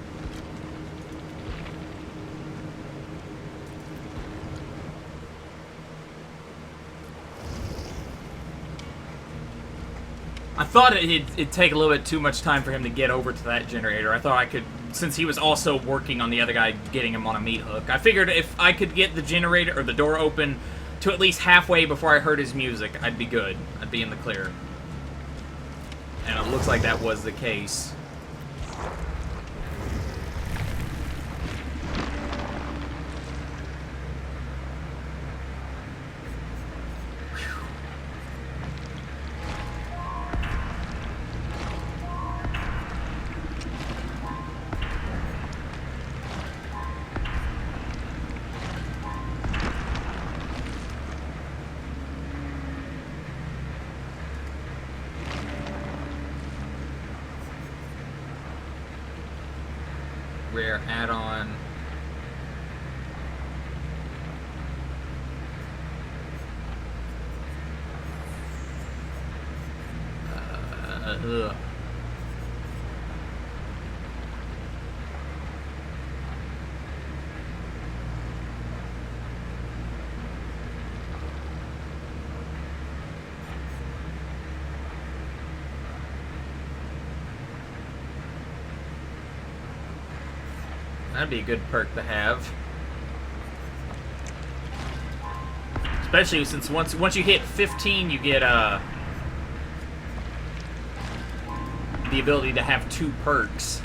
thought it'd take a little bit too much time for him to get over to that generator. I thought I could, since he was also working on the other guy, getting him on a meat hook. I figured if I could get the generator, or the door open, to at least halfway before I heard his music, I'd be good. I'd be in the clear. And it looks like that was the case. Rare add-on. Ugh. That'd be a good perk to have. Especially since once you hit 15, you get the ability to have 2 perks.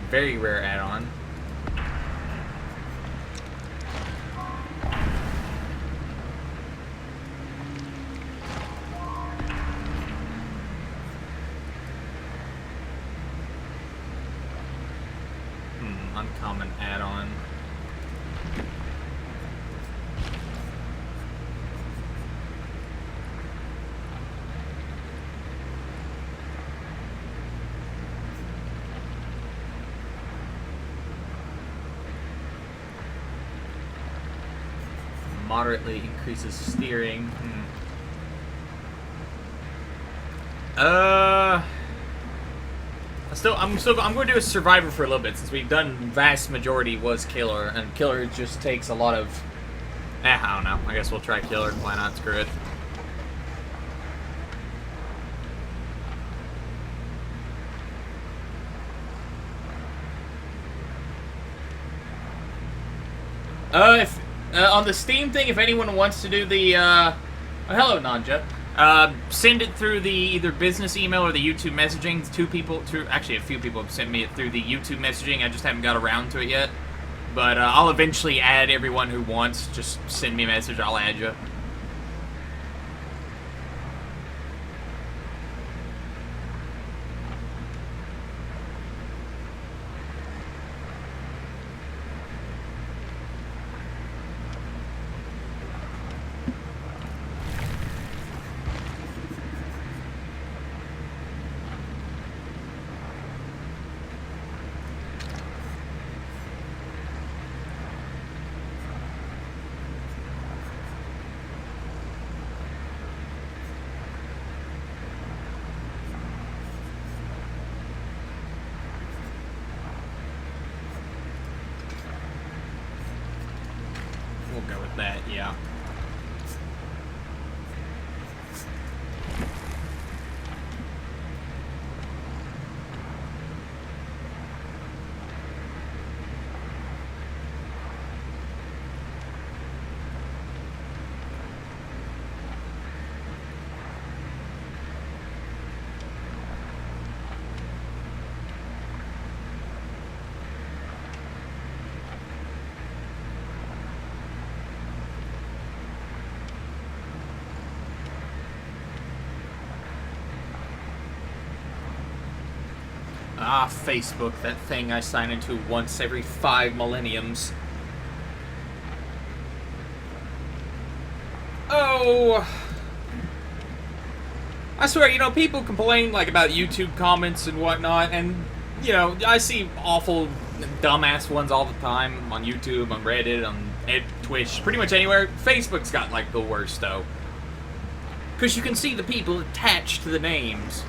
Very rare add-on. Uncommon add-on. Moderately increases steering. I'm going to do a survivor for a little bit, since we've done vast majority was killer, and killer just takes a lot of I don't know. I guess we'll try killer. Why not? Screw it. If on the Steam thing, if anyone wants to do the, oh, hello, Nanja. Send it through the either business email or the YouTube messaging. Actually, a few people have sent me it through the YouTube messaging. I just haven't got around to it yet. But I'll eventually add everyone who wants. Just send me a message. I'll add you. We'll go with that, yeah. Ah, Facebook, that thing I sign into once every 5 millenniums. Oh, I swear, you know, people complain, like, about YouTube comments and whatnot, and, you know, I see awful, dumbass ones all the time on YouTube, on Reddit, on Twitch, pretty much anywhere. Facebook's got, like, the worst, though. Because you can see the people attached to the names.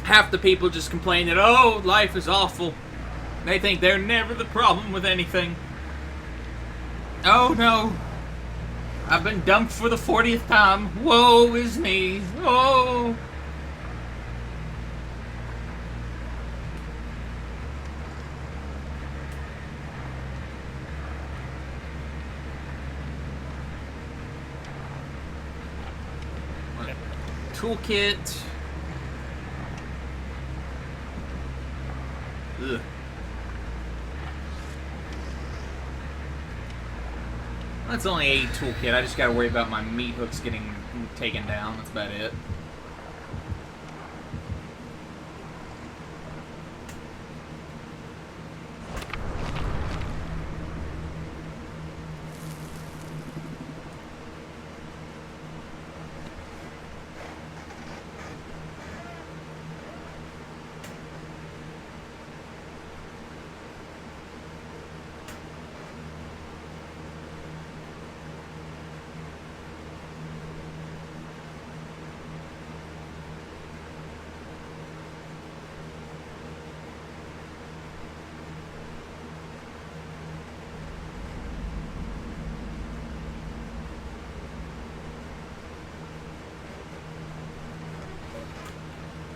Half the people just complain that, oh, life is awful. They think they're never the problem with anything. Oh, no. I've been dumped for the 40th time. Woe is me. Oh. Toolkit. Ugh. That's only a toolkit. I just gotta worry about my meat hooks getting taken down. That's about it.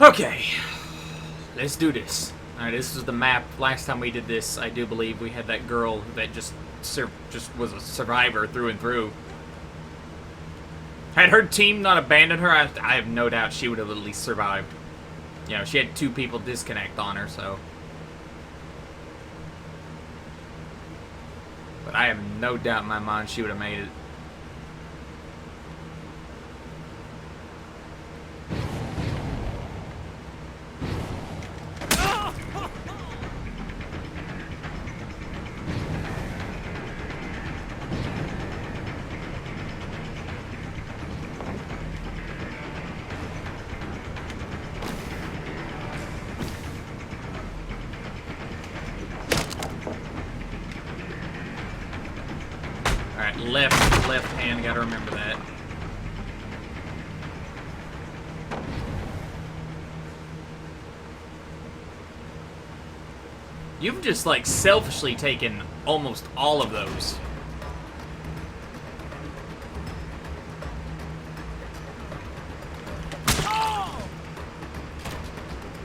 Okay, let's do this. Alright, this is the map. Last time we did this, I do believe we had that girl that just was a survivor through and through. Had her team not abandoned her, I have no doubt she would have at least survived. You know, she had 2 people disconnect on her, so. But I have no doubt in my mind she would have made it. Left hand, gotta remember that. You've just, like, selfishly taken almost all of those.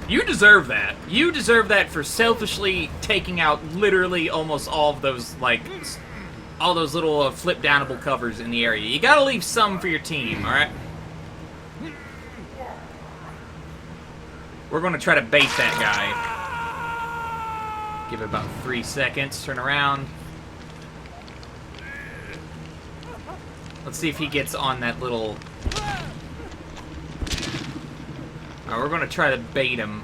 You deserve that. You deserve that for selfishly taking out literally almost all of those, like, all those little flip-downable covers in the area. You gotta leave some for your team, alright? We're gonna try to bait that guy. Give it about 3 seconds, turn around. Let's see if he gets on that little... Alright, we're gonna try to bait him.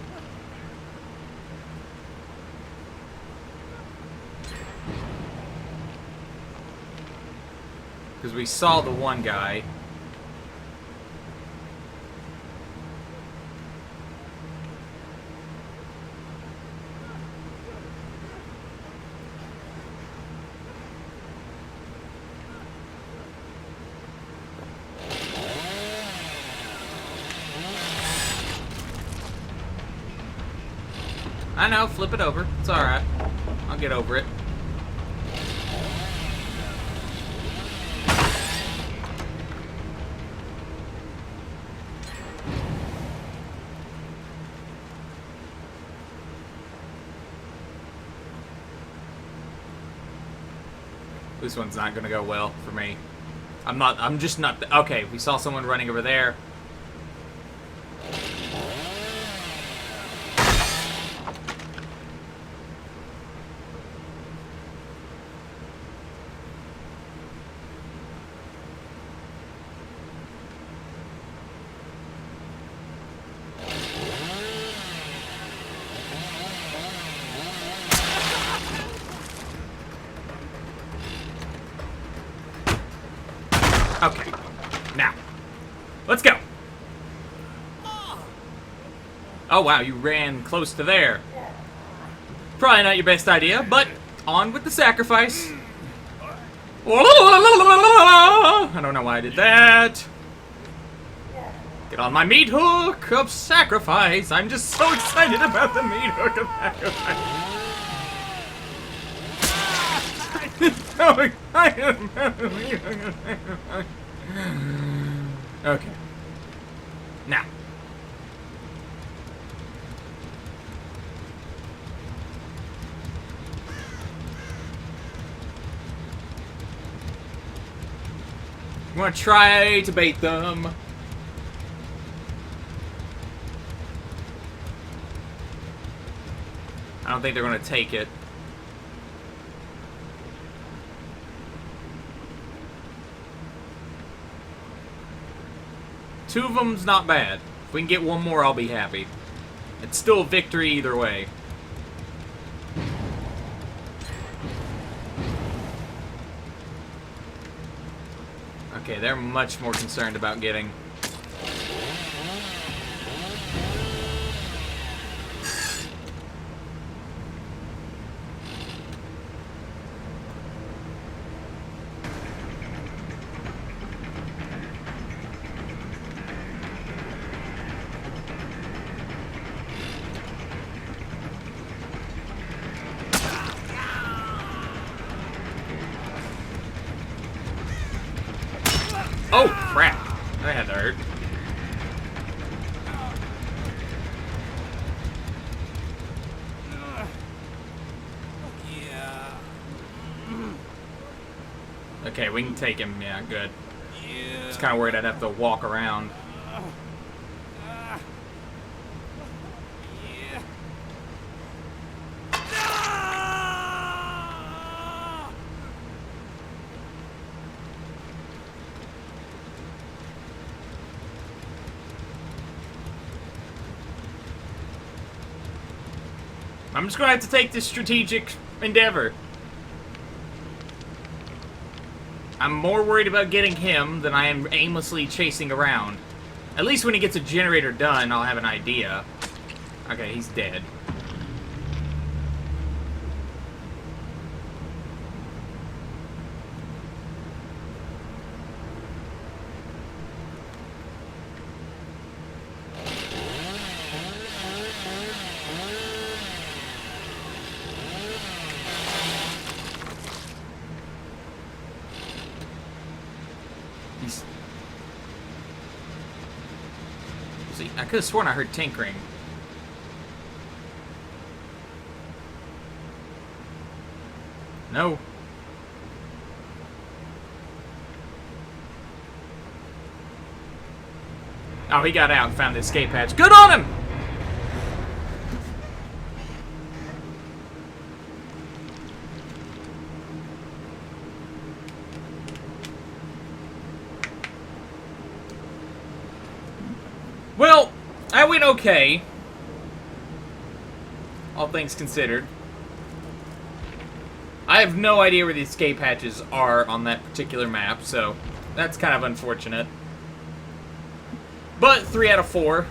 Because we saw the one guy. I know, flip it over. It's alright. I'll get over it. This one's not gonna go well for me. I'm just not, okay, we saw someone running over there. Okay, now, let's go. Oh wow, you ran close to there. Probably not your best idea, but on with the sacrifice. I don't know why I did that. Get on my meat hook of sacrifice. I'm just so excited about the meat hook of sacrifice. Okay. Now. I'm gonna try to bait them. I don't think they're gonna take it. Two of them's not bad. If we can get one more, I'll be happy. It's still a victory either way. Okay, they're much more concerned about getting... Oh, crap. That had to hurt. Okay, we can take him. Yeah, good. Just kind of worried I'd have to walk around. I'm just gonna have to take this strategic endeavor. I'm more worried about getting him than I am aimlessly chasing around. At least when he gets a generator done, I'll have an idea. Okay, he's dead. I could have sworn I heard tinkering. No. Oh, he got out and found the escape hatch. Good on him! Well, I went okay. All things considered. I have no idea where the escape hatches are on that particular map, so that's kind of unfortunate. But 3 out of 4,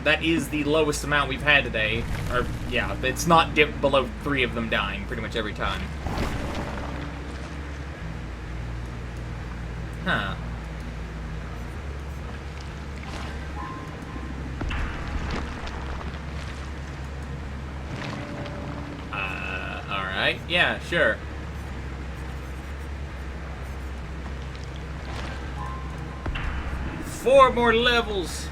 that is the lowest amount we've had today. Or, yeah, it's not dipped below 3 of them dying pretty much every time. Huh. Alright, yeah, sure. Four more levels.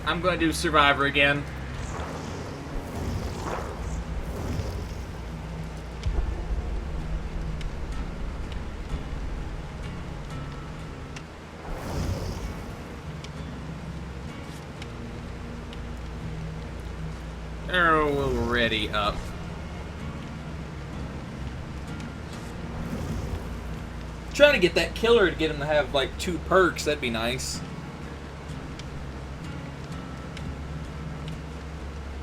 I'm going to do Survivor again. Already up. Trying to get that killer to get him to have like 2 perks, that'd be nice.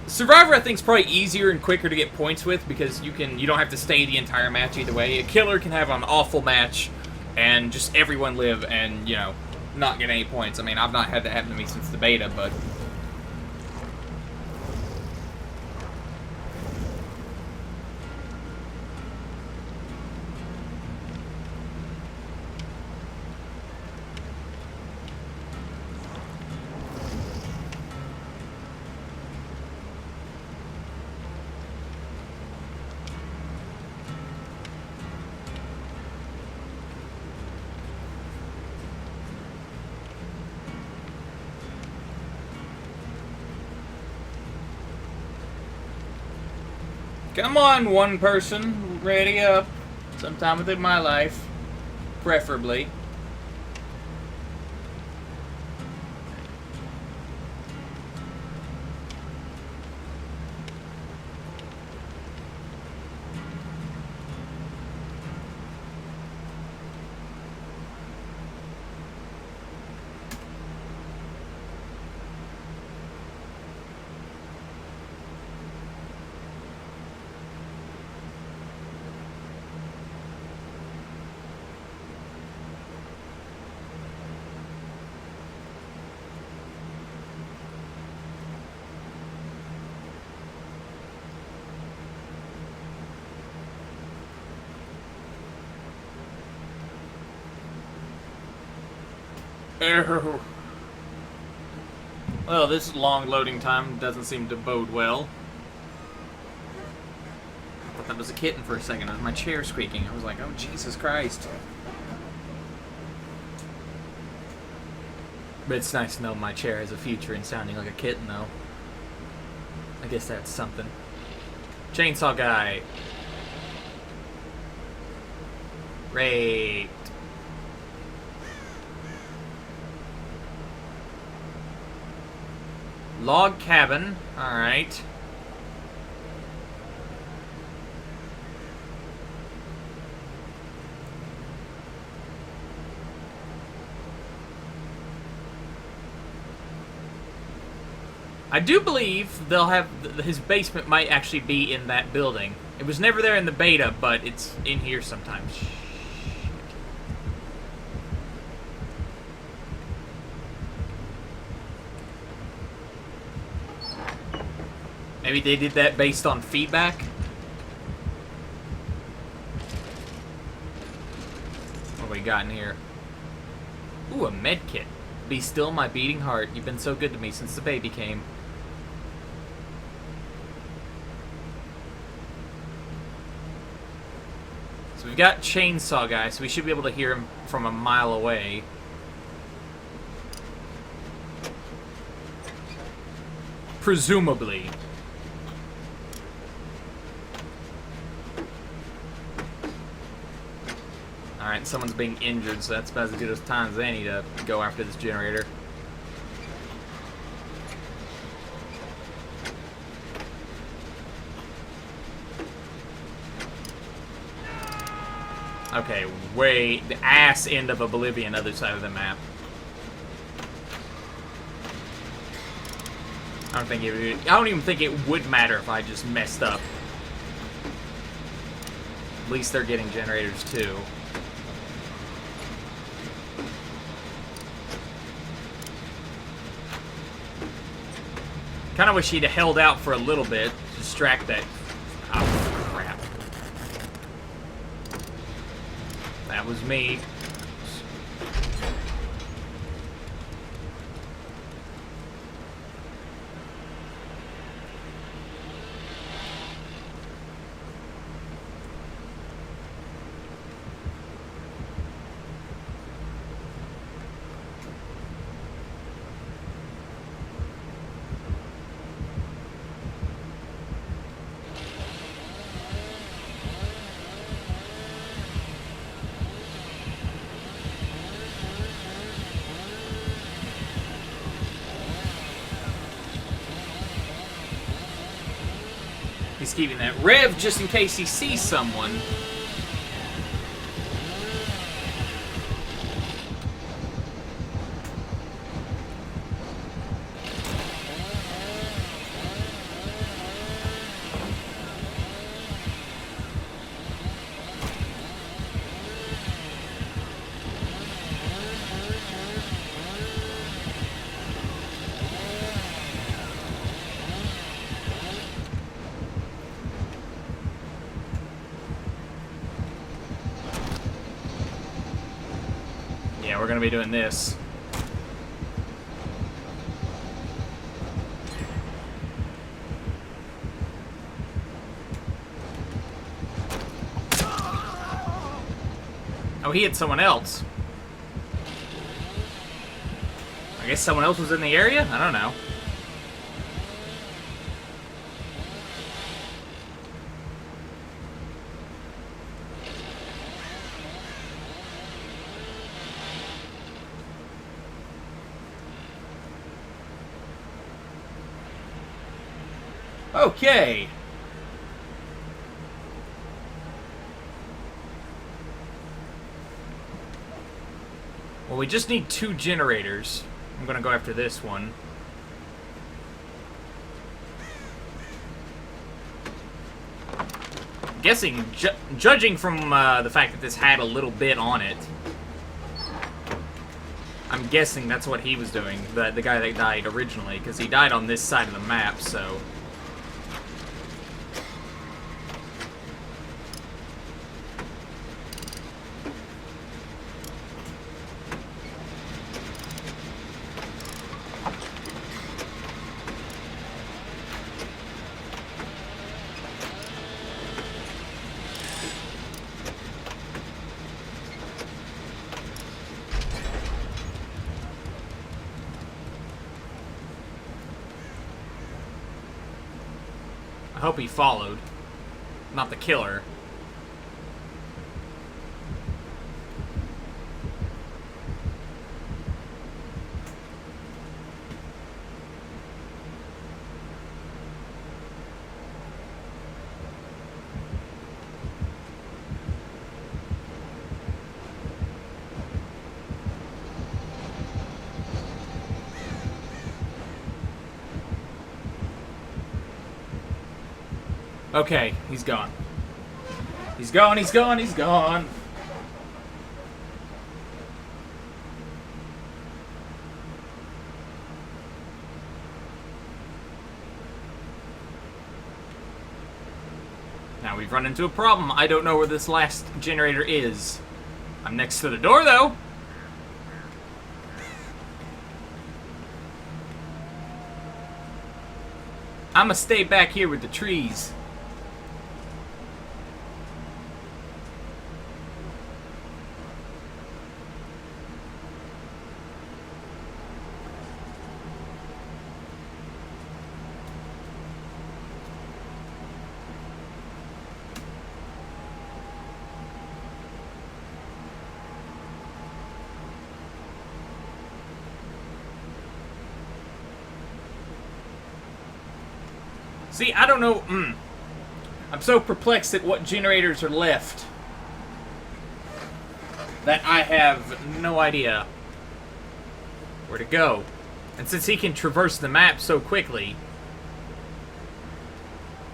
Survivor, I think, is probably easier and quicker to get points with because you don't have to stay the entire match either way. A killer can have an awful match and just everyone live and, you know, not get any points. I mean, I've not had that happen to me since the beta, but come on, one person, ready up. Sometime within my life, preferably. Well, this long loading time doesn't seem to bode well. I thought that was a kitten for a second. It was my chair squeaking. I was like, oh, Jesus Christ. But it's nice to know my chair has a future in sounding like a kitten, though. I guess that's something. Chainsaw guy. Raped. Log cabin. Alright. I do believe they'll have his basement might actually be in that building. It was never there in the beta, but it's in here sometimes. Maybe they did that based on feedback? What do we got in here? Ooh, a med kit. Be still my beating heart. You've been so good to me since the baby came. So We've got Chainsaw Guy, so we should be able to hear him from a mile away. Presumably. Alright, someone's being injured, so that's about as good as time as any to go after this generator. Okay, way the ass end of Oblivion, other side of the map. I don't even think it would matter if I just messed up. At least they're getting generators too. Kind of wish he'd have held out for a little bit to distract that. Oh, crap. That was me. He's keeping that rev just in case he sees someone. Yeah, we're gonna be doing this. Oh, he hit someone else. I guess someone else was in the area? I don't know. Okay. Well, we just need 2 generators. I'm gonna go after this one. I'm guessing, judging from the fact that this had a little bit on it, I'm guessing that's what he was doing, the guy that died originally, because he died on this side of the map, so... I hope he followed. Not the killer. Okay, he's gone. He's gone, he's gone, he's gone. Now we've run into a problem. I don't know where this last generator is. I'm next to the door, though. I'ma stay back here with the trees. See, I don't know. I'm so perplexed at what generators are left that I have no idea where to go. And since he can traverse the map so quickly,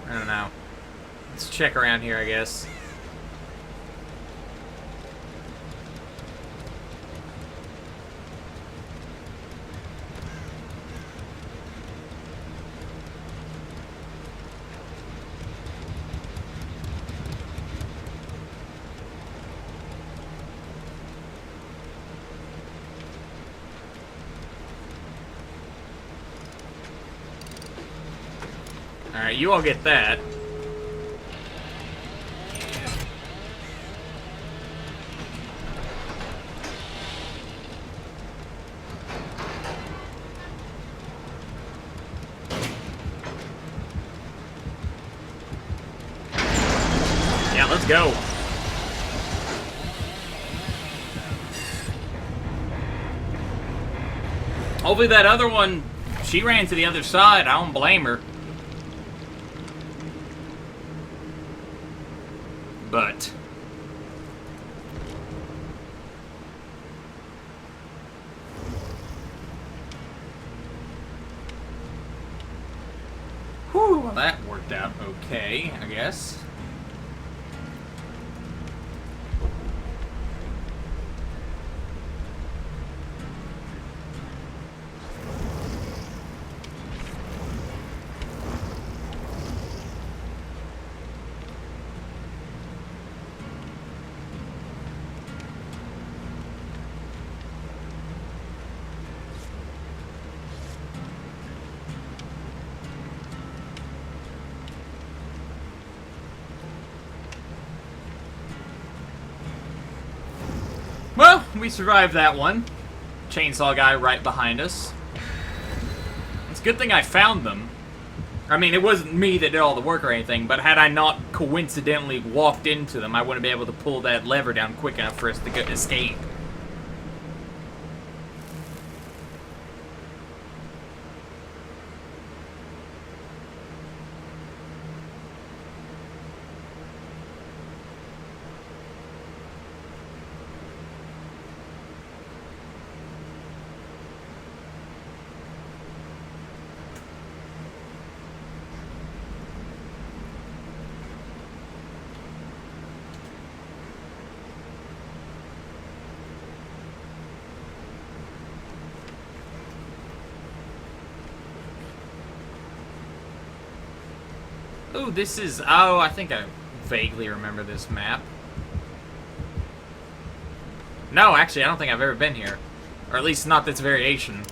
I don't know. Let's check around here, I guess. Alright, you all get that. Yeah, let's go. Hopefully that other one, she ran to the other side. I don't blame her. But whew, well, that worked out okay, I guess. Well, we survived that one. Chainsaw guy right behind us. It's a good thing I found them. I mean, it wasn't me that did all the work or anything, but had I not coincidentally walked into them, I wouldn't be able to pull that lever down quick enough for us to escape. Ooh, this is... Oh, I think I vaguely remember this map. No, actually, I don't think I've ever been here. Or at least not this variation.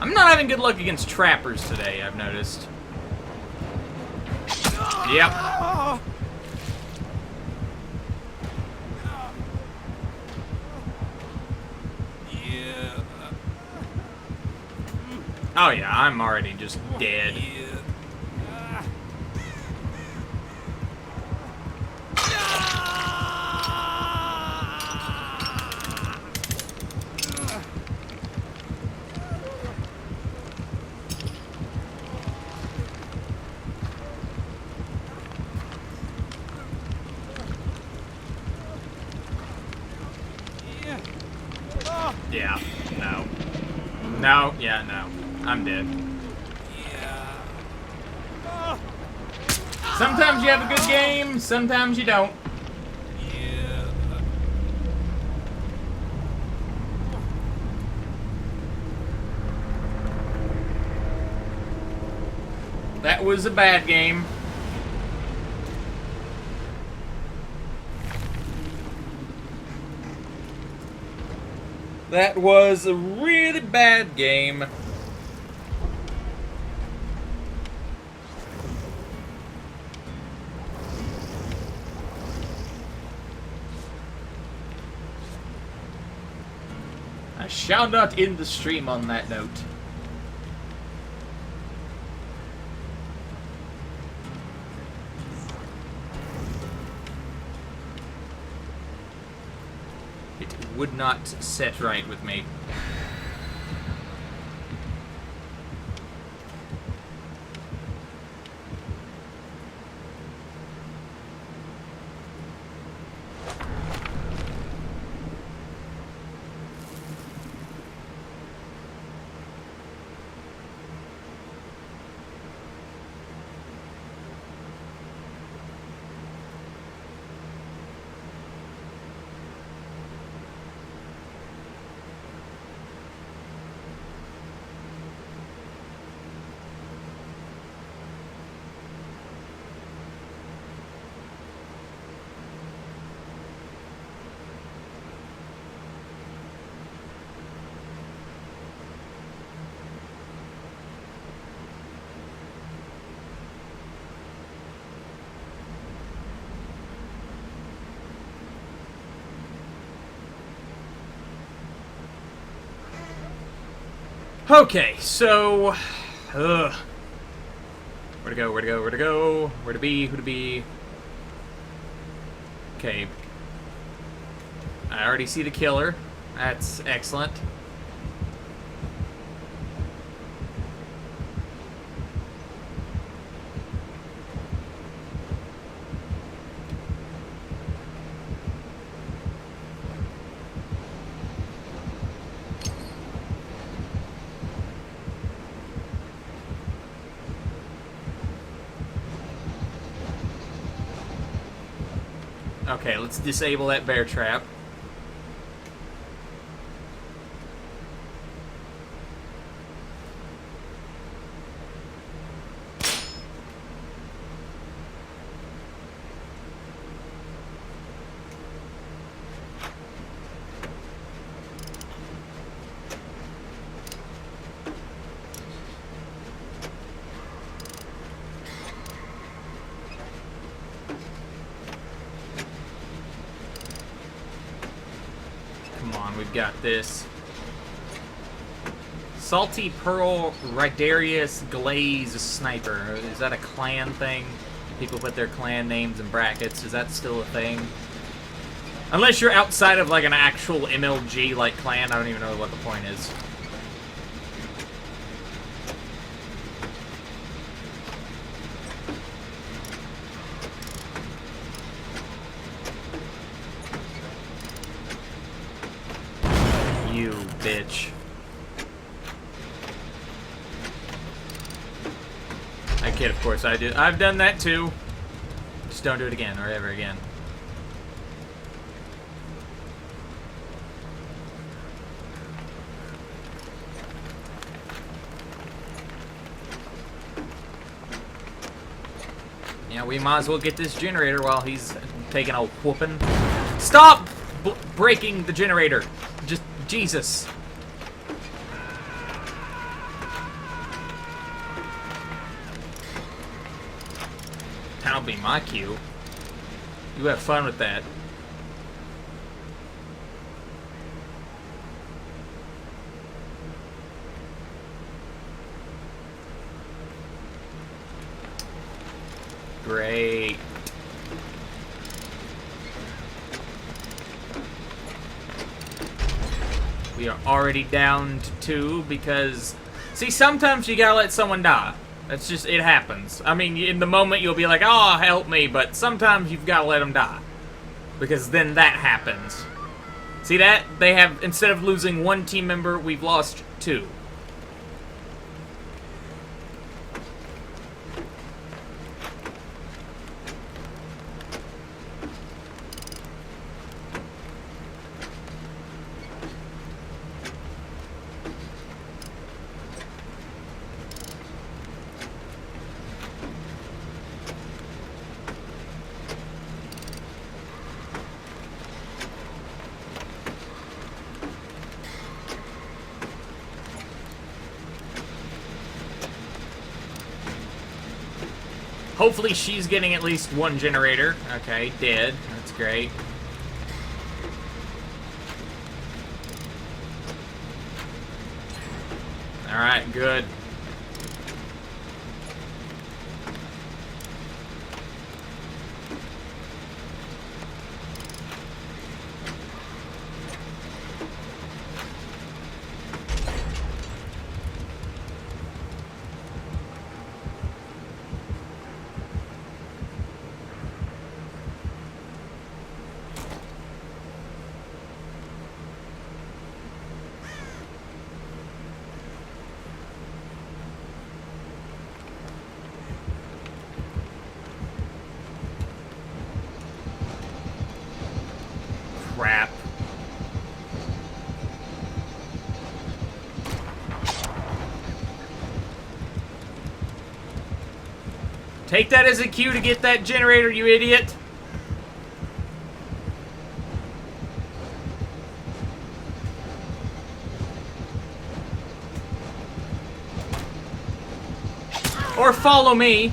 I'm not having good luck against trappers today, I've noticed. Yep. Oh yeah, I'm already just dead. Yeah, no. No, yeah, no. I'm dead. Sometimes you have a good game, sometimes you don't. That was a bad game. That was a really bad game. shall not end the stream on that note. It would not set right with me. Okay, so... where to go, where to go, where to go? Where to be, who to be? Okay. I already see the killer. That's excellent. Okay, let's disable that bear trap. We've got this. Salty Pearl Ridarius Glaze Sniper. Is that a clan thing? People put their clan names in brackets. Is that still a thing? Unless you're outside of like an actual MLG like clan, I don't even know what the point is. You bitch. I kid, of course I do. I've done that too. Just don't do it again or ever again. Yeah, we might as well get this generator while he's taking a whooping. Stop breaking the generator. Just Jesus. That'll be my cue. You have fun with that. Great. We are already down to 2 because... See, sometimes you gotta let someone die. That's just, it happens. I mean, in the moment you'll be like, oh, help me, but sometimes you've gotta let them die. Because then that happens. See that? They have, instead of losing 1 team member, we've lost 2. Hopefully she's getting at least 1 generator. Okay, dead. That's great. Alright, good. Crap. Take that as a cue to get that generator, you idiot. Or follow me.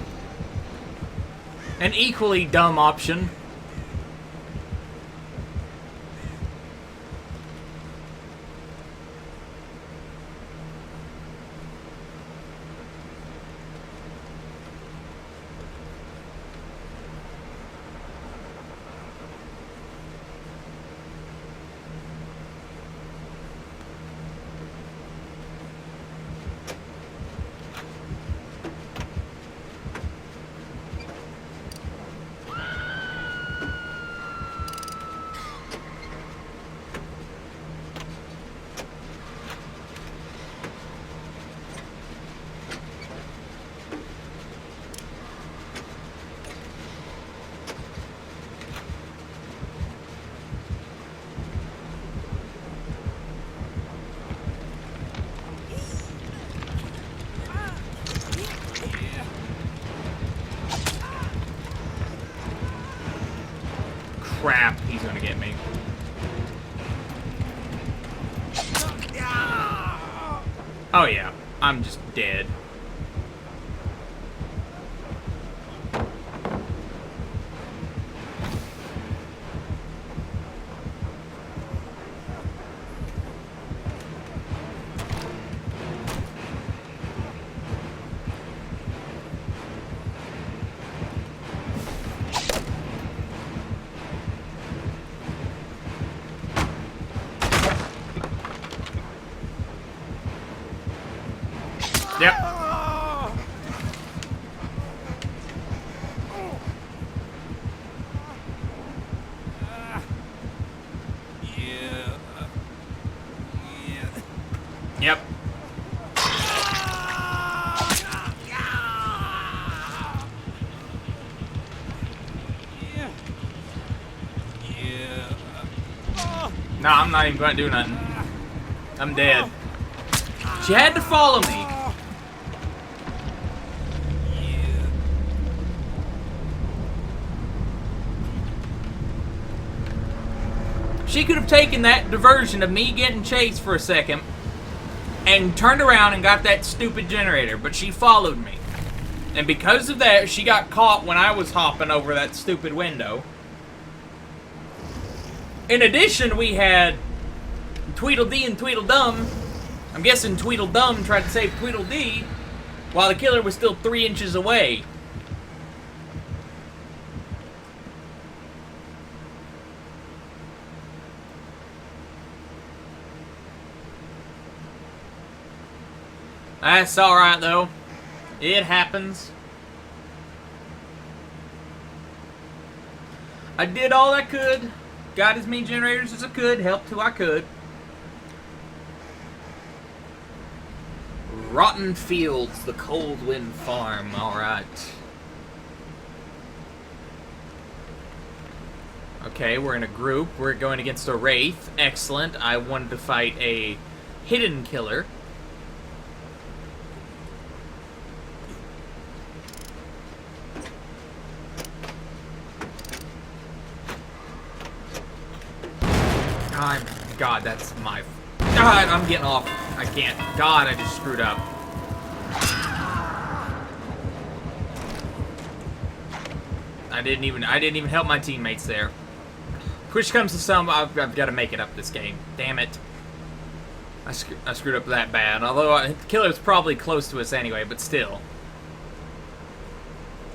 An equally dumb option. Crap, he's gonna get me. Oh yeah, I'm just dead. Yep. Yep. No, I'm not even going to do nothing. I'm dead. She had to follow me. She could have taken that diversion of me getting chased for a second and turned around and got that stupid generator, but she followed me. And because of that, she got caught when I was hopping over that stupid window. In addition, we had Tweedledee and Tweedledum. I'm guessing Tweedledum tried to save Tweedledee while the killer was still 3 inches away. That's alright though. It happens. I did all I could. Got as many generators as I could. Helped who I could. Rotten Fields, the Cold Wind Farm. Alright. Okay, we're in a group. We're going against a Wraith. Excellent. I wanted to fight a hidden killer. God, that's my... God, I'm getting off. I can't. God, I just screwed up. I didn't even help my teammates there. Push comes to shove, I've got to make it up this game. Damn it. I screwed up that bad. Although the killer's probably close to us anyway, but still.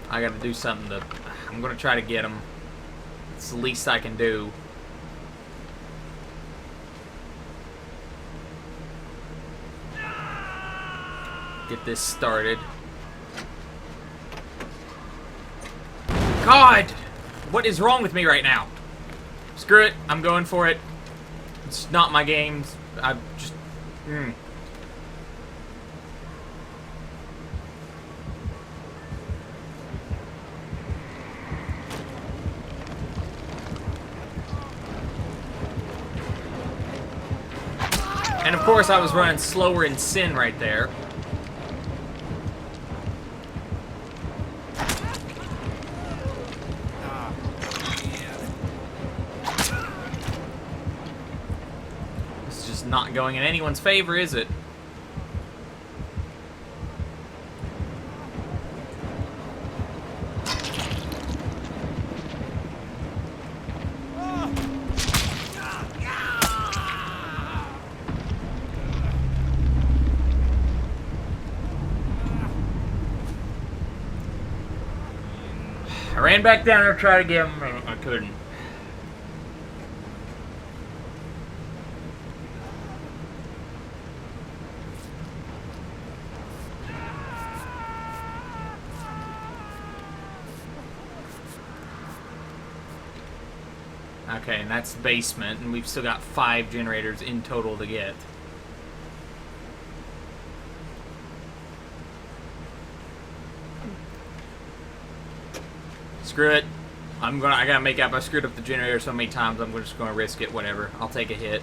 I gotta do something to... I'm gonna try to get him. It's the least I can do. Get this started. God! What is wrong with me right now? Screw it. I'm going for it. It's not my game. I just... And of course I was running slower in Sin right there. This is just not going in anyone's favor, is it? I ran back down there to try to get him. I couldn't. Okay, and that's the basement, and we've still got 5 generators in total to get. Screw it. I gotta make up. I screwed up the generator so many times, I'm just gonna risk it, whatever. I'll take a hit.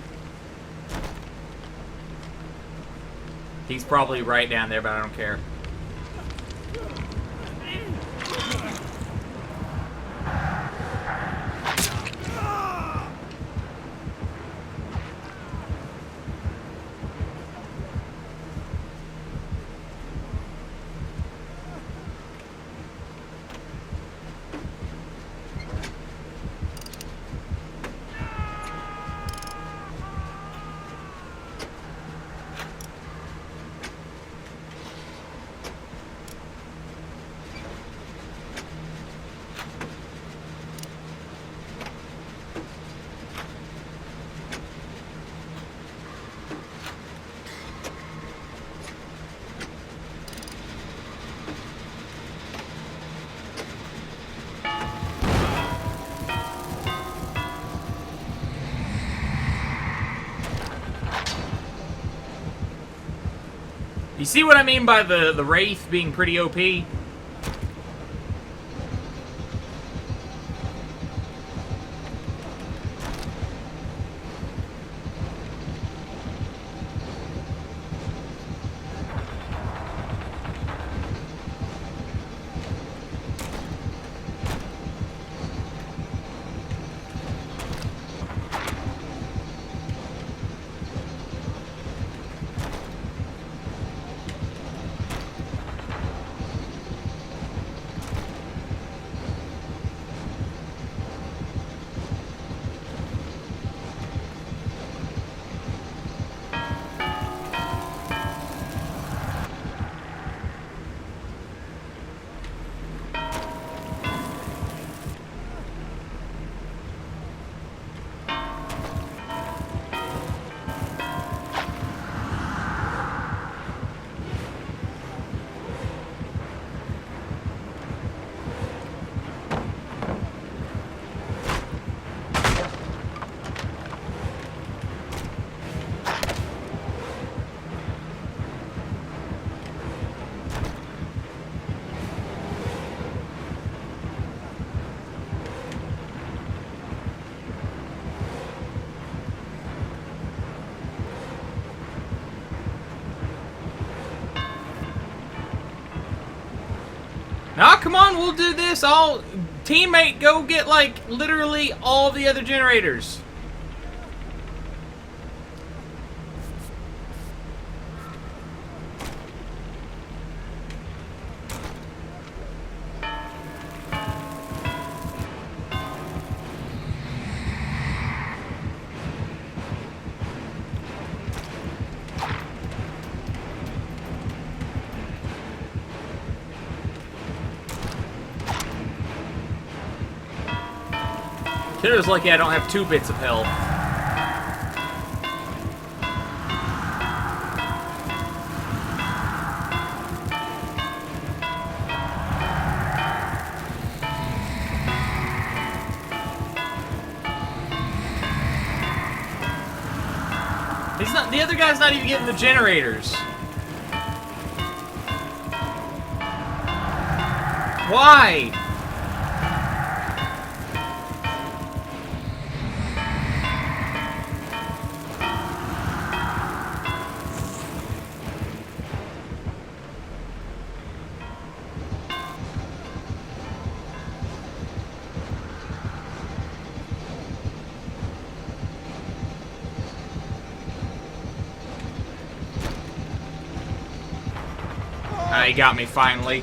He's probably right down there, but I don't care. You see what I mean by the Wraith being pretty OP? Now, come on, we'll do this. Teammate, go get, like, literally all the other generators. Shitter's lucky I don't have 2 bits of health. The other guy's not even getting the generators. Why? He got me finally.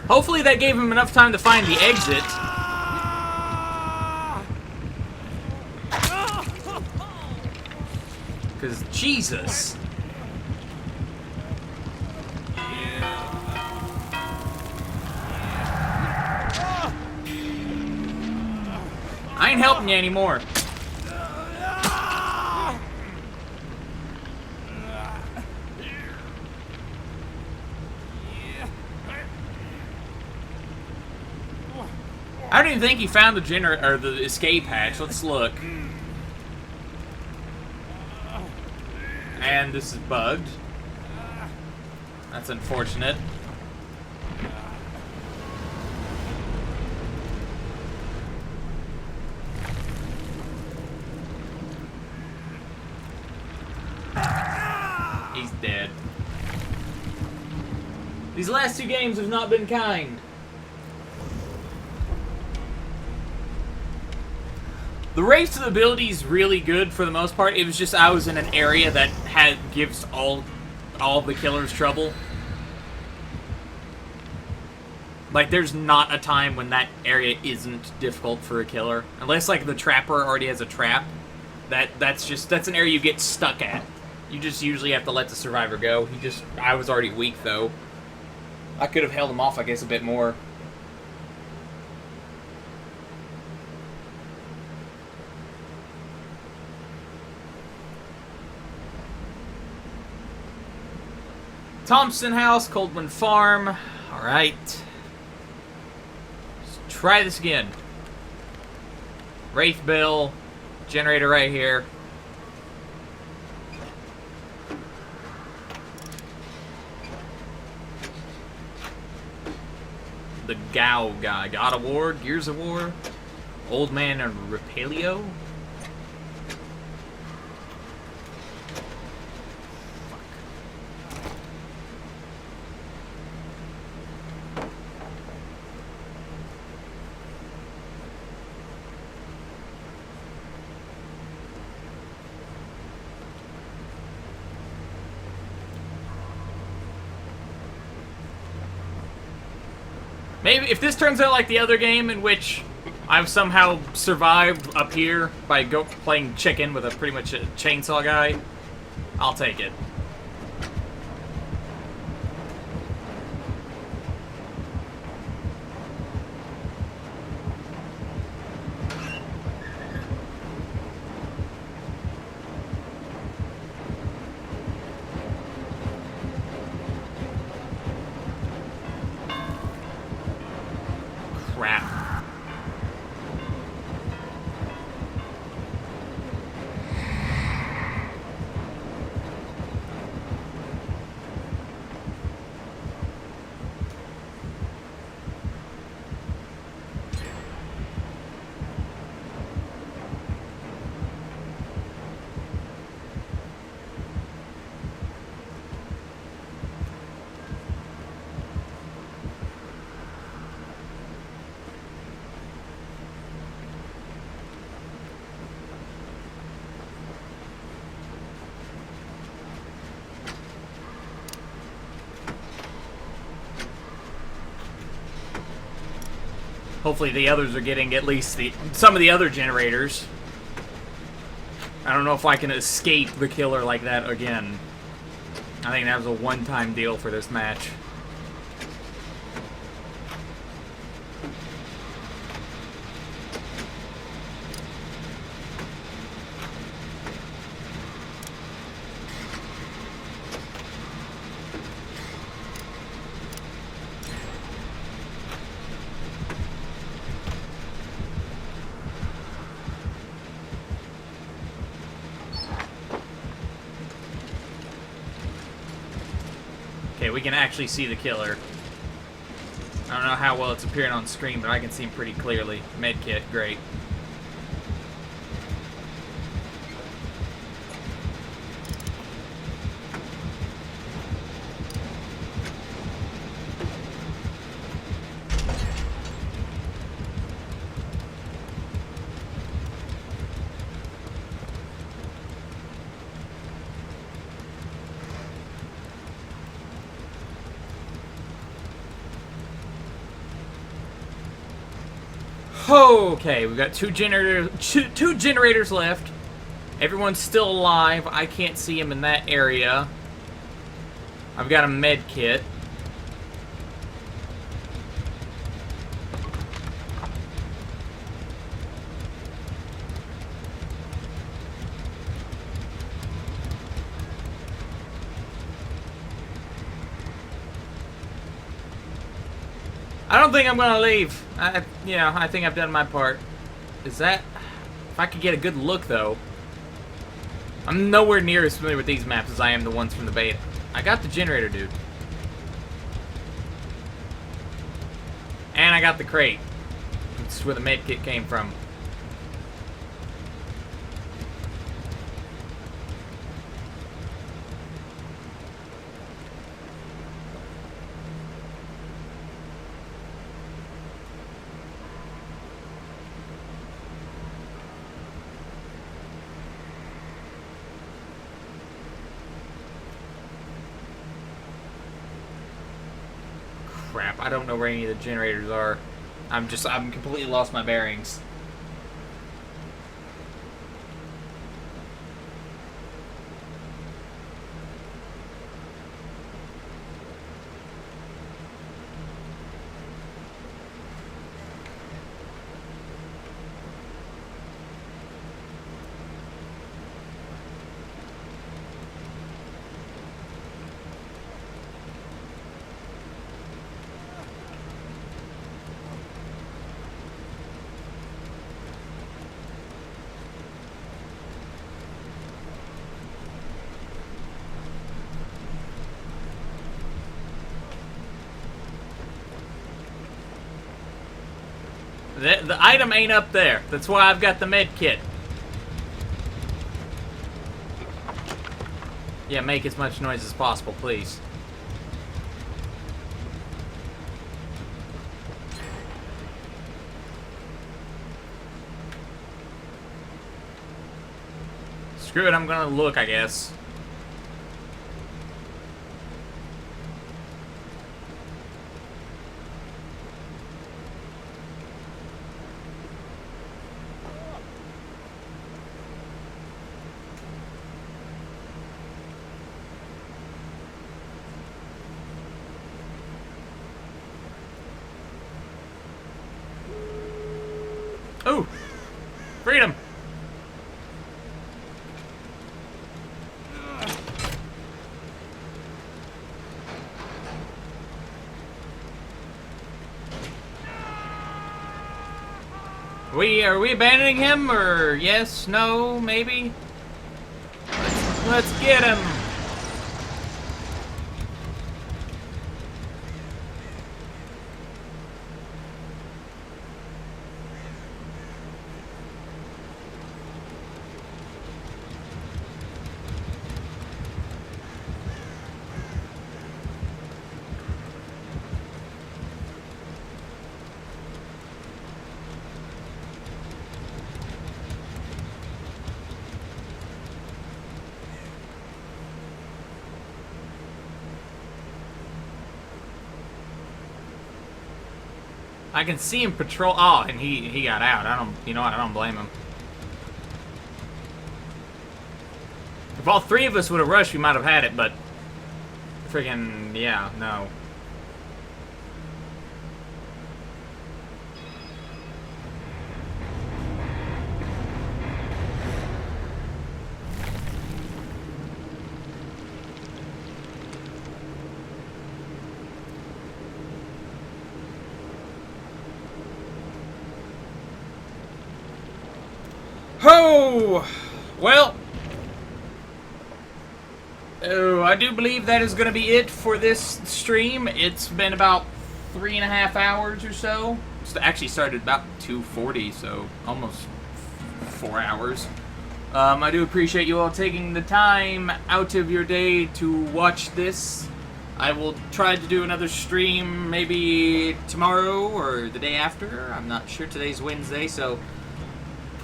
Hopefully that gave him enough time to find the exit. Because, Jesus. I ain't helping you anymore. I don't even think he found the generator or the escape hatch. Let's look. And this is bugged. That's unfortunate. He's dead. These last 2 games have not been kind. The race to the ability is really good for the most part. It was just I was in an area that gives all the killers trouble. Like, there's not a time when that area isn't difficult for a killer, unless like the trapper already has a trap. That's an area you get stuck at. You just usually have to let the survivor go. I was already weak though. I could have held him off, I guess, a bit more. Thompson House, Coldman Farm. Alright. Let's try this again. Wraith Bill. Generator right here. The Gao guy. God of War, Gears of War. Old Man and Repelio. Maybe if this turns out like the other game in which I've somehow survived up here by playing chicken with a pretty much a chainsaw guy, I'll take it. Crap. Hopefully the others are getting at least some of the other generators. I don't know if I can escape the killer like that again. I think that was a one-time deal for this match. Okay, we can actually see the killer. I don't know how well it's appearing on screen, but I can see him pretty clearly. Medkit, great. Okay, we've got two generators left. Everyone's still alive. I can't see him in that area. I've got a med kit. I don't think I'm gonna leave. I think I've done my part. Is that... If I could get a good look, though. I'm nowhere near as familiar with these maps as I am the ones from the beta. I got the generator, dude. And I got the crate. This is where the med kit came from. Crap, I don't know where any of the generators are. I'm completely lost my bearings. The item ain't up there. That's why I've got the med kit. Yeah, make as much noise as possible, please. Screw it, I'm gonna look, I guess. Ooh! Freedom! Are we abandoning him, or yes, no, maybe? Let's get him! I can see him patrol. Oh, and he got out. You know what? I don't blame him. If all three of us would have rushed, we might have had it, but freaking, yeah, no. Oh! Well, I do believe that is going to be it for this stream. It's been about 3.5 hours or so. It actually started about 2:40, so almost 4 hours. I do appreciate you all taking the time out of your day to watch this. I will try to do another stream maybe tomorrow or the day after. I'm not sure. Today's Wednesday, so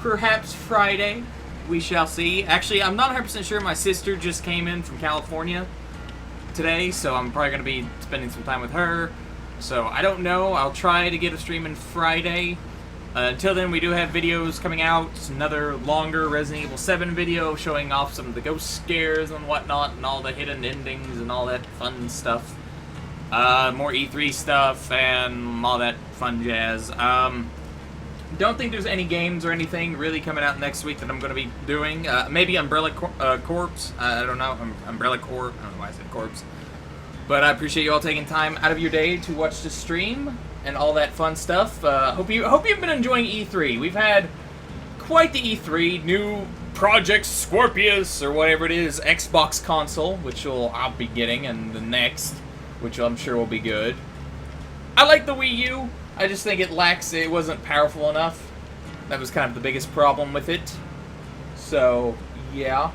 perhaps Friday. We shall see. Actually, I'm not 100% sure. My sister just came in from California today, so I'm probably going to be spending some time with her. So, I don't know. I'll try to get a stream in Friday. Until then, we do have videos coming out. Another longer Resident Evil 7 video showing off some of the ghost scares and whatnot, and all the hidden endings and all that fun stuff. More E3 stuff and all that fun jazz. Don't think there's any games or anything really coming out next week that I'm going to be doing. Maybe Umbrella Corpse. I don't know. Umbrella Corp. I don't know why I said Corpse. But I appreciate you all taking time out of your day to watch the stream and all that fun stuff. Hope you've been enjoying E3. We've had quite the E3. New Project Scorpius or whatever it is, Xbox console, which I'll be getting, and the next, which I'm sure will be good. I like the Wii U. I just think it wasn't powerful enough. That was kind of the biggest problem with it. So, yeah.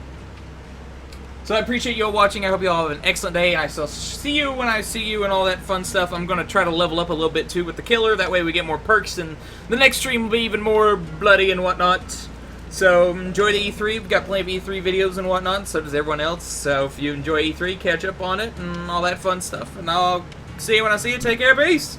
So I appreciate you all watching. I hope you all have an excellent day. I shall see you when I see you and all that fun stuff. I'm going to try to level up a little bit too with the killer. That way we get more perks and the next stream will be even more bloody and whatnot. So enjoy the E3. We've got plenty of E3 videos and whatnot. So does everyone else. So if you enjoy E3, catch up on it and all that fun stuff. And I'll see you when I see you. Take care. Peace.